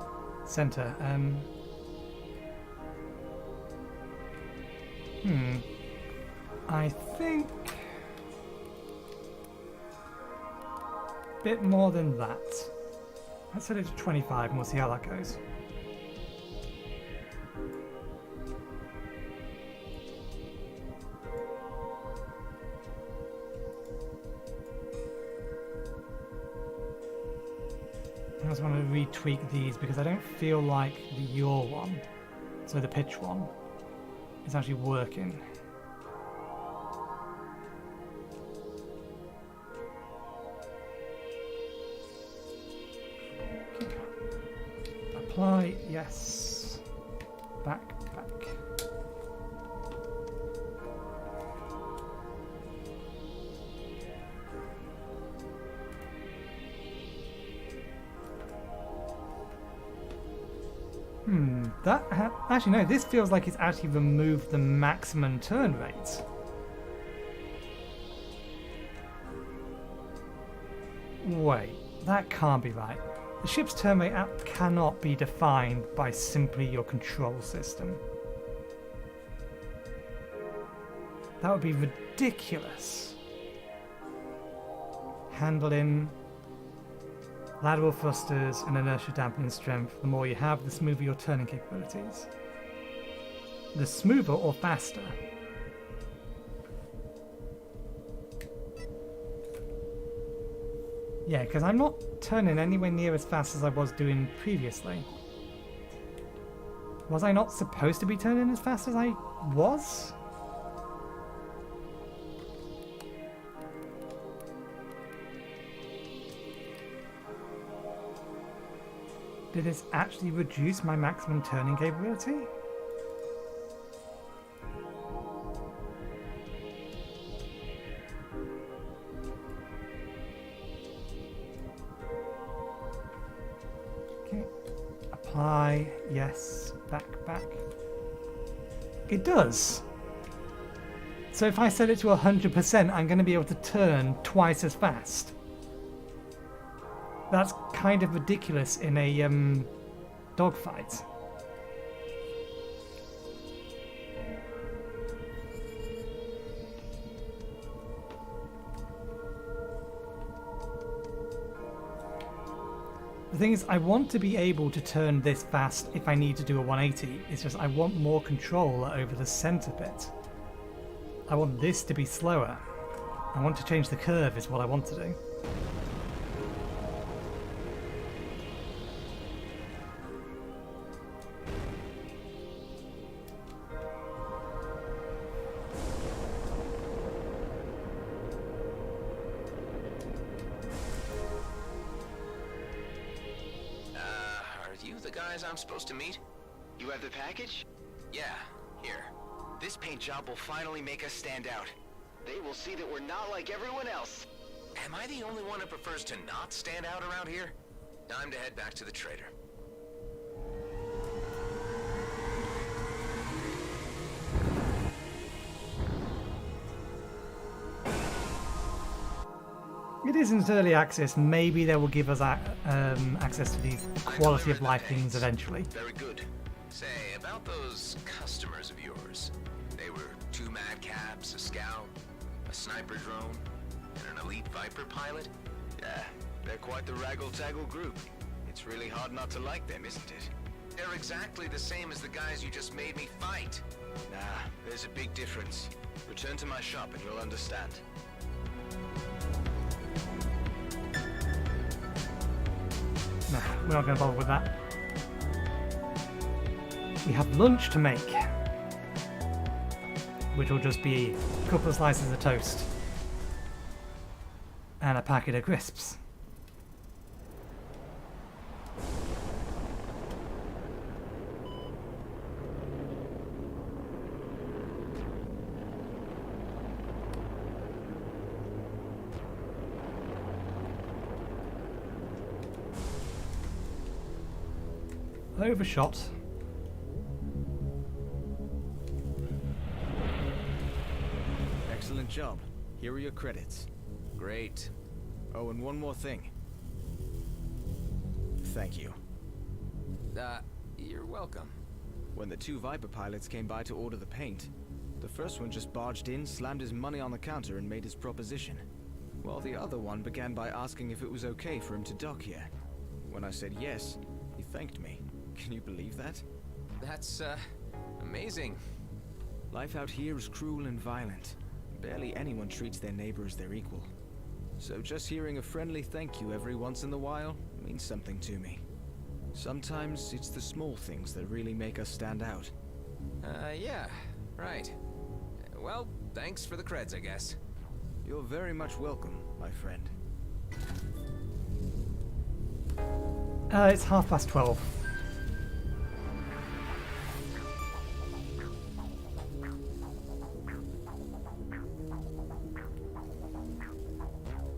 I think a bit more than that. Let's set it to 25 and we'll see how that goes. I just want to retweak these because I don't feel like the yaw one, so the pitch one, is actually working. Okay. Apply, yes. Back. Actually no, this feels like it's actually removed the maximum turn rate. Wait, that can't be right. The ship's turn rate app cannot be defined by simply your control system. That would be ridiculous. Handling, lateral thrusters and inertia dampening strength. The more you have, the smoother your turning capabilities. The smoother or faster. Yeah, because I'm not turning anywhere near as fast as I was doing previously. Was I not supposed to be turning as fast as I was? Did this actually reduce my maximum turning capability? Okay. Apply, yes, back. It does. So if I set it to 100%, I'm going to be able to turn twice as fast. That's kind of ridiculous in a dogfight. The thing is, I want to be able to turn this fast if I need to do a 180. It's just I want more control over the center bit. I want this to be slower. I want to change the curve is what I want to do. I'm supposed to meet? You have the package? Yeah, here. This paint job will finally make us stand out. They will see that we're not like everyone else. Am I the only one who prefers to not stand out around here? Time to head back to the trader. It isn't early access. Maybe they will give us access to these quality of life things eventually. Very good. Say, about those customers of yours. They were 2 madcaps, a scout, a sniper drone, and an elite Viper pilot? Yeah, they're quite the raggle-taggle group. It's really hard not to like them, isn't it? They're exactly the same as the guys you just made me fight. Nah, there's a big difference. Return to my shop and you'll understand. Nah, we're not going to bother with that. We have lunch to make, which will just be a couple of slices of toast and a packet of crisps. overshot. Excellent job. Here are your credits. Great. Oh, and one more thing. Thank you. You're welcome. When the two Viper pilots came by to order the paint, the first one just barged in, slammed his money on the counter, and made his proposition. While the other one began by asking if it was okay for him to dock here. When I said yes, he thanked me. Can you believe that? That's, amazing. Life out here is cruel and violent. Barely anyone treats their neighbor as their equal. So just hearing a friendly thank you every once in a while means something to me. Sometimes it's the small things that really make us stand out. Yeah, right. Well, thanks for the creds, I guess. You're very much welcome, my friend. It's 12:30.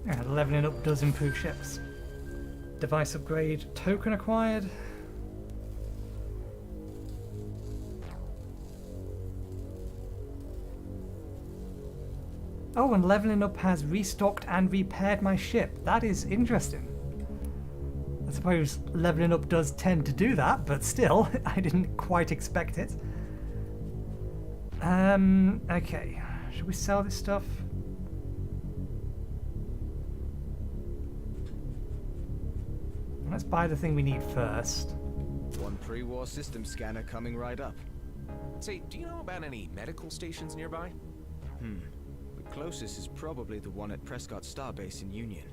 Yeah, leveling up does improve ships. Device upgrade, token acquired. Oh, and leveling up has restocked and repaired my ship. That is interesting. I suppose leveling up does tend to do that, but still, I didn't quite expect it. Okay. Should we sell this stuff? Let's buy the thing we need first. One pre-war system scanner coming right up. Say, do you know about any medical stations nearby? The closest is probably the one at Prescott Starbase in Union.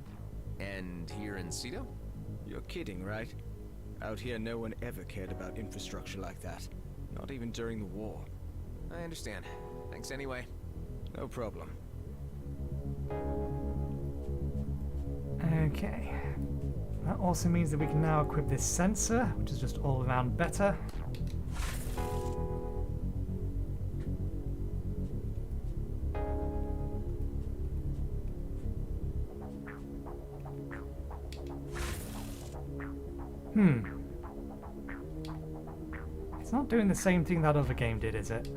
And here in Cedo? You're kidding, right? Out here no one ever cared about infrastructure like that. Not even during the war. I understand. Thanks anyway. No problem. Okay. That also means that we can now equip this sensor, which is just all around better. It's not doing the same thing that other game did, is it?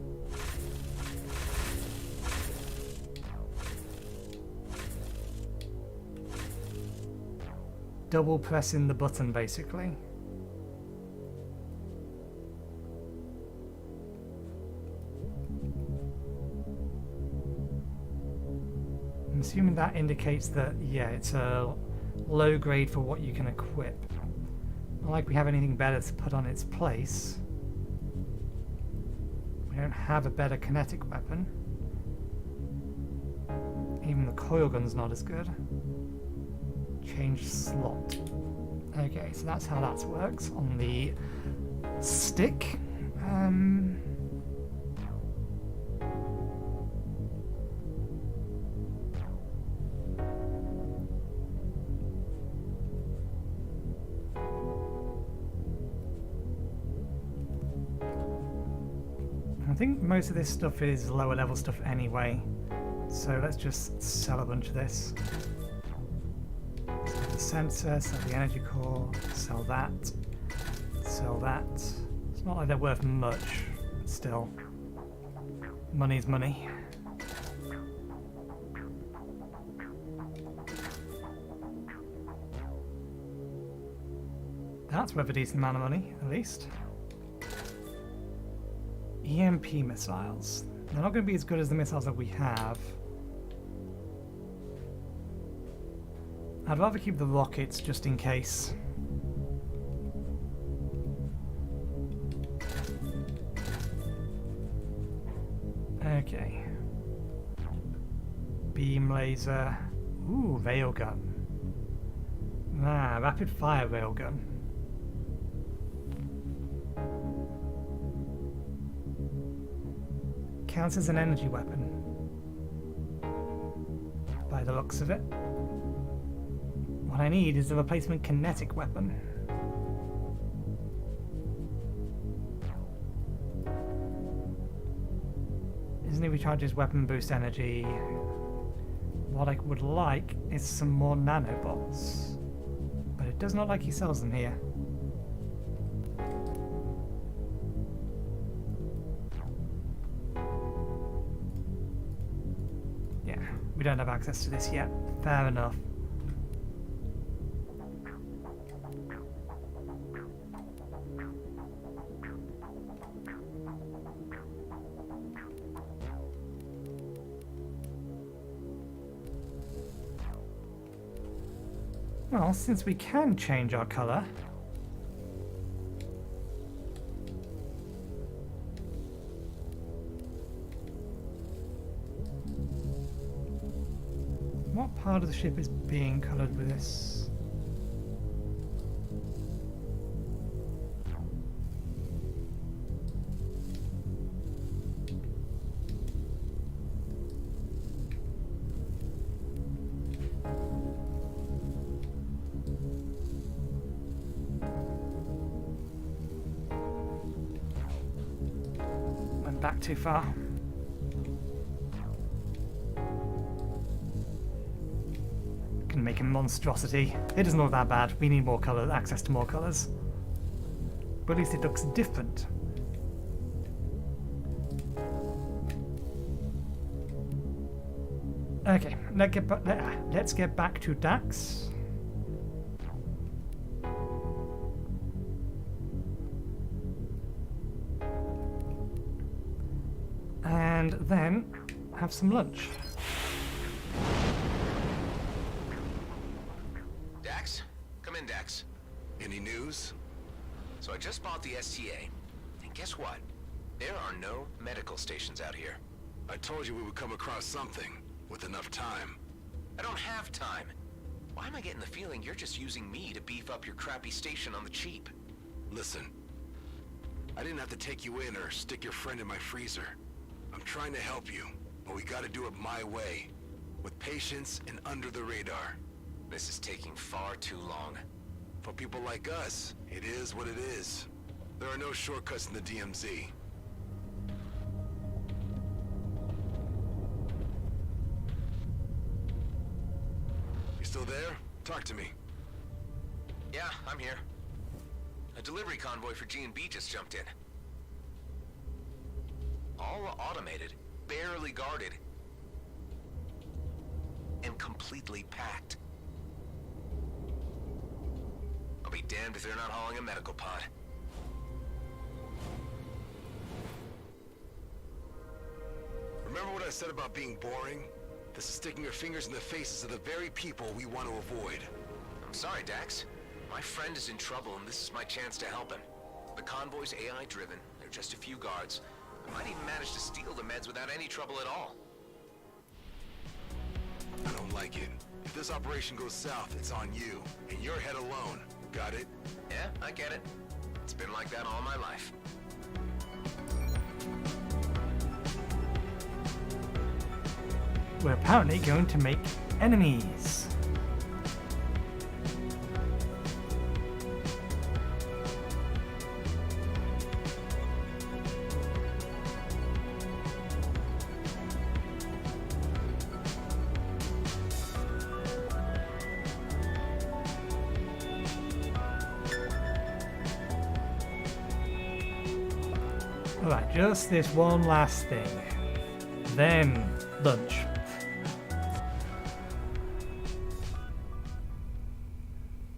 Double pressing the button, basically. I'm assuming that indicates that, yeah, it's a low grade for what you can equip. Not like we have anything better to put on its place. We don't have a better kinetic weapon. Even the coil gun's not as good. Change slot. Okay, so that's how that works on the stick. I think most of this stuff is lower level stuff anyway, so let's just sell a bunch of this. Sell the sensor, sell the energy core, sell that, sell that. It's not like they're worth much, but still. Money's money. That's worth a decent amount of money, at least. EMP missiles. They're not going to be as good as the missiles that we have. I'd rather keep the rockets just in case. Okay. Beam laser. Ooh, railgun. Ah, rapid fire railgun. Counts as an energy weapon, by the looks of it. What I need is a replacement kinetic weapon. Isn't it recharges weapon boost energy? What I would like is some more nanobots, but it does not like he sells them here. we don't have access to this yet. Fair enough. Well, since we can change our colour, what part of the ship is being coloured with this? Went back too far. Can make a monstrosity. It is not that bad. We need more colour, access to more colours. But at least it looks different. Okay, let's get back to Dax. And then have some lunch. Dax? Come in, Dax. Any news? So I just bought the STA. And guess what? There are no medical stations out here. I told you we would come across something, with enough time. I don't have time. Why am I getting the feeling you're just using me to beef up your crappy station on the cheap? Listen, I didn't have to take you in or stick your friend in my freezer. I'm trying to help you, but we gotta do it my way. With patience and under the radar. This is taking far too long. For people like us, it is what it is. There are no shortcuts in the DMZ. You still there? Talk to me. Yeah, I'm here. A delivery convoy for G&B just jumped in. All automated, barely guarded, and completely packed. I'll be damned if they're not hauling a medical pod. Remember what I said about being boring? This is sticking your fingers in the faces of the very people we want to avoid. I'm sorry, Dax. My friend is in trouble and this is my chance to help him. The convoy's AI-driven. There are just a few guards. I might even manage to steal the meds without any trouble at all. I don't like it. If this operation goes south, it's on you. And your head alone. Got it? Yeah, I get it. It's been like that all my life. We're apparently going to make enemies. Alright, just this one last thing. Then lunch.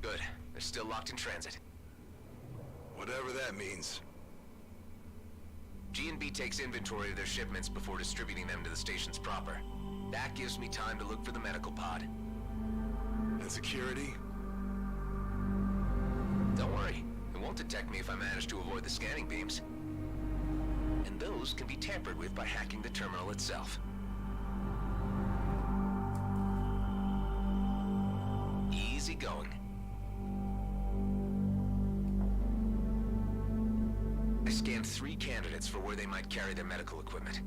Good. They're still locked in transit. Whatever that means. G&B takes inventory of their shipments before distributing them to the stations proper. That gives me time to look for the medical pod. And security? Don't worry. It won't detect me if I manage to avoid the scanning beams. And those can be tampered with by hacking the terminal itself. Easy going. I scanned 3 candidates for where they might carry their medical equipment.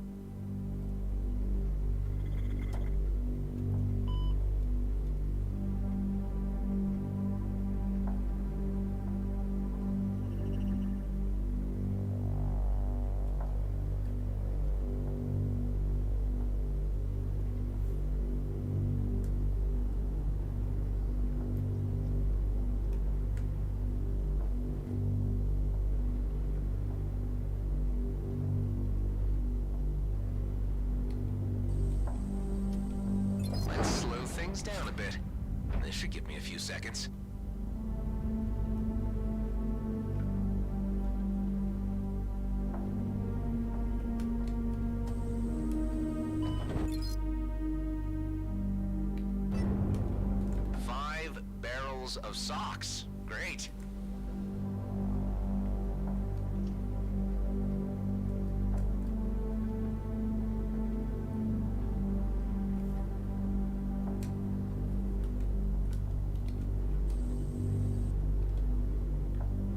a bit. This should give me a few seconds. Of socks. Great.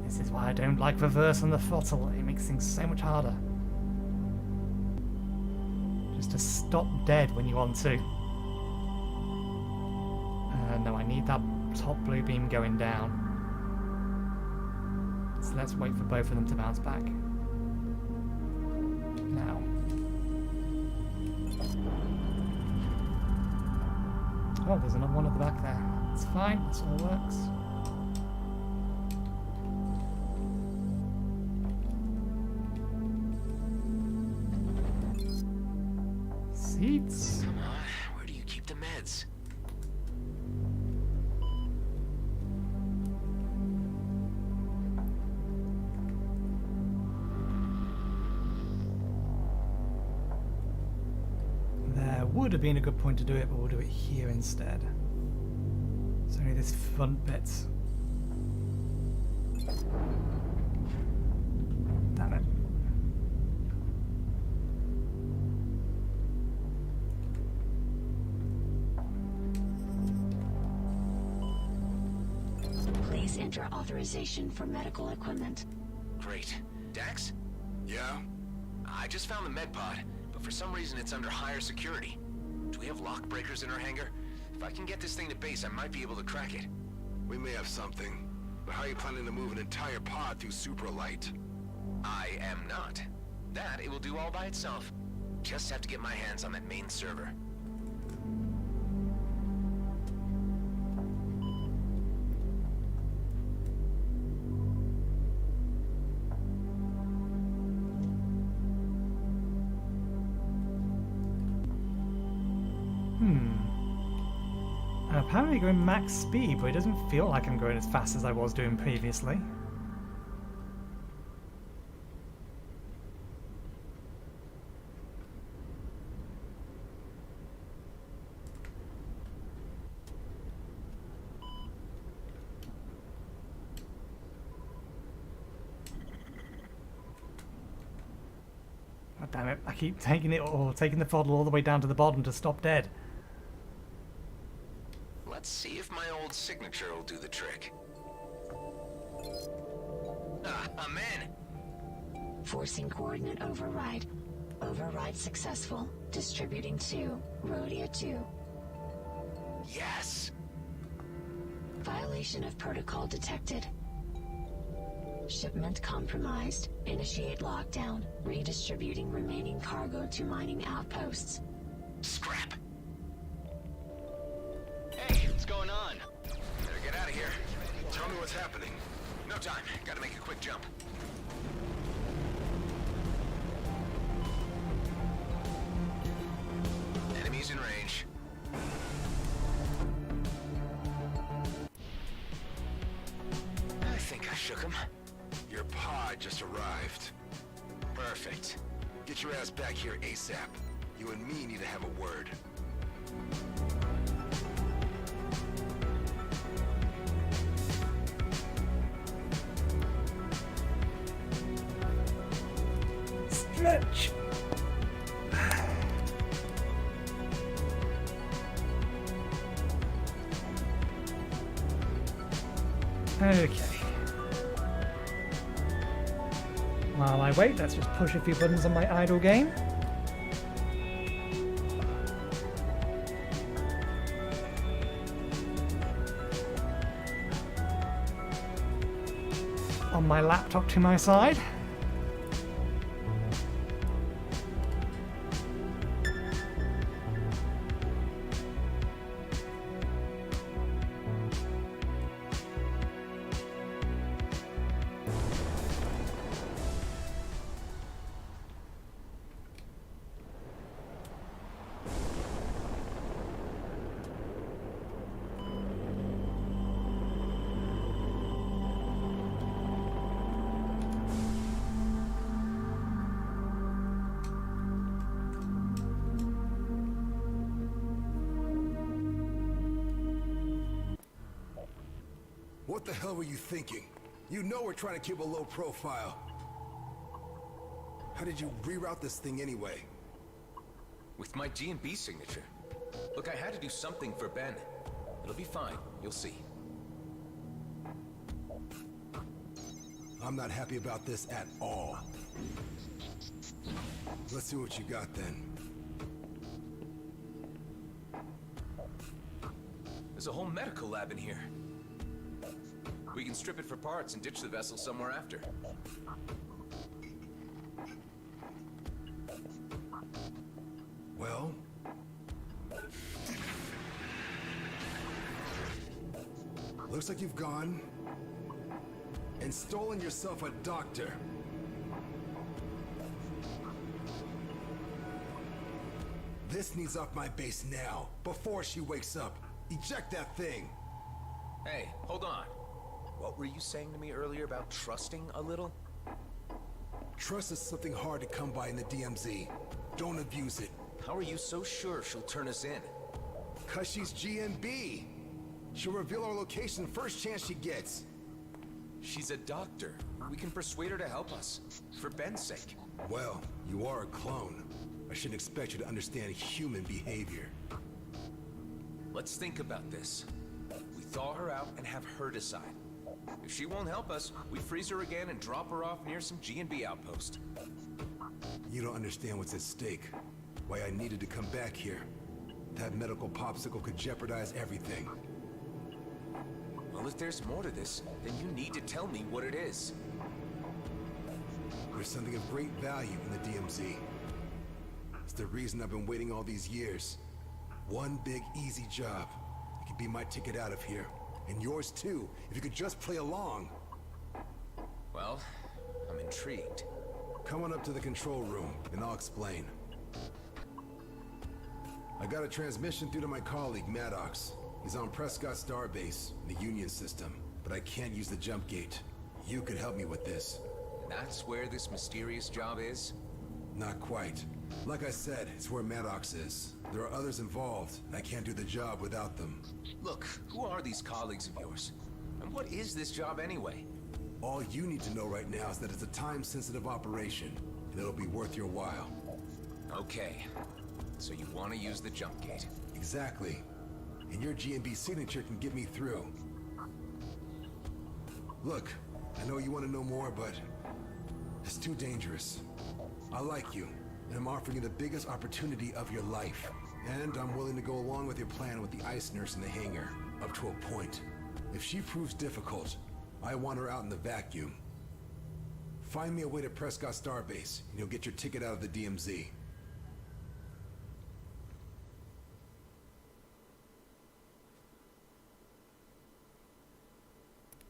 This is why I don't like reverse on the throttle. It makes things so much harder. Just to stop dead when you want to. No, I need that top blue beam going down. So let's wait for both of them to bounce back. Now. Oh, there's another one at the back there. It's fine, this all works. Seats. Come on, where do you keep the meds? Would have been a good point to do it, but we'll do it here instead. It's only this front bit. Damn it. Please enter authorization for medical equipment. Great. Dax? Yeah? I just found the med pod, but for some reason it's under higher security. Do we have lock breakers in our hangar? If I can get this thing to base, I might be able to crack it. We may have something, but how are you planning to move an entire pod through supralight? I am not. That it will do all by itself. Just have to get my hands on that main server. I'm apparently going max speed, but it doesn't feel like I'm going as fast as I was doing previously. God damn it, I keep taking the throttle all the way down to the bottom to stop dead. Let's see if my old signature will do the trick. Ah, I'm in! Forcing coordinate override. Override successful. Distributing to Rhodia 2. Yes! Violation of protocol detected. Shipment compromised. Initiate lockdown. Redistributing remaining cargo to mining outposts. Scrap! Hey, what's going on? Better get out of here. Tell me what's happening. No time. Gotta make a quick jump. Enemies in range. I think I shook him. Your pod just arrived. Perfect. Get your ass back here ASAP. You and me need to have a word. Stretch! Okay. While I wait, let's just push a few buttons on my idle game. On my laptop to my side. What the hell were you thinking? You know we're trying to keep a low profile. How did you reroute this thing anyway? With my G&B signature. Look, I had to do something for Ben. It'll be fine, you'll see. I'm not happy about this at all. Let's see what you got then. There's a whole medical lab in here. We can strip it for parts and ditch the vessel somewhere after. Well... looks like you've gone... and stolen yourself a doctor. This needs off my base now, before she wakes up. Eject that thing! Hey, hold on. What were you saying to me earlier about trusting a little? Trust is something hard to come by in the DMZ. Don't abuse it. How are you so sure she'll turn us in? 'Cause she's GMB. She'll reveal our location first chance she gets. She's a doctor. We can persuade her to help us. For Ben's sake. Well, you are a clone. I shouldn't expect you to understand human behavior. Let's think about this. We thaw her out and have her decide. If she won't help us, we freeze her again and drop her off near some G&B outpost. You don't understand what's at stake. Why I needed to come back here. That medical popsicle could jeopardize everything. Well, if there's more to this, then you need to tell me what it is. There's something of great value in the DMZ. It's the reason I've been waiting all these years. One big, easy job. It could be my ticket out of here. And yours too, if you could just play along. Well, I'm intrigued. Come on up to the control room, and I'll explain. I got a transmission through to my colleague, Maddox. He's on Prescott Starbase, in the Union system, but I can't use the jump gate. You could help me with this. That's where this mysterious job is? Not quite. Like I said, it's where Maddox is. There are others involved, and I can't do the job without them. Look, who are these colleagues of yours? And what is this job anyway? All you need to know right now is that it's a time-sensitive operation, and it'll be worth your while. Okay. So you want to use the jump gate? Exactly. And your GMB signature can get me through. Look, I know you want to know more, but it's too dangerous. I like you, and I'm offering you the biggest opportunity of your life. And I'm willing to go along with your plan with the ice nurse in the hangar, up to a point. If she proves difficult, I want her out in the vacuum. Find me a way to Prescott Starbase, and you'll get your ticket out of the DMZ.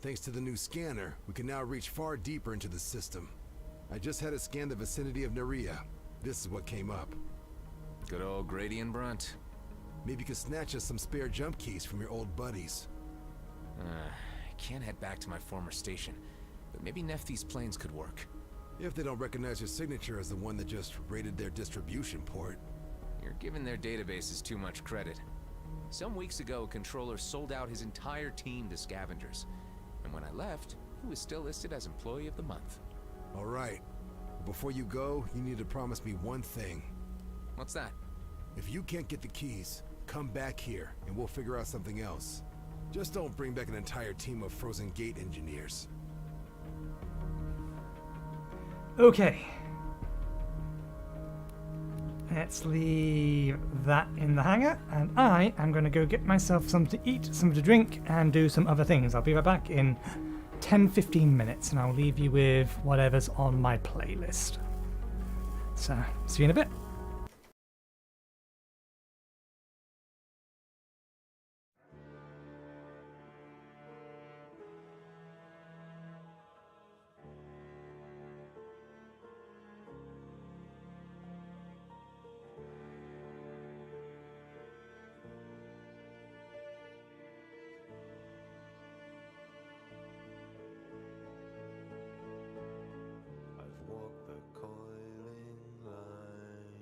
Thanks to the new scanner, we can now reach far deeper into the system. I just had it scan the vicinity of Nerea. This is what came up. Good old Grady and Brunt. Maybe you could snatch us some spare jump keys from your old buddies. I can't head back to my former station, but maybe Nephthys planes could work. If they don't recognize your signature as the one that just raided their distribution port. You're giving their databases too much credit. Some weeks ago, a controller sold out his entire team to scavengers. And when I left, he was still listed as Employee of the Month. All right. Before you go, you need to promise me one thing. What's that? If you can't get the keys, come back here, and we'll figure out something else. Just don't bring back an entire team of Frozen Gate engineers. Okay. Let's leave that in the hangar, and I am going to go get myself something to eat, something to drink, and do some other things. I'll be right back in 10-15 minutes, and I'll leave you with whatever's on my playlist. So, see you in a bit. I've walked the coiling line.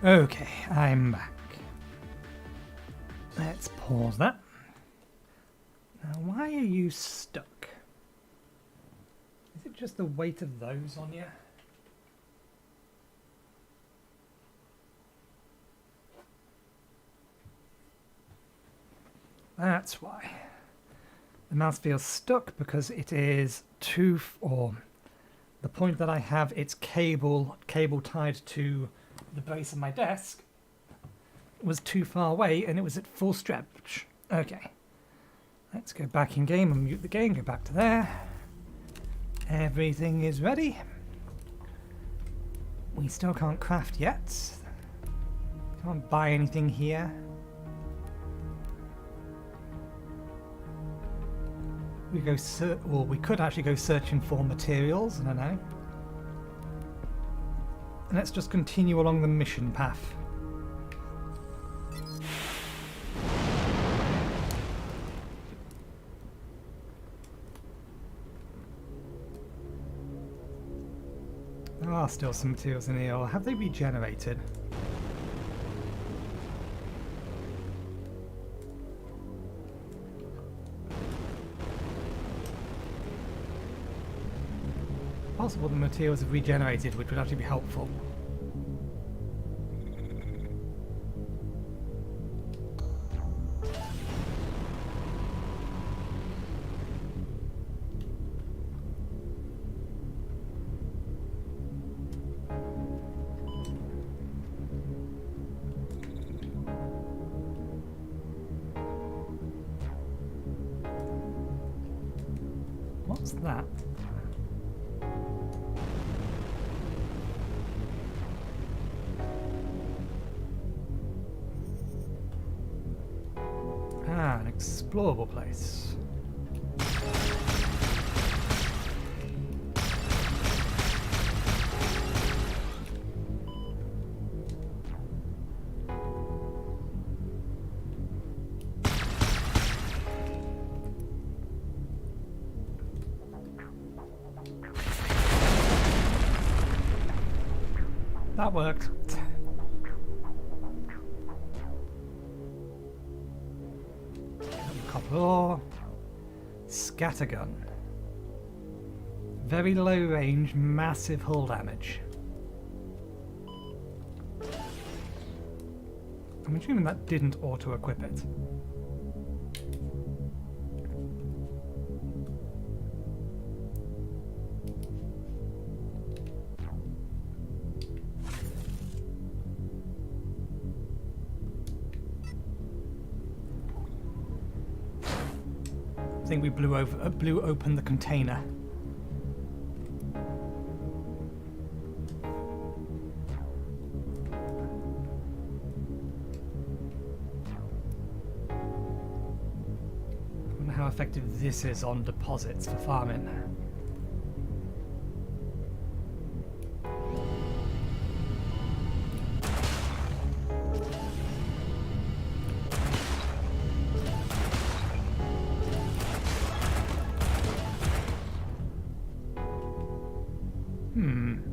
Okay, I'm back. Let's pause that. Now, why are you stuck? Is it just the weight of those on you? That's why. The mouse feels stuck because it is or the point that I have its cable tied to the base of my desk was too far away and it was at full stretch. Okay. Let's go back in game and mute the game, go back to there. Everything is ready. We still can't craft yet. Can't buy anything here. We go we could actually go searching for materials, I don't know. And let's just continue along the mission path. There are still some materials in here, or have they regenerated? Possible the materials have regenerated, which would actually be helpful. What's that? Ah, an explorable place. That worked. Copper ore. Scattergun. Very low range, massive hull damage. I'm assuming that didn't auto-equip it. I think we blew open the container. I wonder how effective this is on deposits for farming.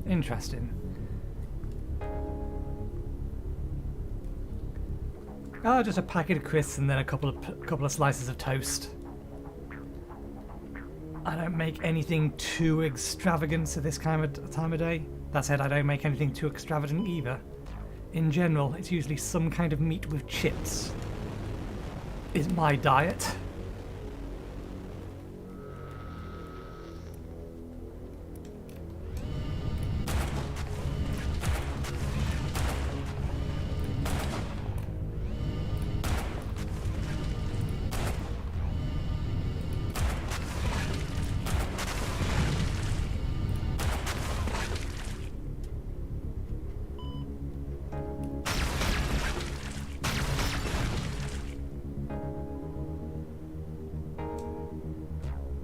Interesting. Oh, just a packet of crisps and then a couple of slices of toast. I don't make anything too extravagant at this time of day. That said, I don't make anything too extravagant either. In general, it's usually some kind of meat with chips. Is my diet.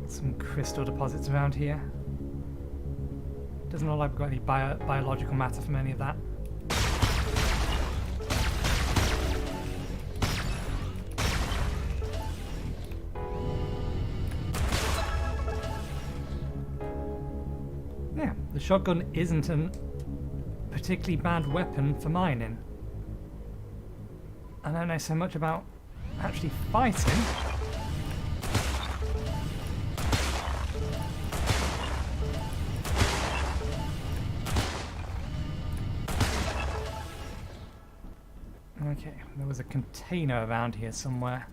Some crystal deposits around here. Doesn't look like we've got any biological matter from any of that. Yeah, the shotgun isn't a particularly bad weapon for mining. I don't know so much about actually fighting. Okay, there was a container around here somewhere.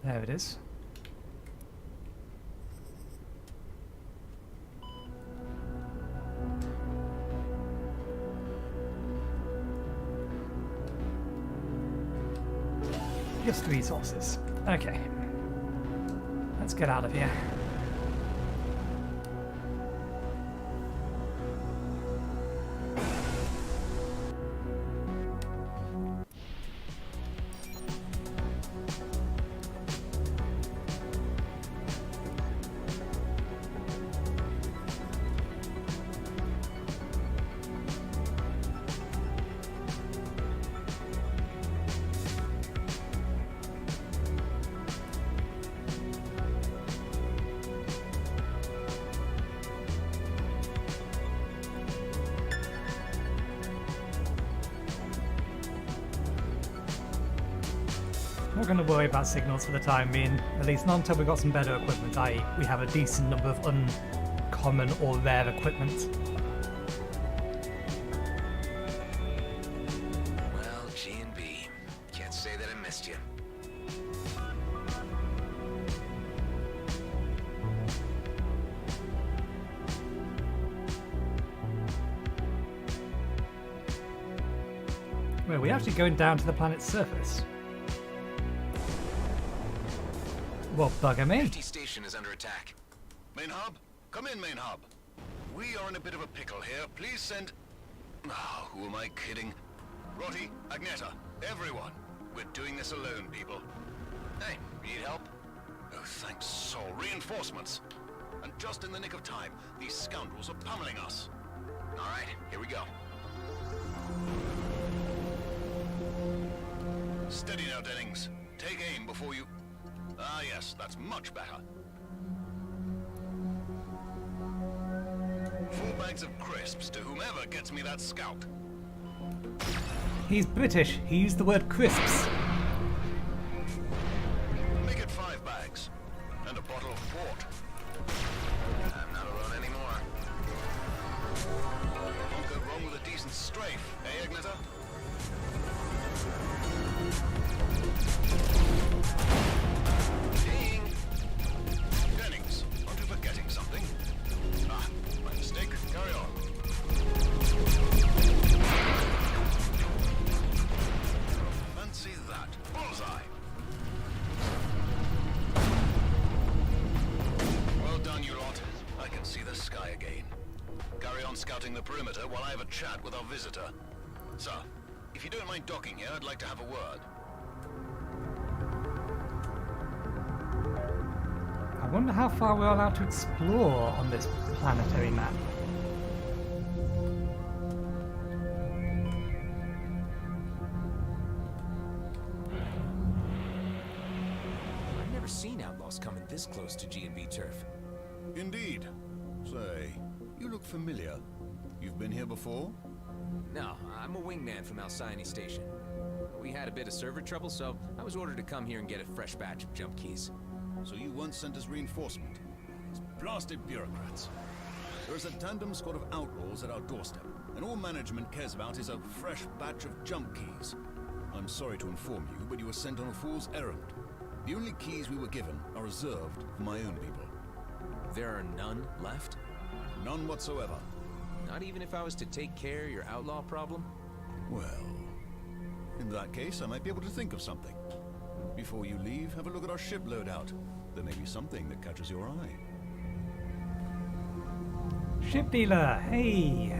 There it is. Just resources. Okay. Let's get out of here. Not going to worry about signals for the time being, at least not until we've got some better equipment, i.e. we have a decent number of uncommon or rare equipment. Well, G&B, can't say that I missed you. Wait, are we actually going down to the planet's surface? Well, bugger me. FT station is under attack. Main hub? Come in, main hub. We are in a bit of a pickle here. Please send... Oh, who am I kidding? Rotti, Agneta, everyone. We're doing this alone, people. Hey, need help? Oh, thanks, Sol. Reinforcements. And just in the nick of time, these scoundrels are pummeling us. All right, here we go. Steady now, Dennings. Take aim before you... Ah, yes, that's much better. 4 bags of crisps to whomever gets me that scout. He's British. He used the word crisps. Make it 5 bags. And a bottle of port. I'm not alone anymore. Won't go wrong with a decent strafe, eh, Agneta? Ding! Dennings, aren't you forgetting something? Ah, my mistake. Carry on. Fancy that. Bullseye! Well done, you lot. I can see the sky again. Carry on scouting the perimeter while I have a chat with our visitor. Sir, if you don't mind docking here, I'd like to have a word. I wonder how far we're allowed to explore on this planetary map. I've never seen outlaws coming this close to G&B turf. Indeed. Say, you look familiar. You've been here before? No, I'm a wingman from Alcyone Station. We had a bit of server trouble, so I was ordered to come here and get a fresh batch of jump keys. So you once sent as reinforcement? These blasted bureaucrats. There is a tandem squad of outlaws at our doorstep, and all management cares about is a fresh batch of jump keys. I'm sorry to inform you, but you were sent on a fool's errand. The only keys we were given are reserved for my own people. There are none left? None whatsoever. Not even if I was to take care of your outlaw problem? Well, in that case, I might be able to think of something. Before you leave, have a look at our ship loadout. There may be something that catches your eye. Ship dealer, hey!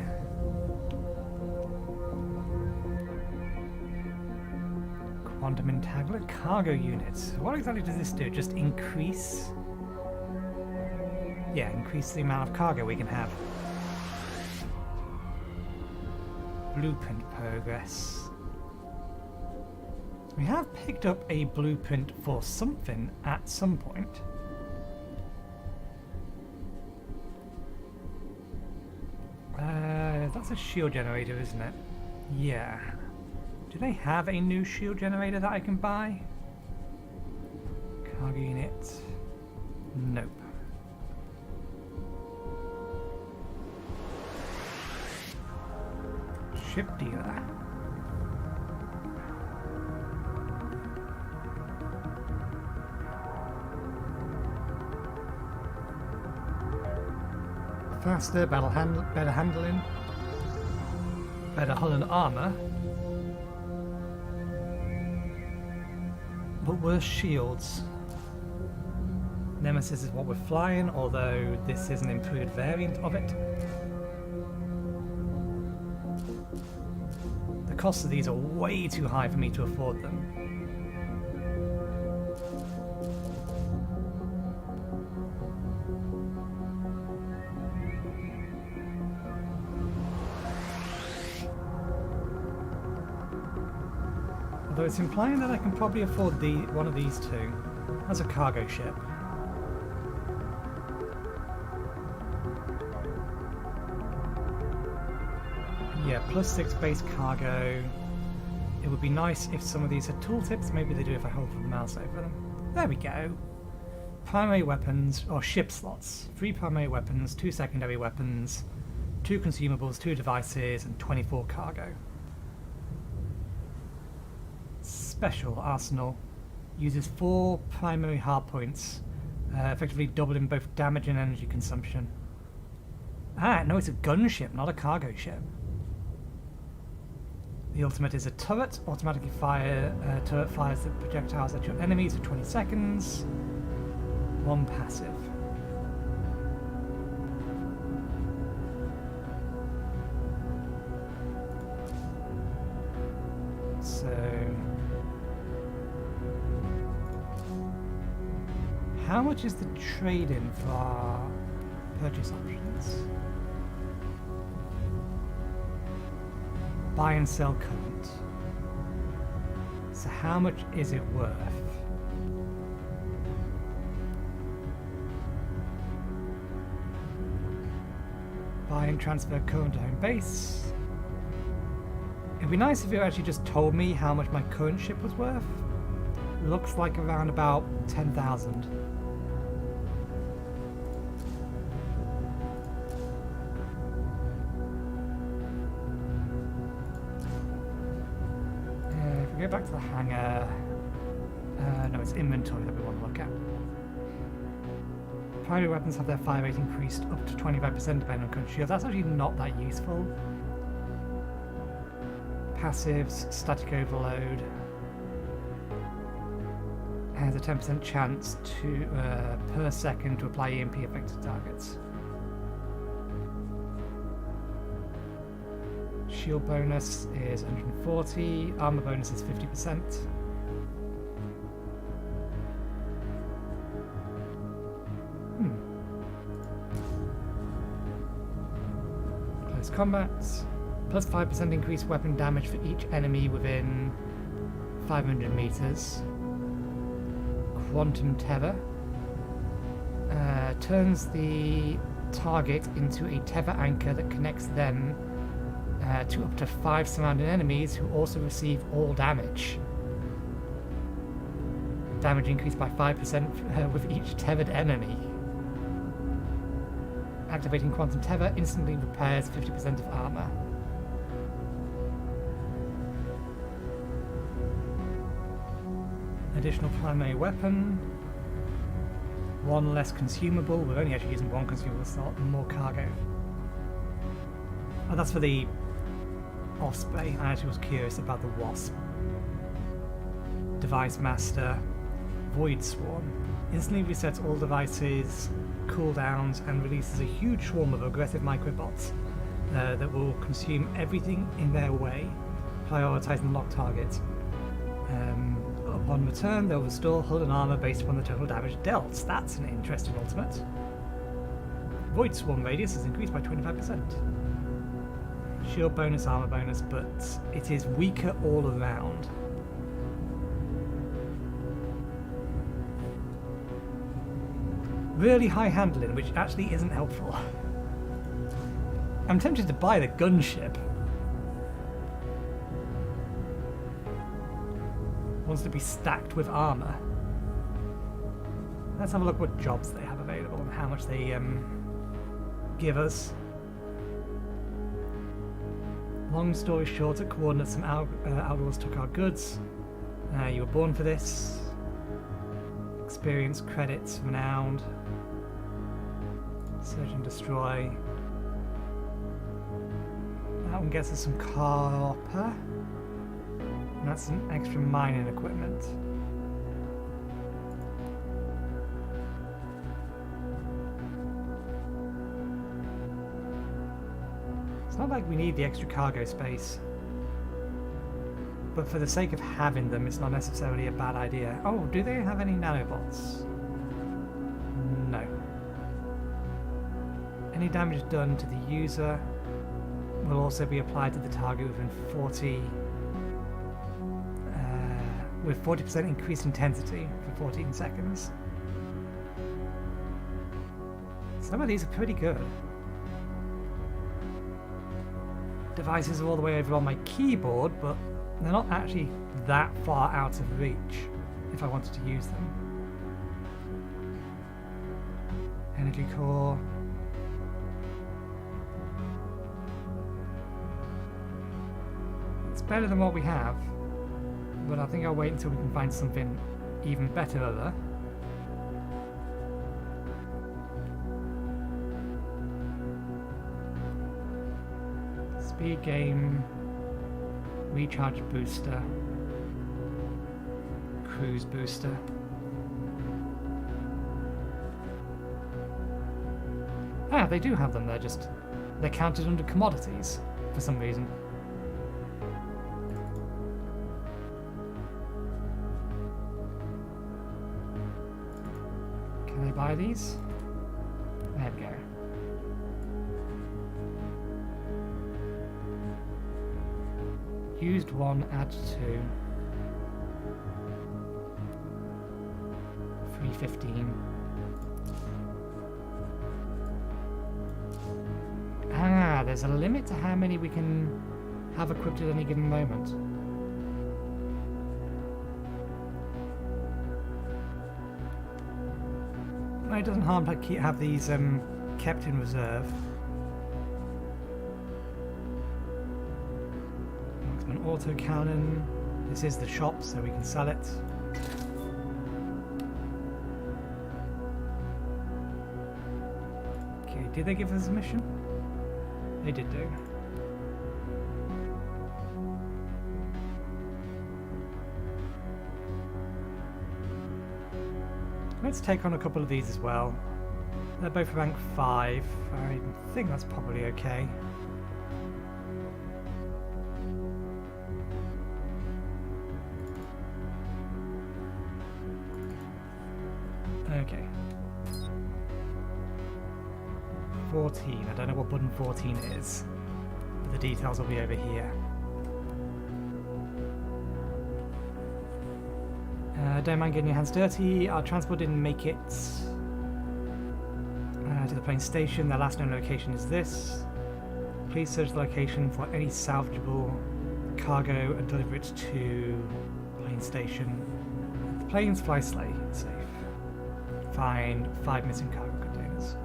Quantum entangler cargo units. What exactly does this do? Just increase? Yeah, increase the amount of cargo we can have. Blueprint progress. We have picked up a blueprint for something at some point. That's a shield generator, isn't it? Yeah. Do they have a new shield generator that I can buy? Cargo unit. Nope. Ship dealer. Faster, better handling, better hull and armor, but worse shields. Nemesis is what we're flying, although this is an improved variant of it. The costs of these are way too high for me to afford them. Although it's implying that I can probably afford one of these two. That's a cargo ship. Yeah, +6 base cargo. It would be nice if some of these had tooltips. Maybe they do if I hold the mouse over them. There we go. Primary weapons, or ship slots. 3 primary weapons, 2 secondary weapons, 2 consumables, 2 devices, and 24 cargo. Special arsenal uses 4 primary hardpoints, effectively doubling both damage and energy consumption. Ah, no, it's a gunship, not a cargo ship. The ultimate is a turret. Automatically turret fires the projectiles at your enemies for 20 seconds. 1 passive. So how much is the trade-in for our purchase options? Buy and sell current. So how much is it worth? Buy and transfer current to home base. It'd be nice if you actually just told me how much my current ship was worth. Looks like around about 10,000. If we go back to the hangar, no, it's inventory that we want to look at. Primary weapons have their fire rate increased up to 25% depending on current shield. That's actually not that useful. Passives, static overload. Has a 10% chance to per second to apply EMP affected targets. Shield bonus is 140. Armor bonus is 50%. Close combat. Plus 5% increased weapon damage for each enemy within 500 meters. Quantum tether. Turns the target into a tether anchor that connects them to up to 5 surrounding enemies who also receive all damage. Damage increased by 5% with each tethered enemy. Activating quantum tether instantly repairs 50% of armor. Additional primary weapon. 1 less consumable. We're only actually using 1 consumable slot and more cargo. Oh, that's for the Osprey. I actually was curious about the Wasp. Device Master. Void Swarm. Instantly resets all devices, cooldowns, and releases a huge swarm of aggressive microbots that will consume everything in their way, prioritizing locked targets. Upon return, they'll restore hull and armor based upon the total damage dealt. That's an interesting ultimate. Void Swarm radius is increased by 25%. Shield bonus, armor bonus, but it is weaker all around. Really high handling, which actually isn't helpful. I'm tempted to buy the gunship. Wants to be stacked with armor. Let's have a look what jobs they have available and how much they give us. Long story short, at coordinates, some outlaws took our goods. You were born for this. Experience, credits, renowned. Search and destroy. That one gets us some copper. And that's some extra mining equipment. It's not like we need the extra cargo space. But for the sake of having them, it's not necessarily a bad idea. Oh, do they have any nanobots? No. Any damage done to the user will also be applied to the target within 40... with 40% increased intensity for 14 seconds. Some of these are pretty good. Devices are all the way over on my keyboard, but they're not actually that far out of reach if I wanted to use them. Energy core. It's better than what we have, but I think I'll wait until we can find something even better other. Speed game, recharge booster, cruise booster. Ah, they do have them, they're counted under commodities for some reason. Can I buy these? There we go. Used one, add two. 315. Ah, there's a limit to how many we can have equipped at any given moment. It doesn't harm to have these kept in reserve. An auto cannon. This is the shop, so we can sell it. Okay, did they give us a mission? They did do. Let's take on a couple of these as well. They're both rank 5. I think that's probably okay. Okay. 14. I don't know what button 14 is, but the details will be over here. Don't mind getting your hands dirty. Our transport didn't make it to the plane station. Their last known location is this. Please search the location for any salvageable cargo and deliver it to plane station. The planes fly safe. Find 5 missing cargo containers.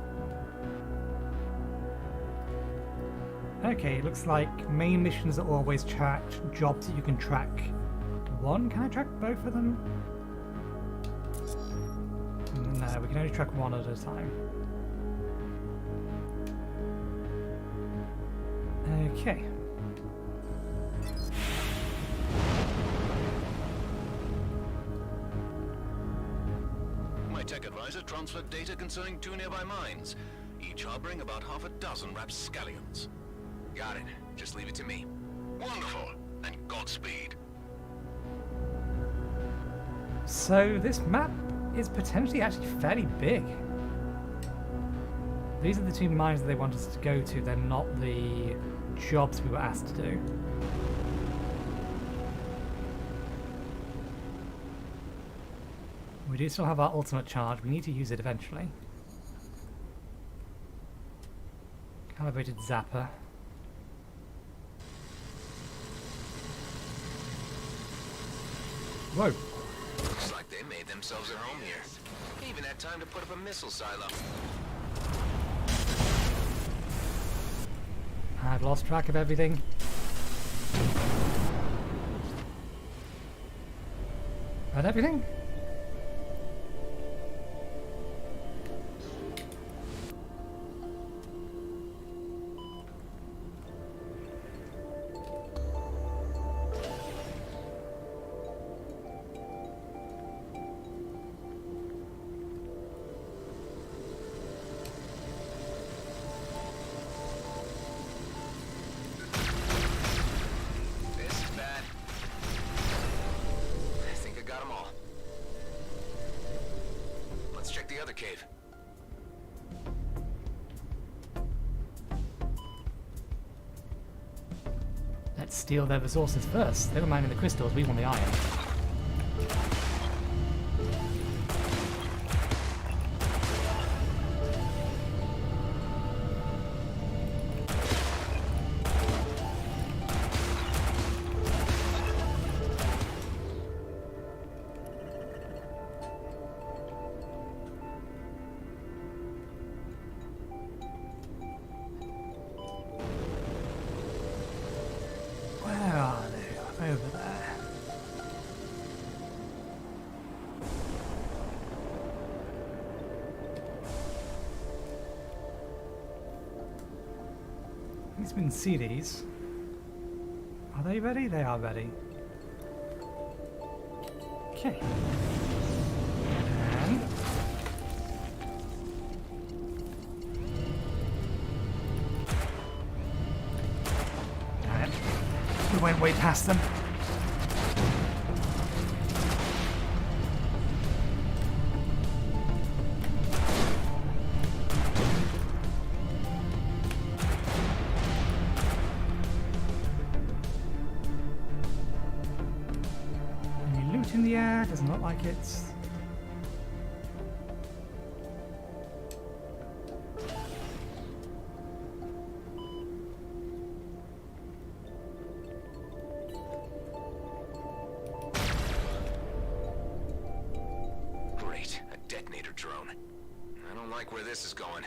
Okay, it looks like main missions are always tracked. Jobs that you can track. One? Can I track both of them? No, we can only track one at a time. Okay. My tech advisor transferred data concerning 2 nearby mines, each harboring about half a dozen rapscallions. Got it. Just leave it to me. Wonderful, and Godspeed. So this map is potentially actually fairly big. These are the 2 mines that they want us to go to. They're not the jobs we were asked to do. We do still have our ultimate charge. We need to use it eventually. Calibrated zapper. Whoa. Looks like they made themselves at home here. They even had time to put up a missile silo. I've lost track of everything. That everything? This is bad. I think I got them all. Let's check the other cave. Let's steal their resources first. They were mining the crystals, we want the iron. Where are they? Over there. He's been see these. Are they ready? They are ready. Okay. And damn it. We went way past them. Any loot in the air? Doesn't look like it. Great, a detonator drone. I don't like where this is going.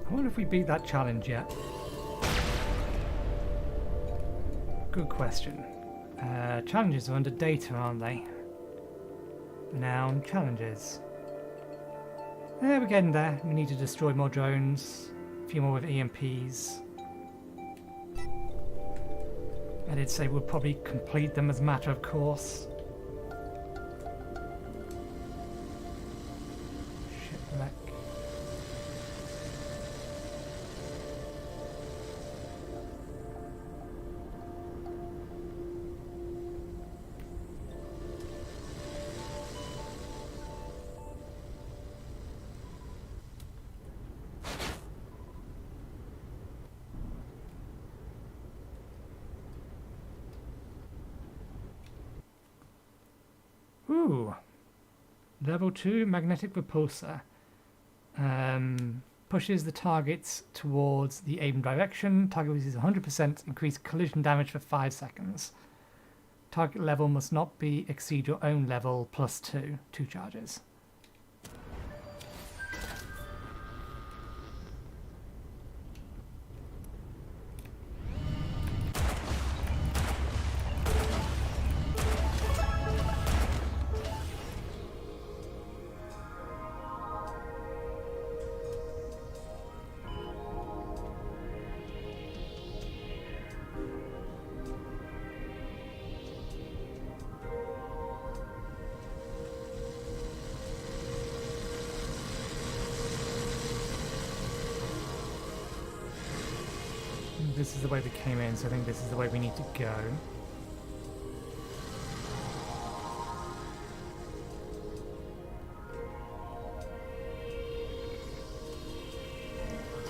I wonder if we beat that challenge yet. Good question. Challenges are under data, aren't they? Noun challenges. Yeah, we're getting there. We need to destroy more drones. A few more with EMPs. I did say we'll probably complete them as a matter of course. Shipwreck. Ooh. Level 2 magnetic repulsor. Pushes the targets towards the aim direction. Target loses 100%, increased collision damage for 5 seconds. Target level must not exceed your own level plus 2 charges. This is the way we came in, so I think this is the way we need to go.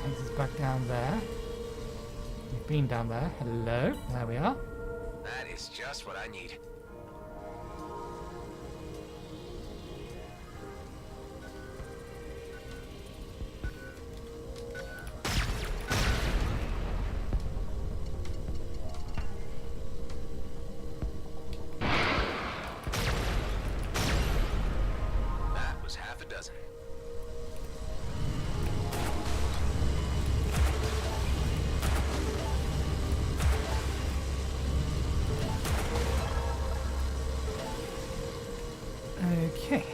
Takes us back down there. We've been down there. Hello. There we are. That is just what I need. That was half a dozen. Okay.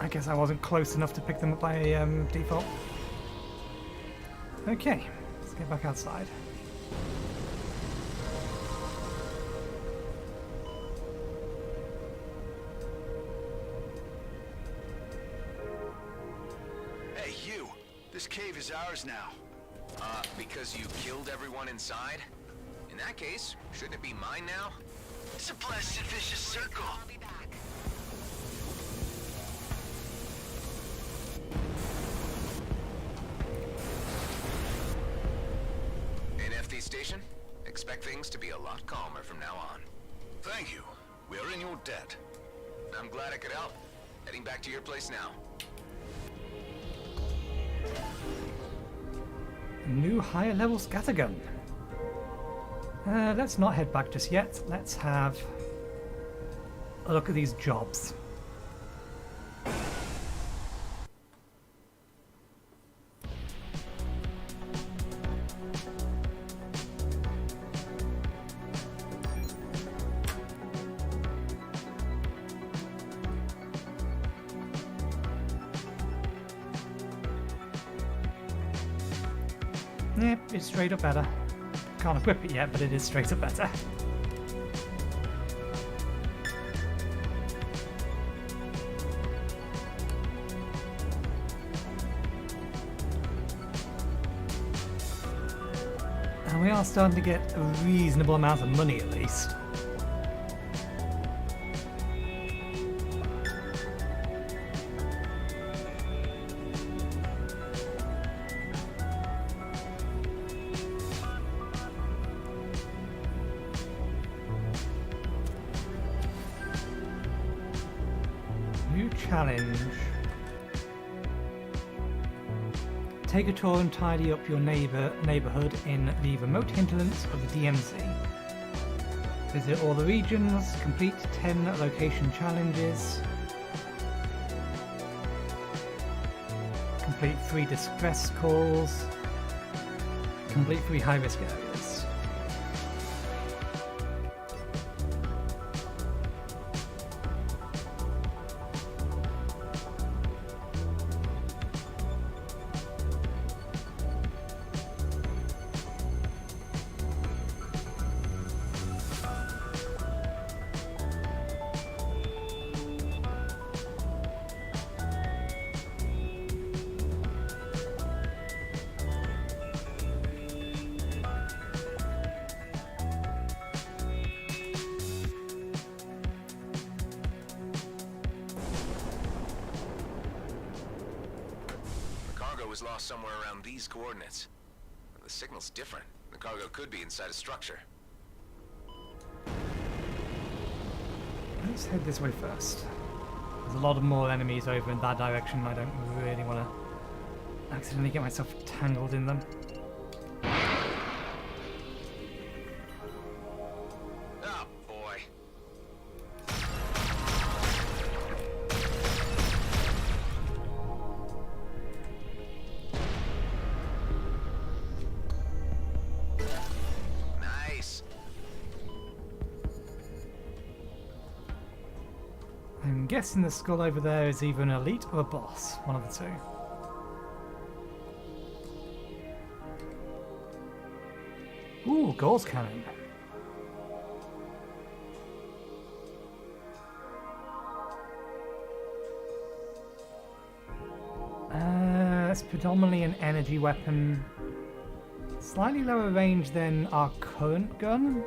I guess I wasn't close enough to pick them up by default. Okay, let's get back outside. Hey, you! This cave is ours now. Because you killed everyone inside? In that case, shouldn't it be mine now? It's a blasted vicious circle. I'll be back. NFD station? Expect things to be a lot calmer from now on. Thank you. We are in your debt. I'm glad I could help. Heading back to your place now. A new higher level scattergun. Let's not head back just yet. Let's have a look at these jobs. Yep, it's straight up better. Can't equip it yet, but it is straight up better. And we are starting to get a reasonable amount of money at least. New challenge. Take a tour and tidy up your neighborhood in the remote hinterlands of the DMZ. Visit all the regions, complete 10 location challenges, complete 3 distress calls, complete 3 high-risk areas. Was lost somewhere around these coordinates. The signal's different. The cargo could be inside a structure. Let's head this way first. There's a lot of more enemies over in that direction. I don't really want to accidentally get myself tangled in them. Oh boy. I'm guessing the skull over there is either an elite or a boss. One of the two. Ooh, Gauss cannon. It's predominantly an energy weapon. Slightly lower range than our current gun.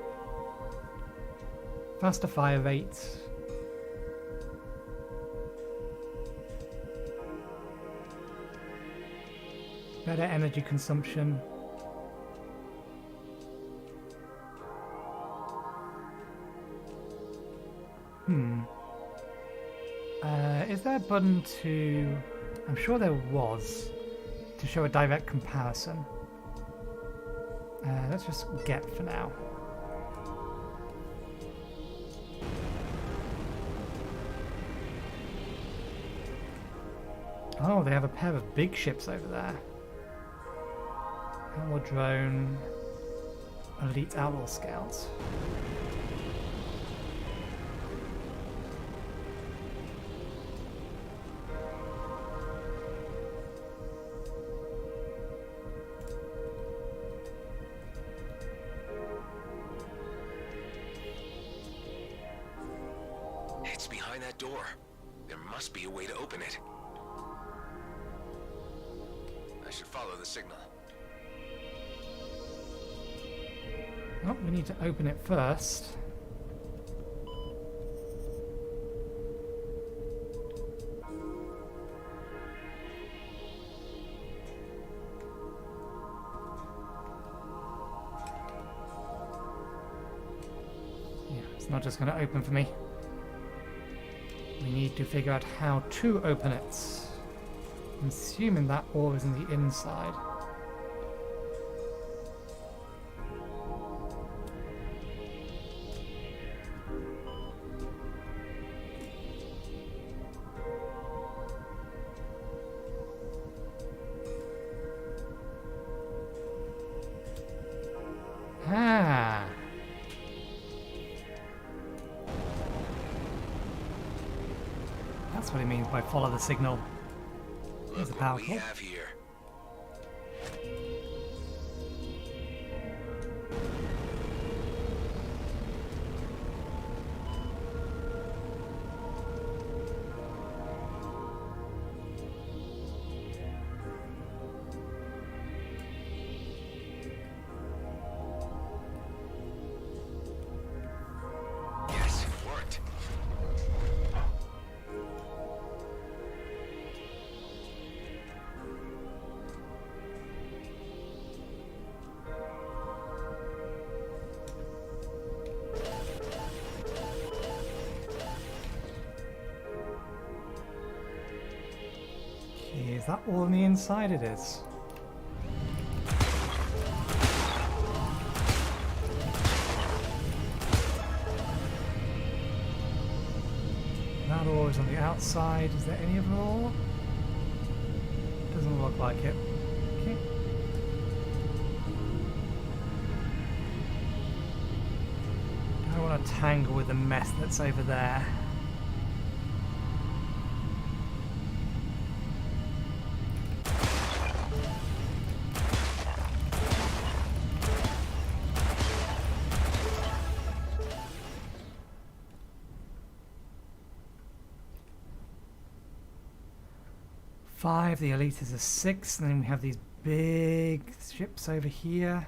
Faster fire rate. Better energy consumption. Is there a button to... I'm sure there was, to show a direct comparison. Let's just get for now. Oh, they have a pair of big ships over there. Outlaw drone, elite outlaw scouts. It's behind that door. There must be a way to open it. I should follow the signal. Oh, we need to open it first. Yeah, it's not just going to open for me. We need to figure out how to open it. I'm assuming that ore is in the inside. Ah. That's what he means by follow the signal. There's the power What we cord. have here. Yes, it worked. Okay, is that all on the inside? It is. That ore is on the outside. Is there any other ore? Doesn't look like it. Okay. I don't want to tangle with the mess that's over there. Five, the elite is a 6, and then we have these big ships over here.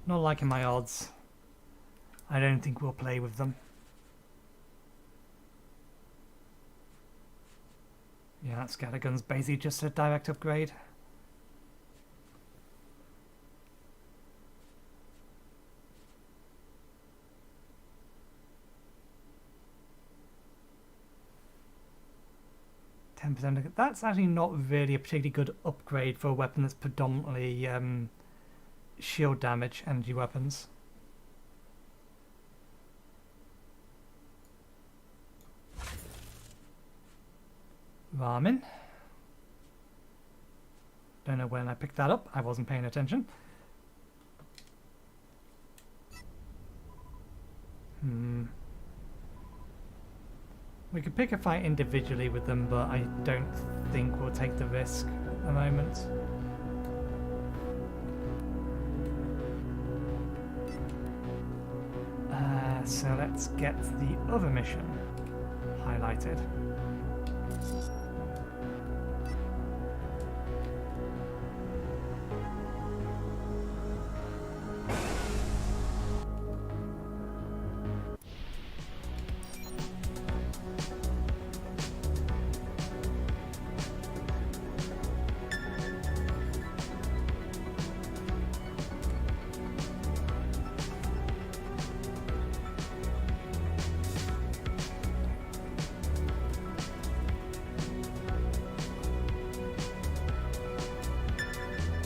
Not liking my odds. I don't think we'll play with them. Yeah, that scattergun's basically just a direct upgrade. That's actually not really a particularly good upgrade for a weapon that's predominantly shield damage, energy weapons. Ramen. Don't know when I picked that up. I wasn't paying attention. We could pick a fight individually with them, but I don't think we'll take the risk at the moment. So let's get the other mission highlighted.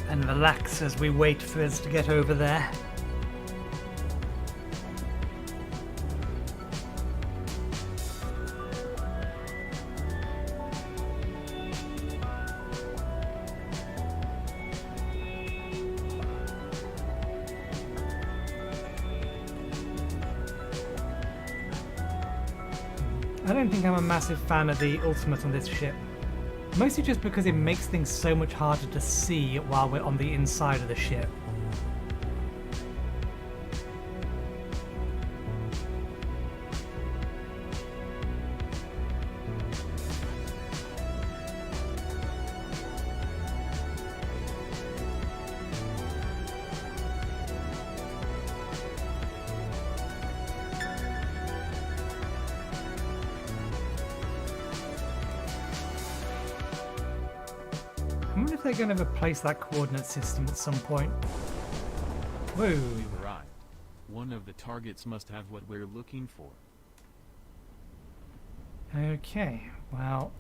And relax as we wait for us to get over there. I don't think I'm a massive fan of the ultimate on this ship. Mostly just because it makes things so much harder to see while we're on the inside of the ship. I wonder if they're going to replace that coordinate system at some point. Whoa. We've arrived. One of the targets must have what we're looking for. Okay, well,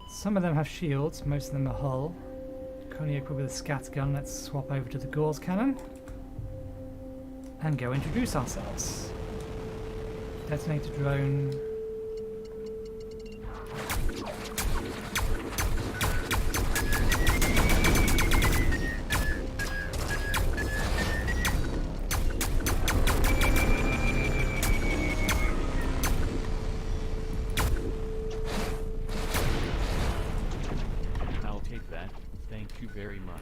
some of them have shields, most of them are hull. Currently equipped with a scat gun. Let's swap over to the Gauss cannon and go introduce ourselves. Detonator drone. I'll take that. Thank you very much.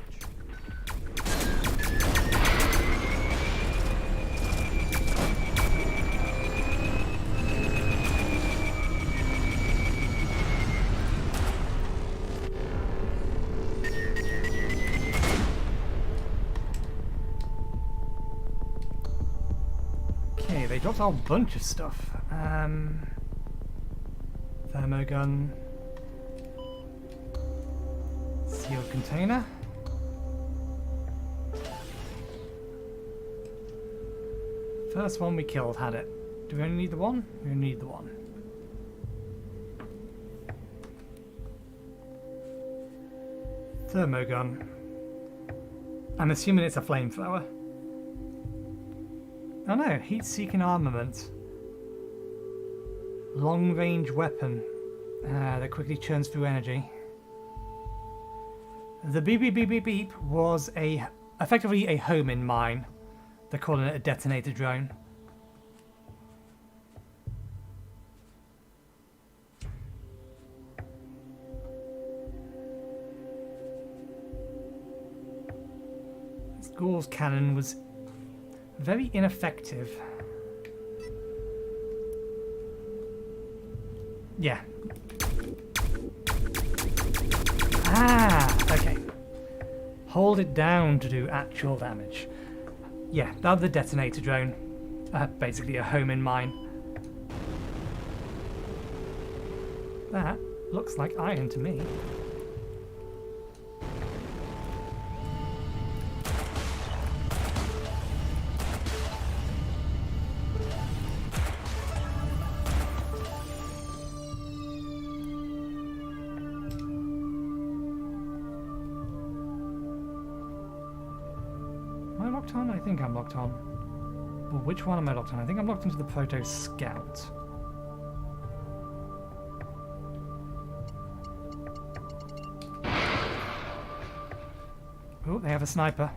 Okay, they dropped a whole bunch of stuff. Thermogun. Sealed container. First one we killed had it. Do we only need the one? We only need the one. Thermogun. I'm assuming it's a flamethrower. Oh no, heat-seeking armament. Long-range weapon that quickly churns through energy. The beep beep beep beep beep was effectively a homing mine. They're calling it a detonator drone. This Gauss cannon was very ineffective. Yeah. Ah, okay. Hold it down to do actual damage. Yeah, the other detonator drone. Basically a homing mine. That looks like iron to me. Am I locked on? I think I'm locked on. Well, which one am I locked on? I think I'm locked into the Proto Scout. Oh, they have a sniper.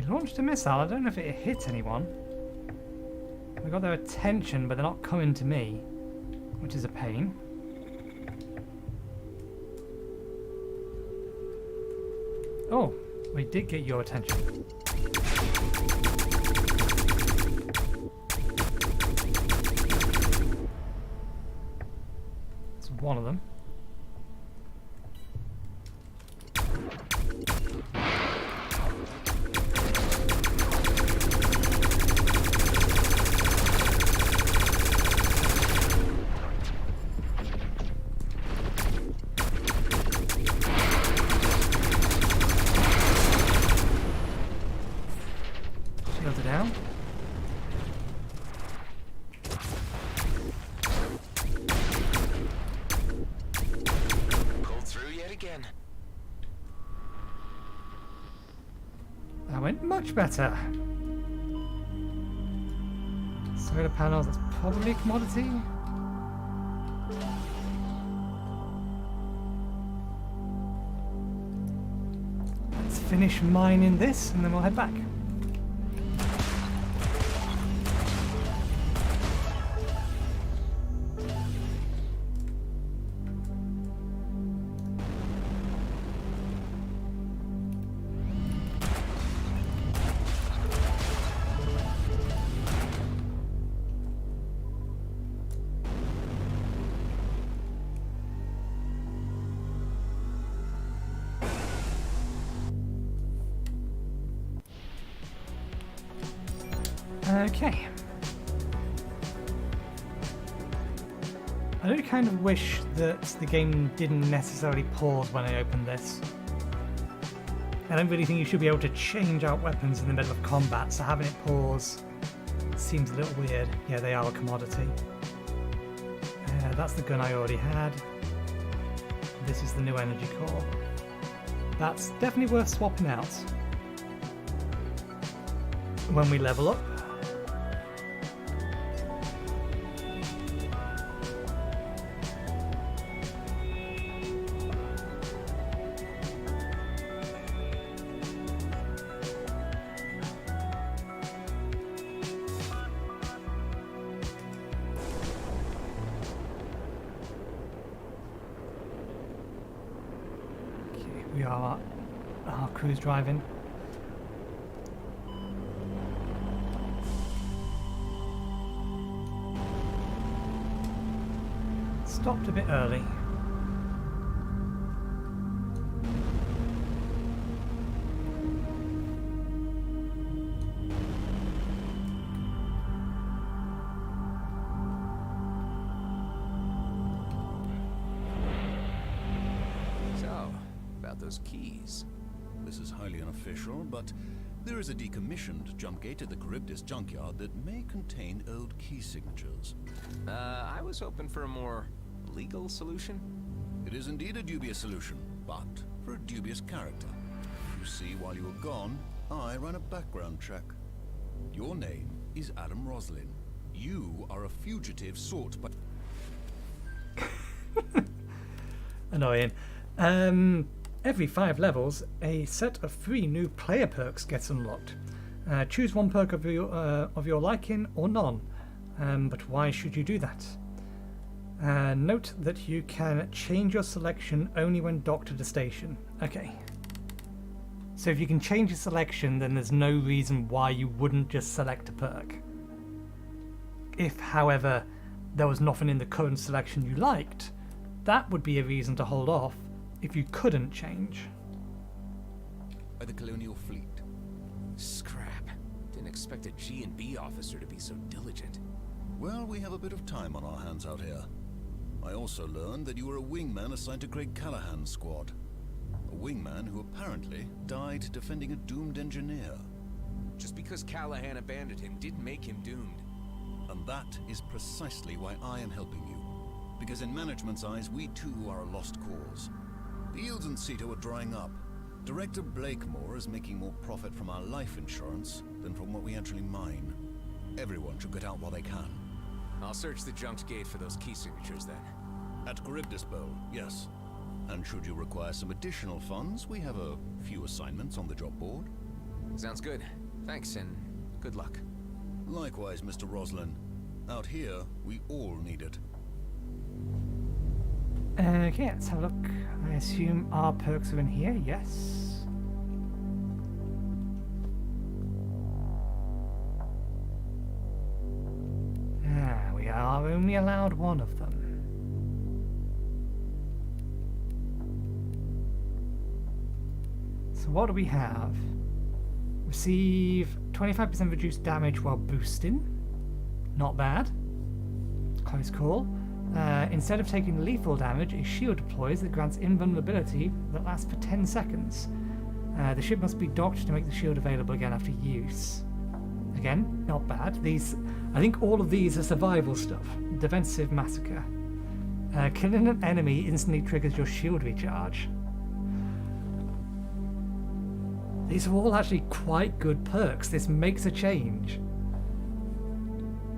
We launched a missile. I don't know if it hit anyone. We got their attention, but they're not coming to me, which is a pain. Oh, we did get your attention. It's one of them. Much better. Solar panels, that's probably a commodity. Let's finish mining this and then we'll head back. Okay. I do kind of wish that the game didn't necessarily pause when I opened this. I don't really think you should be able to change out weapons in the middle of combat, so having it pause seems a little weird. Yeah, they are a commodity. That's the gun I already had. This is the new energy core. That's definitely worth swapping out when we level up. We are our crew's driving. Stopped a bit early. Those keys. This is highly unofficial, but there is a decommissioned jump gate at the Charybdis junkyard that may contain old key signatures. I was hoping for a more legal solution. It is indeed a dubious solution, but for a dubious character. You see, while you were gone, I ran a background check. Your name is Adam Roslin. You are a fugitive sought by... Annoying. Every 5 levels, a set of 3 new player perks gets unlocked. Choose one perk of your liking or none. But why should you do that? Note that you can change your selection only when docked at a station. Okay. So if you can change your selection, then there's no reason why you wouldn't just select a perk. If, however, there was nothing in the current selection you liked, that would be a reason to hold off if you couldn't change. By the Colonial Fleet. Scrap. Didn't expect a G&B officer to be so diligent. Well, we have a bit of time on our hands out here. I also learned that you were a wingman assigned to Craig Callahan's squad. A wingman who apparently died defending a doomed engineer. Just because Callahan abandoned him didn't make him doomed. And that is precisely why I am helping you. Because in management's eyes, we too are a lost cause. The yields in Ceto are drying up. Director Blakemore is making more profit from our life insurance than from what we actually mine. Everyone should get out while they can. I'll search the junked gate for those key signatures then. At Charybdis Bowl, yes. And should you require some additional funds, we have a few assignments on the job board. Sounds good. Thanks, and good luck. Likewise, Mr. Roslin. Out here, we all need it. Okay, let's have a look. I assume our perks are in here, yes. Ah, we are only allowed one of them. So what do we have? Receive 25% reduced damage while boosting. Not bad. Close call. Instead of taking lethal damage, a shield deploys that grants invulnerability that lasts for 10 seconds. The ship must be docked to make the shield available again after use. Again, not bad. I think all of these are survival stuff. Defensive massacre. Killing an enemy instantly triggers your shield recharge. These are all actually quite good perks. This makes a change.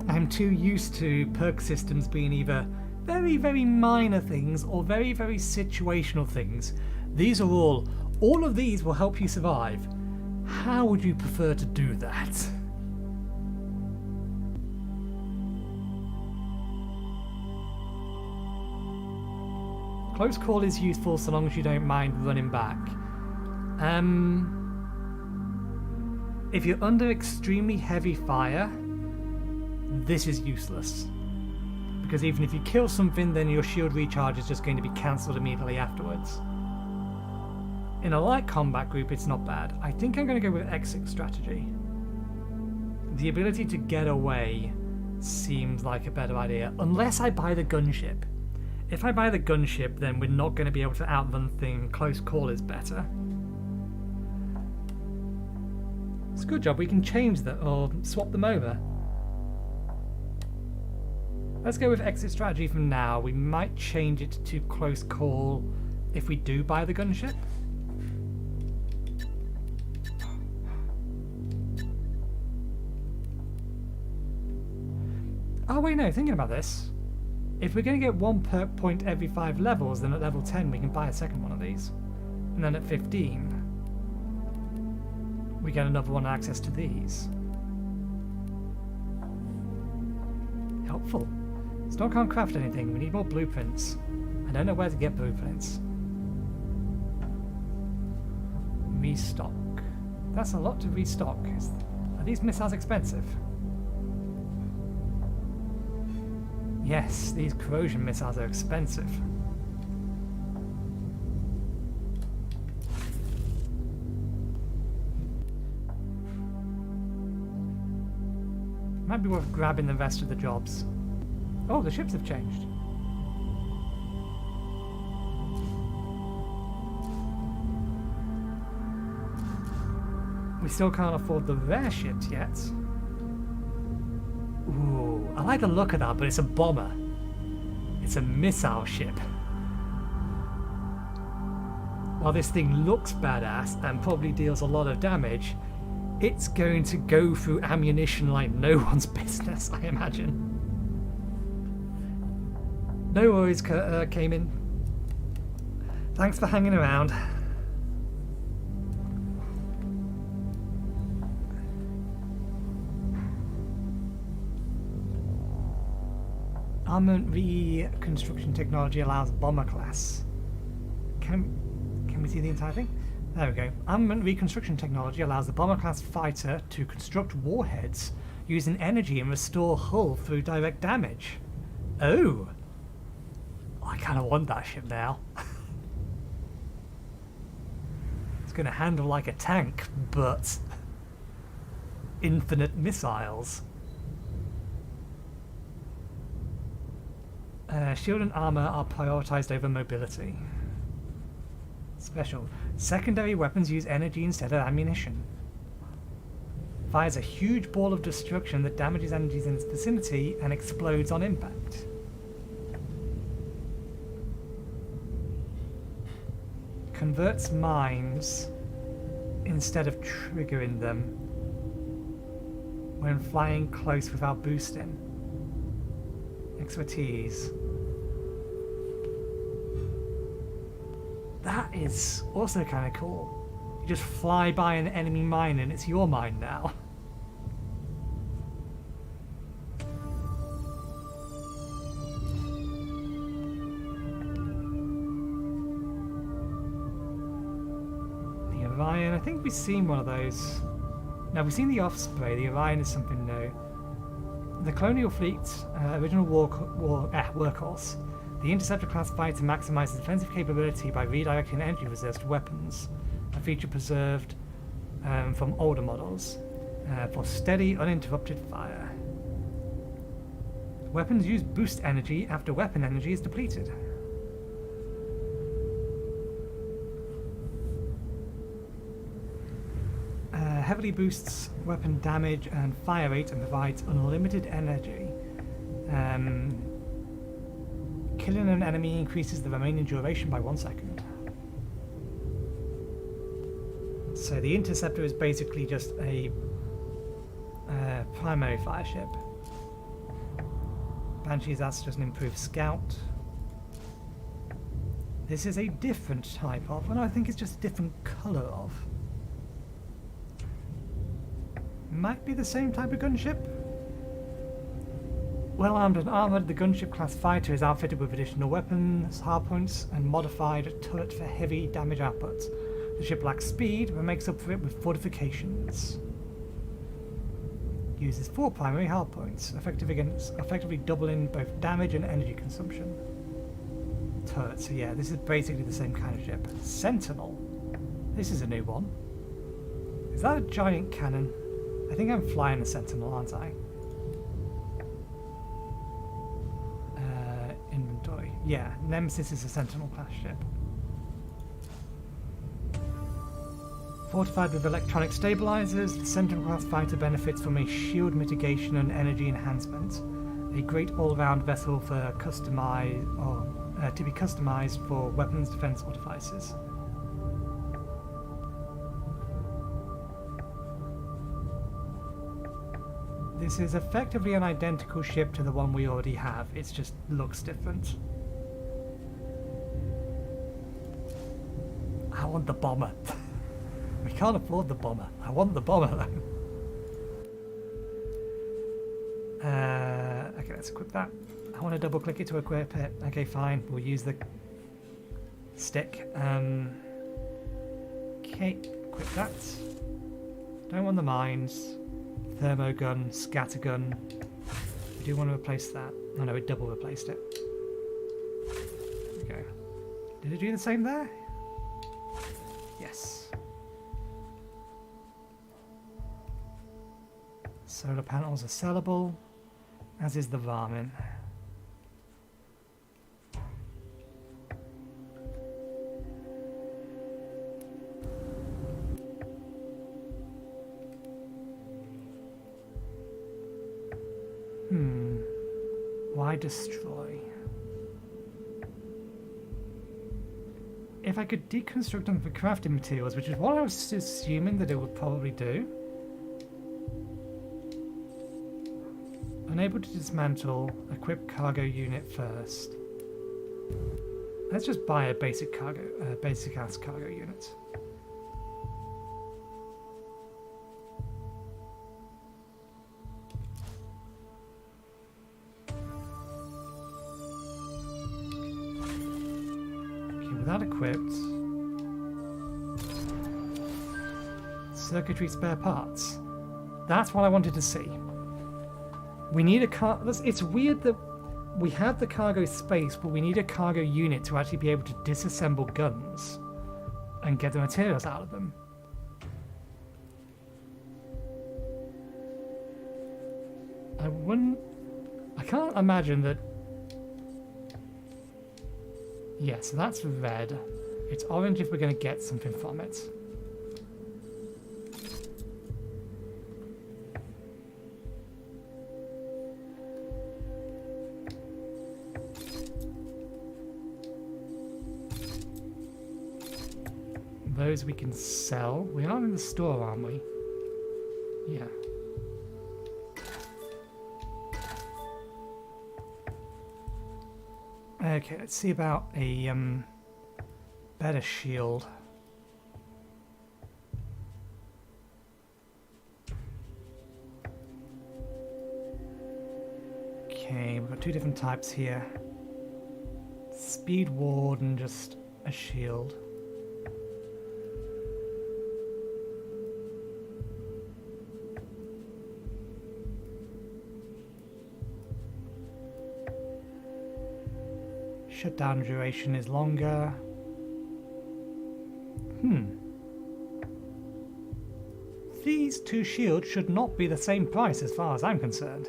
I'm too used to perk systems being either very, very minor things or very, very situational things. These are all of these will help you survive. How would you prefer to do that? Close call is useful so long as you don't mind running back. If you're under extremely heavy fire, this is useless. Because even if you kill something, then your shield recharge is just going to be cancelled immediately afterwards. In a light combat group, it's not bad. I think I'm going to go with exit strategy. The ability to get away seems like a better idea, unless I buy the gunship. If I buy the gunship, then we're not going to be able to outrun things. Close call is better. It's a good job we can change that or swap them over. Let's go with exit strategy for now. We might change it to close call if we do buy the gunship. Oh wait, no, thinking about this. If we're going to get 1 perk point every 5 levels, then at level 10 we can buy a second one of these. And then at 15, we get another one access to these. Helpful. Still can't craft anything, we need more blueprints. I don't know where to get blueprints. Restock. That's a lot to restock. Are these missiles expensive? Yes, these corrosion missiles are expensive. Might be worth grabbing the rest of the jobs. Oh, the ships have changed. We still can't afford the rare ships yet. Ooh, I like the look of that, but it's a bomber. It's a missile ship. While this thing looks badass and probably deals a lot of damage, it's going to go through ammunition like no one's business, I imagine. No worries, came in. Thanks for hanging around. Armament reconstruction technology allows bomber class. Can we see the entire thing? There we go. Armament reconstruction technology allows the bomber class fighter to construct warheads using energy and restore hull through direct damage. Oh! I kind of want that ship now. It's going to handle like a tank, but infinite missiles. Shield and armor are prioritized over mobility. Special. Secondary weapons use energy instead of ammunition. Fires a huge ball of destruction that damages enemies in its vicinity and explodes on impact. Converts mines instead of triggering them when flying close without boosting. Expertise. That is also kind of cool. You just fly by an enemy mine and it's your mine now. The Orion, I think we've seen one of those. No, we've seen the Osprey. The Orion is something new. The Colonial Fleet's original workhorse. The Interceptor class fighter maximizes defensive capability by redirecting energy reserves to weapons, a feature preserved from older models, for steady, uninterrupted fire. Weapons use boost energy after weapon energy is depleted. Heavily boosts weapon damage and fire rate and provides unlimited energy. Killing an enemy increases the remaining duration by 1 second. So the Interceptor is basically just a primary fire ship. Banshee's that's just an improved scout. This is a different type of, and I think it's just a different colour of. Might be the same type of gunship. Well armed and armoured, the gunship class fighter is outfitted with additional weapons, hardpoints, and modified turret for heavy damage output. The ship lacks speed, but makes up for it with fortifications. Uses 4 primary hardpoints, effectively doubling both damage and energy consumption. Turret, so yeah, this is basically the same kind of ship. Sentinel. This is a new one. Is that a giant cannon? I think I'm flying a Sentinel, aren't I? Inventory. Yeah, Nemesis is a Sentinel class ship. Fortified with electronic stabilizers, the Sentinel class fighter benefits from a shield mitigation and energy enhancement. A great all-round vessel for to be customized for weapons, defense, or devices. This is effectively an identical ship to the one we already have, it just looks different. I want the bomber. We can't afford the bomber. I want the bomber though. Okay, let's equip that. I want to double click it to equip it. Okay, fine. We'll use the stick. Okay, equip that. Don't want the mines. Thermogun, scattergun. We do want to replace that. Oh no, it double replaced it. Okay. Did it do the same there? Yes. Solar panels are sellable, as is the varmint. Why destroy? If I could deconstruct them for crafting materials, which is what I was assuming that it would probably do. Unable to dismantle, equip cargo unit first. Let's just buy a basic ass cargo unit. That equipped. Circuitry spare parts. That's what I wanted to see. We need a car. It's weird that we have the cargo space, but we need a cargo unit to actually be able to disassemble guns and get the materials out of them. I can't imagine that. Yeah, so that's red. It's orange if we're going to get something from it. Those we can sell. We are in the store, aren't we? Yeah. Okay, let's see about a better shield. Okay, we've got two different types here. Speed ward and just a shield. Shutdown duration is longer. These two shields should not be the same price as far as I'm concerned.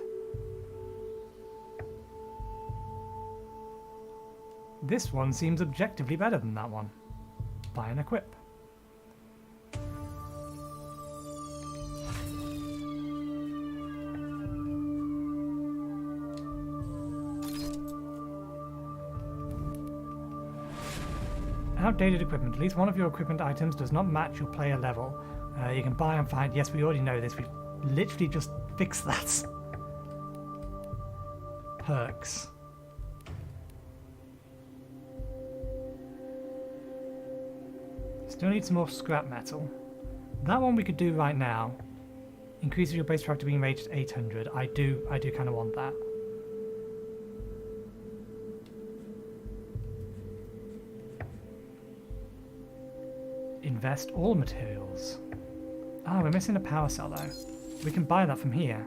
This one seems objectively better than that one. Buy and equip. Outdated equipment. At least one of your equipment items does not match your player level. You can buy and find. Yes, we already know this. We literally just fixed that. Perks. Still need some more scrap metal. That one we could do right now. Increases your base factor being rated 800. I do kind of want that. Invest all materials. Ah, we're missing a power cell though. We can buy that from here.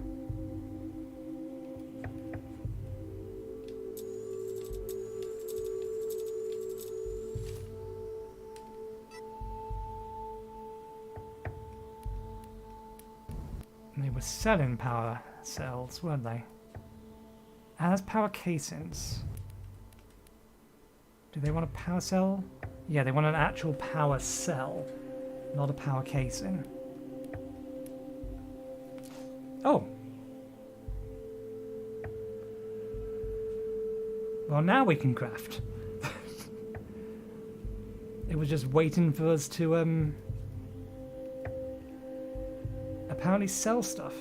They were selling power cells, weren't they? As power casings. Do they want a power cell? Yeah, they want an actual power cell, not a power casing. Oh! Well, now we can craft. It was just waiting for us to, apparently sell stuff.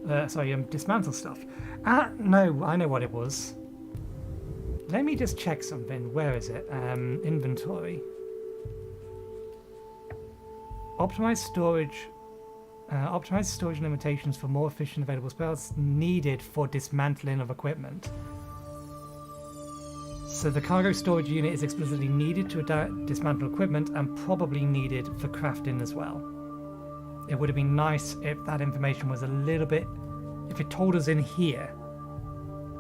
Dismantle stuff. Ah, no, I know what it was. Let me just check something. Where is it? Inventory. Optimized storage limitations for more efficient available spells needed for dismantling of equipment. So the cargo storage unit is explicitly needed to dismantle equipment and probably needed for crafting as well. It would have been nice if that information was a little bit... if it told us in here.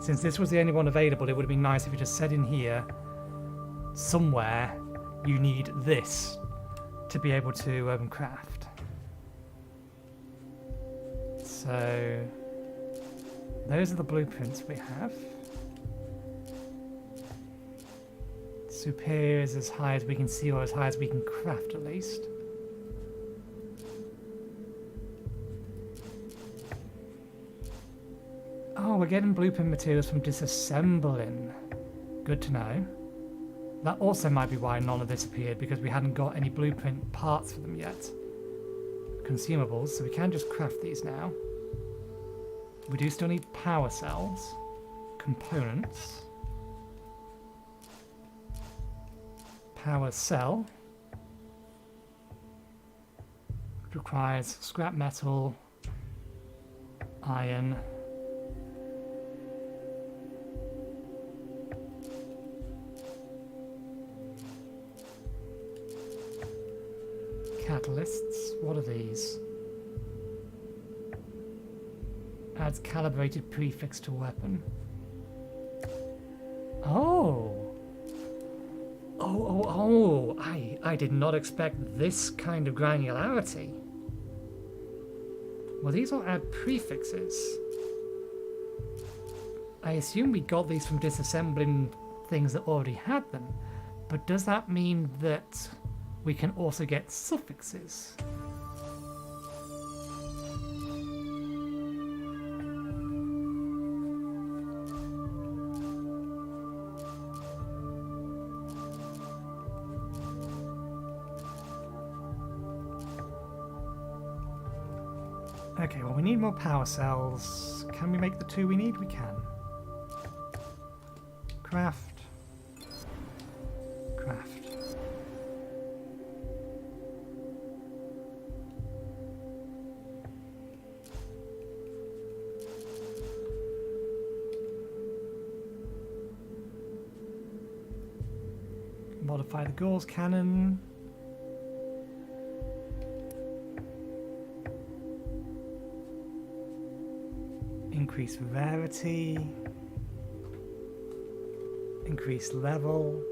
Since this was the only one available, it would have been nice if it just said in here, somewhere, you need this to be able to craft. So, those are the blueprints we have. Superior is as high as we can see, or as high as we can craft at least. Oh, we're getting blueprint materials from disassembling. Good to know. That also might be why none of this appeared, because we hadn't got any blueprint parts for them yet. Consumables, so we can just craft these now. We do still need power cells. Components. Power cell. Which requires scrap metal, iron, catalysts. What are these? Adds calibrated prefix to weapon. Oh! Oh! I did not expect this kind of granularity. Well, these will add prefixes. I assume we got these from disassembling things that already had them, but does that mean that we can also get suffixes? Okay, well, we need more power cells. Can we make the 2 we need? We can. Craft. Craft. Modify the Gauss cannon. Increase rarity. Increase level.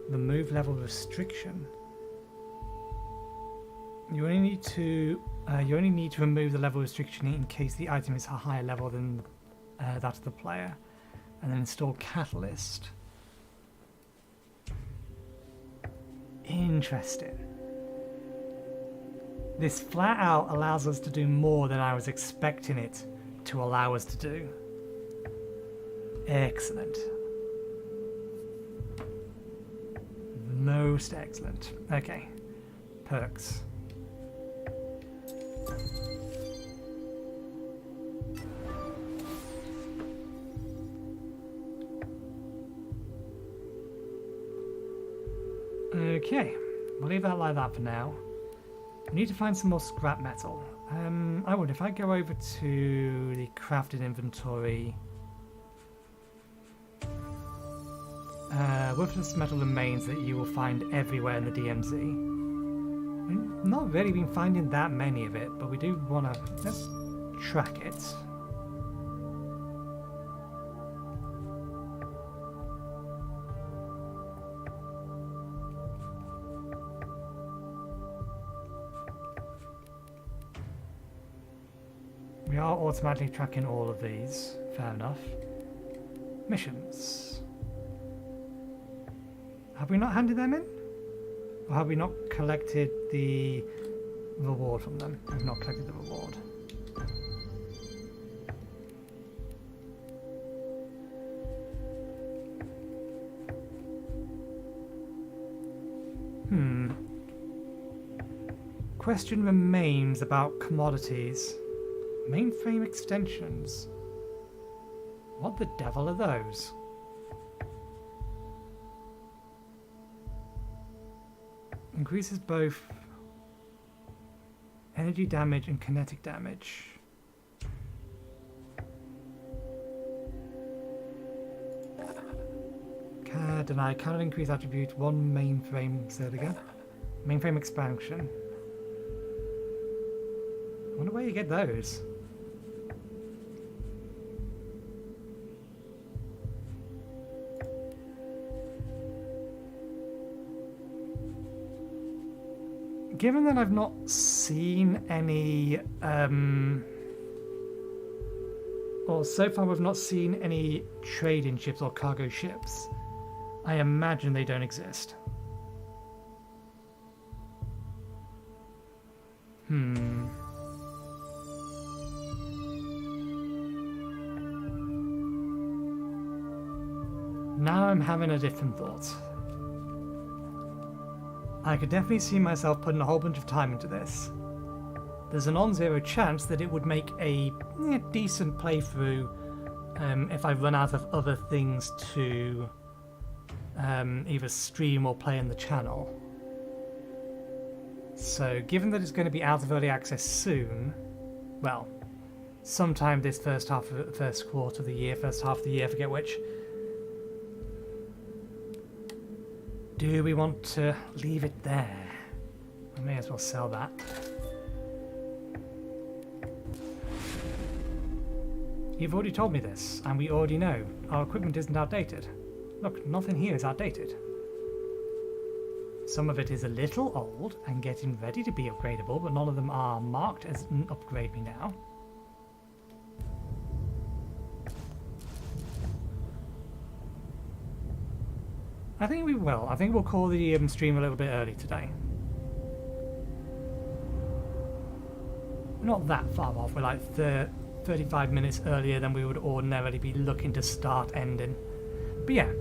Remove level restriction. You only need to remove the level restriction in case the item is a higher level than that of the player, and then install Catalyst. Interesting. This flat out allows us to do more than I was expecting it to allow us to do. Excellent. Most excellent. Okay. Perks. Okay, we'll leave that like that for now. We need to find some more scrap metal. I would, if I go over to the crafted inventory, worthless metal remains that you will find everywhere in the DMZ. We've not really been finding that many of it, but we do want to, let's track it. We are automatically tracking all of these, fair enough. Missions. Have we not handed them in? Or have we not collected the reward from them? We've not collected the reward. Question remains about commodities. Mainframe extensions. What the devil are those? Increases both energy damage and kinetic damage. Deny. Cannot increase attribute. One mainframe. Say it again. Mainframe expansion. I wonder where you get those. Given that I've not seen any, or so far we've not seen any trading ships or cargo ships, I imagine they don't exist. Now I'm having a different thought. I could definitely see myself putting a whole bunch of time into this. There's a non-zero chance that it would make a decent playthrough if I run out of other things to either stream or play on the channel. So given that it's going to be out of early access soon, well, sometime this first quarter of the year, first half of the year, I forget which, do we want to leave it there? I may as well sell that. You've already told me this, and we already know. Our equipment isn't outdated. Look, nothing here is outdated. Some of it is a little old and getting ready to be upgradable, but none of them are marked as an upgrade me now. I think we will. I think we'll call the stream a little bit early today. We're not that far off. We're like 35 minutes earlier than we would ordinarily be looking to start ending. But yeah,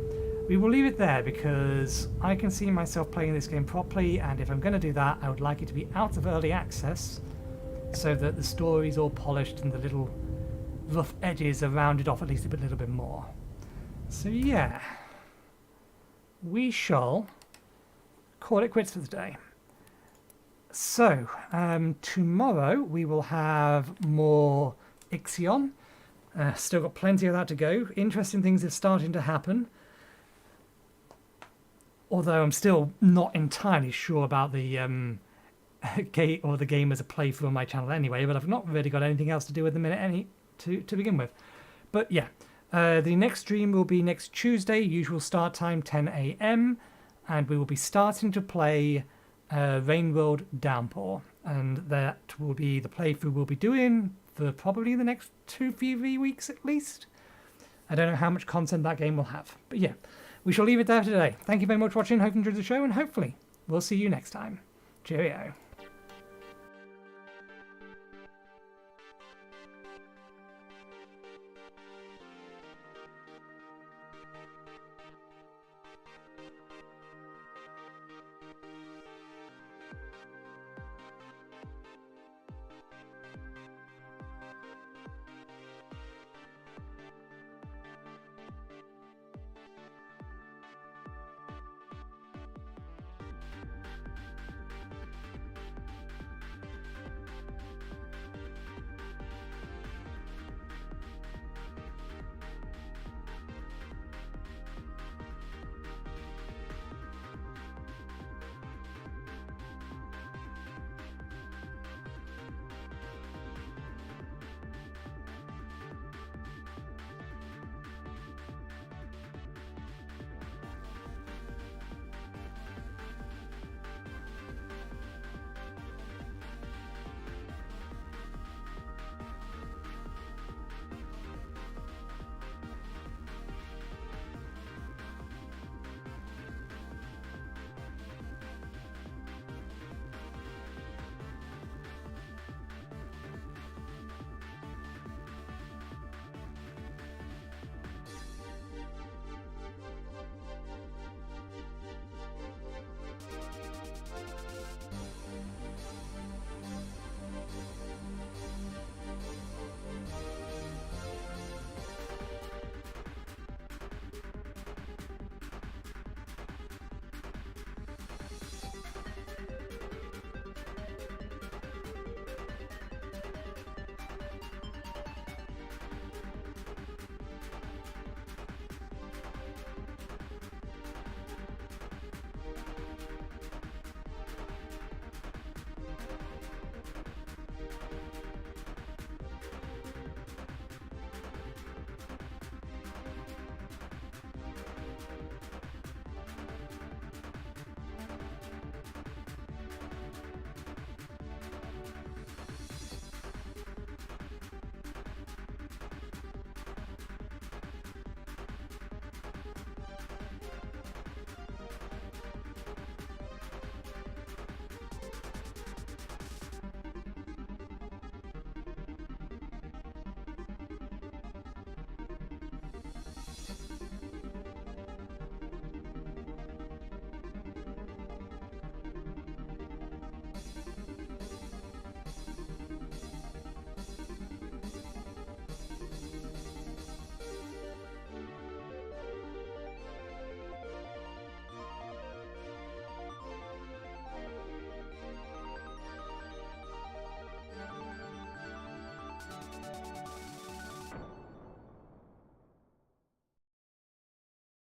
we will leave it there because I can see myself playing this game properly, and if I'm going to do that, I would like it to be out of early access so that the story's all polished and the little rough edges are rounded off at least a little bit more. So yeah. We shall call it quits for the day. So, tomorrow we will have more Ixion. Still got plenty of that to go. Interesting things are starting to happen. Although I'm still not entirely sure about the the game as a playthrough on my channel anyway, but I've not really got anything else to do at the minute to begin with. But yeah, the next stream will be next Tuesday, usual start time 10 a.m, and we will be starting to play Rain World Downpour, and that will be the playthrough we'll be doing for probably the next 2-3 weeks at least. I don't know how much content that game will have, but yeah, we shall leave it there today. Thank you very much for watching, hope you enjoyed the show, and hopefully we'll see you next time. Cheerio.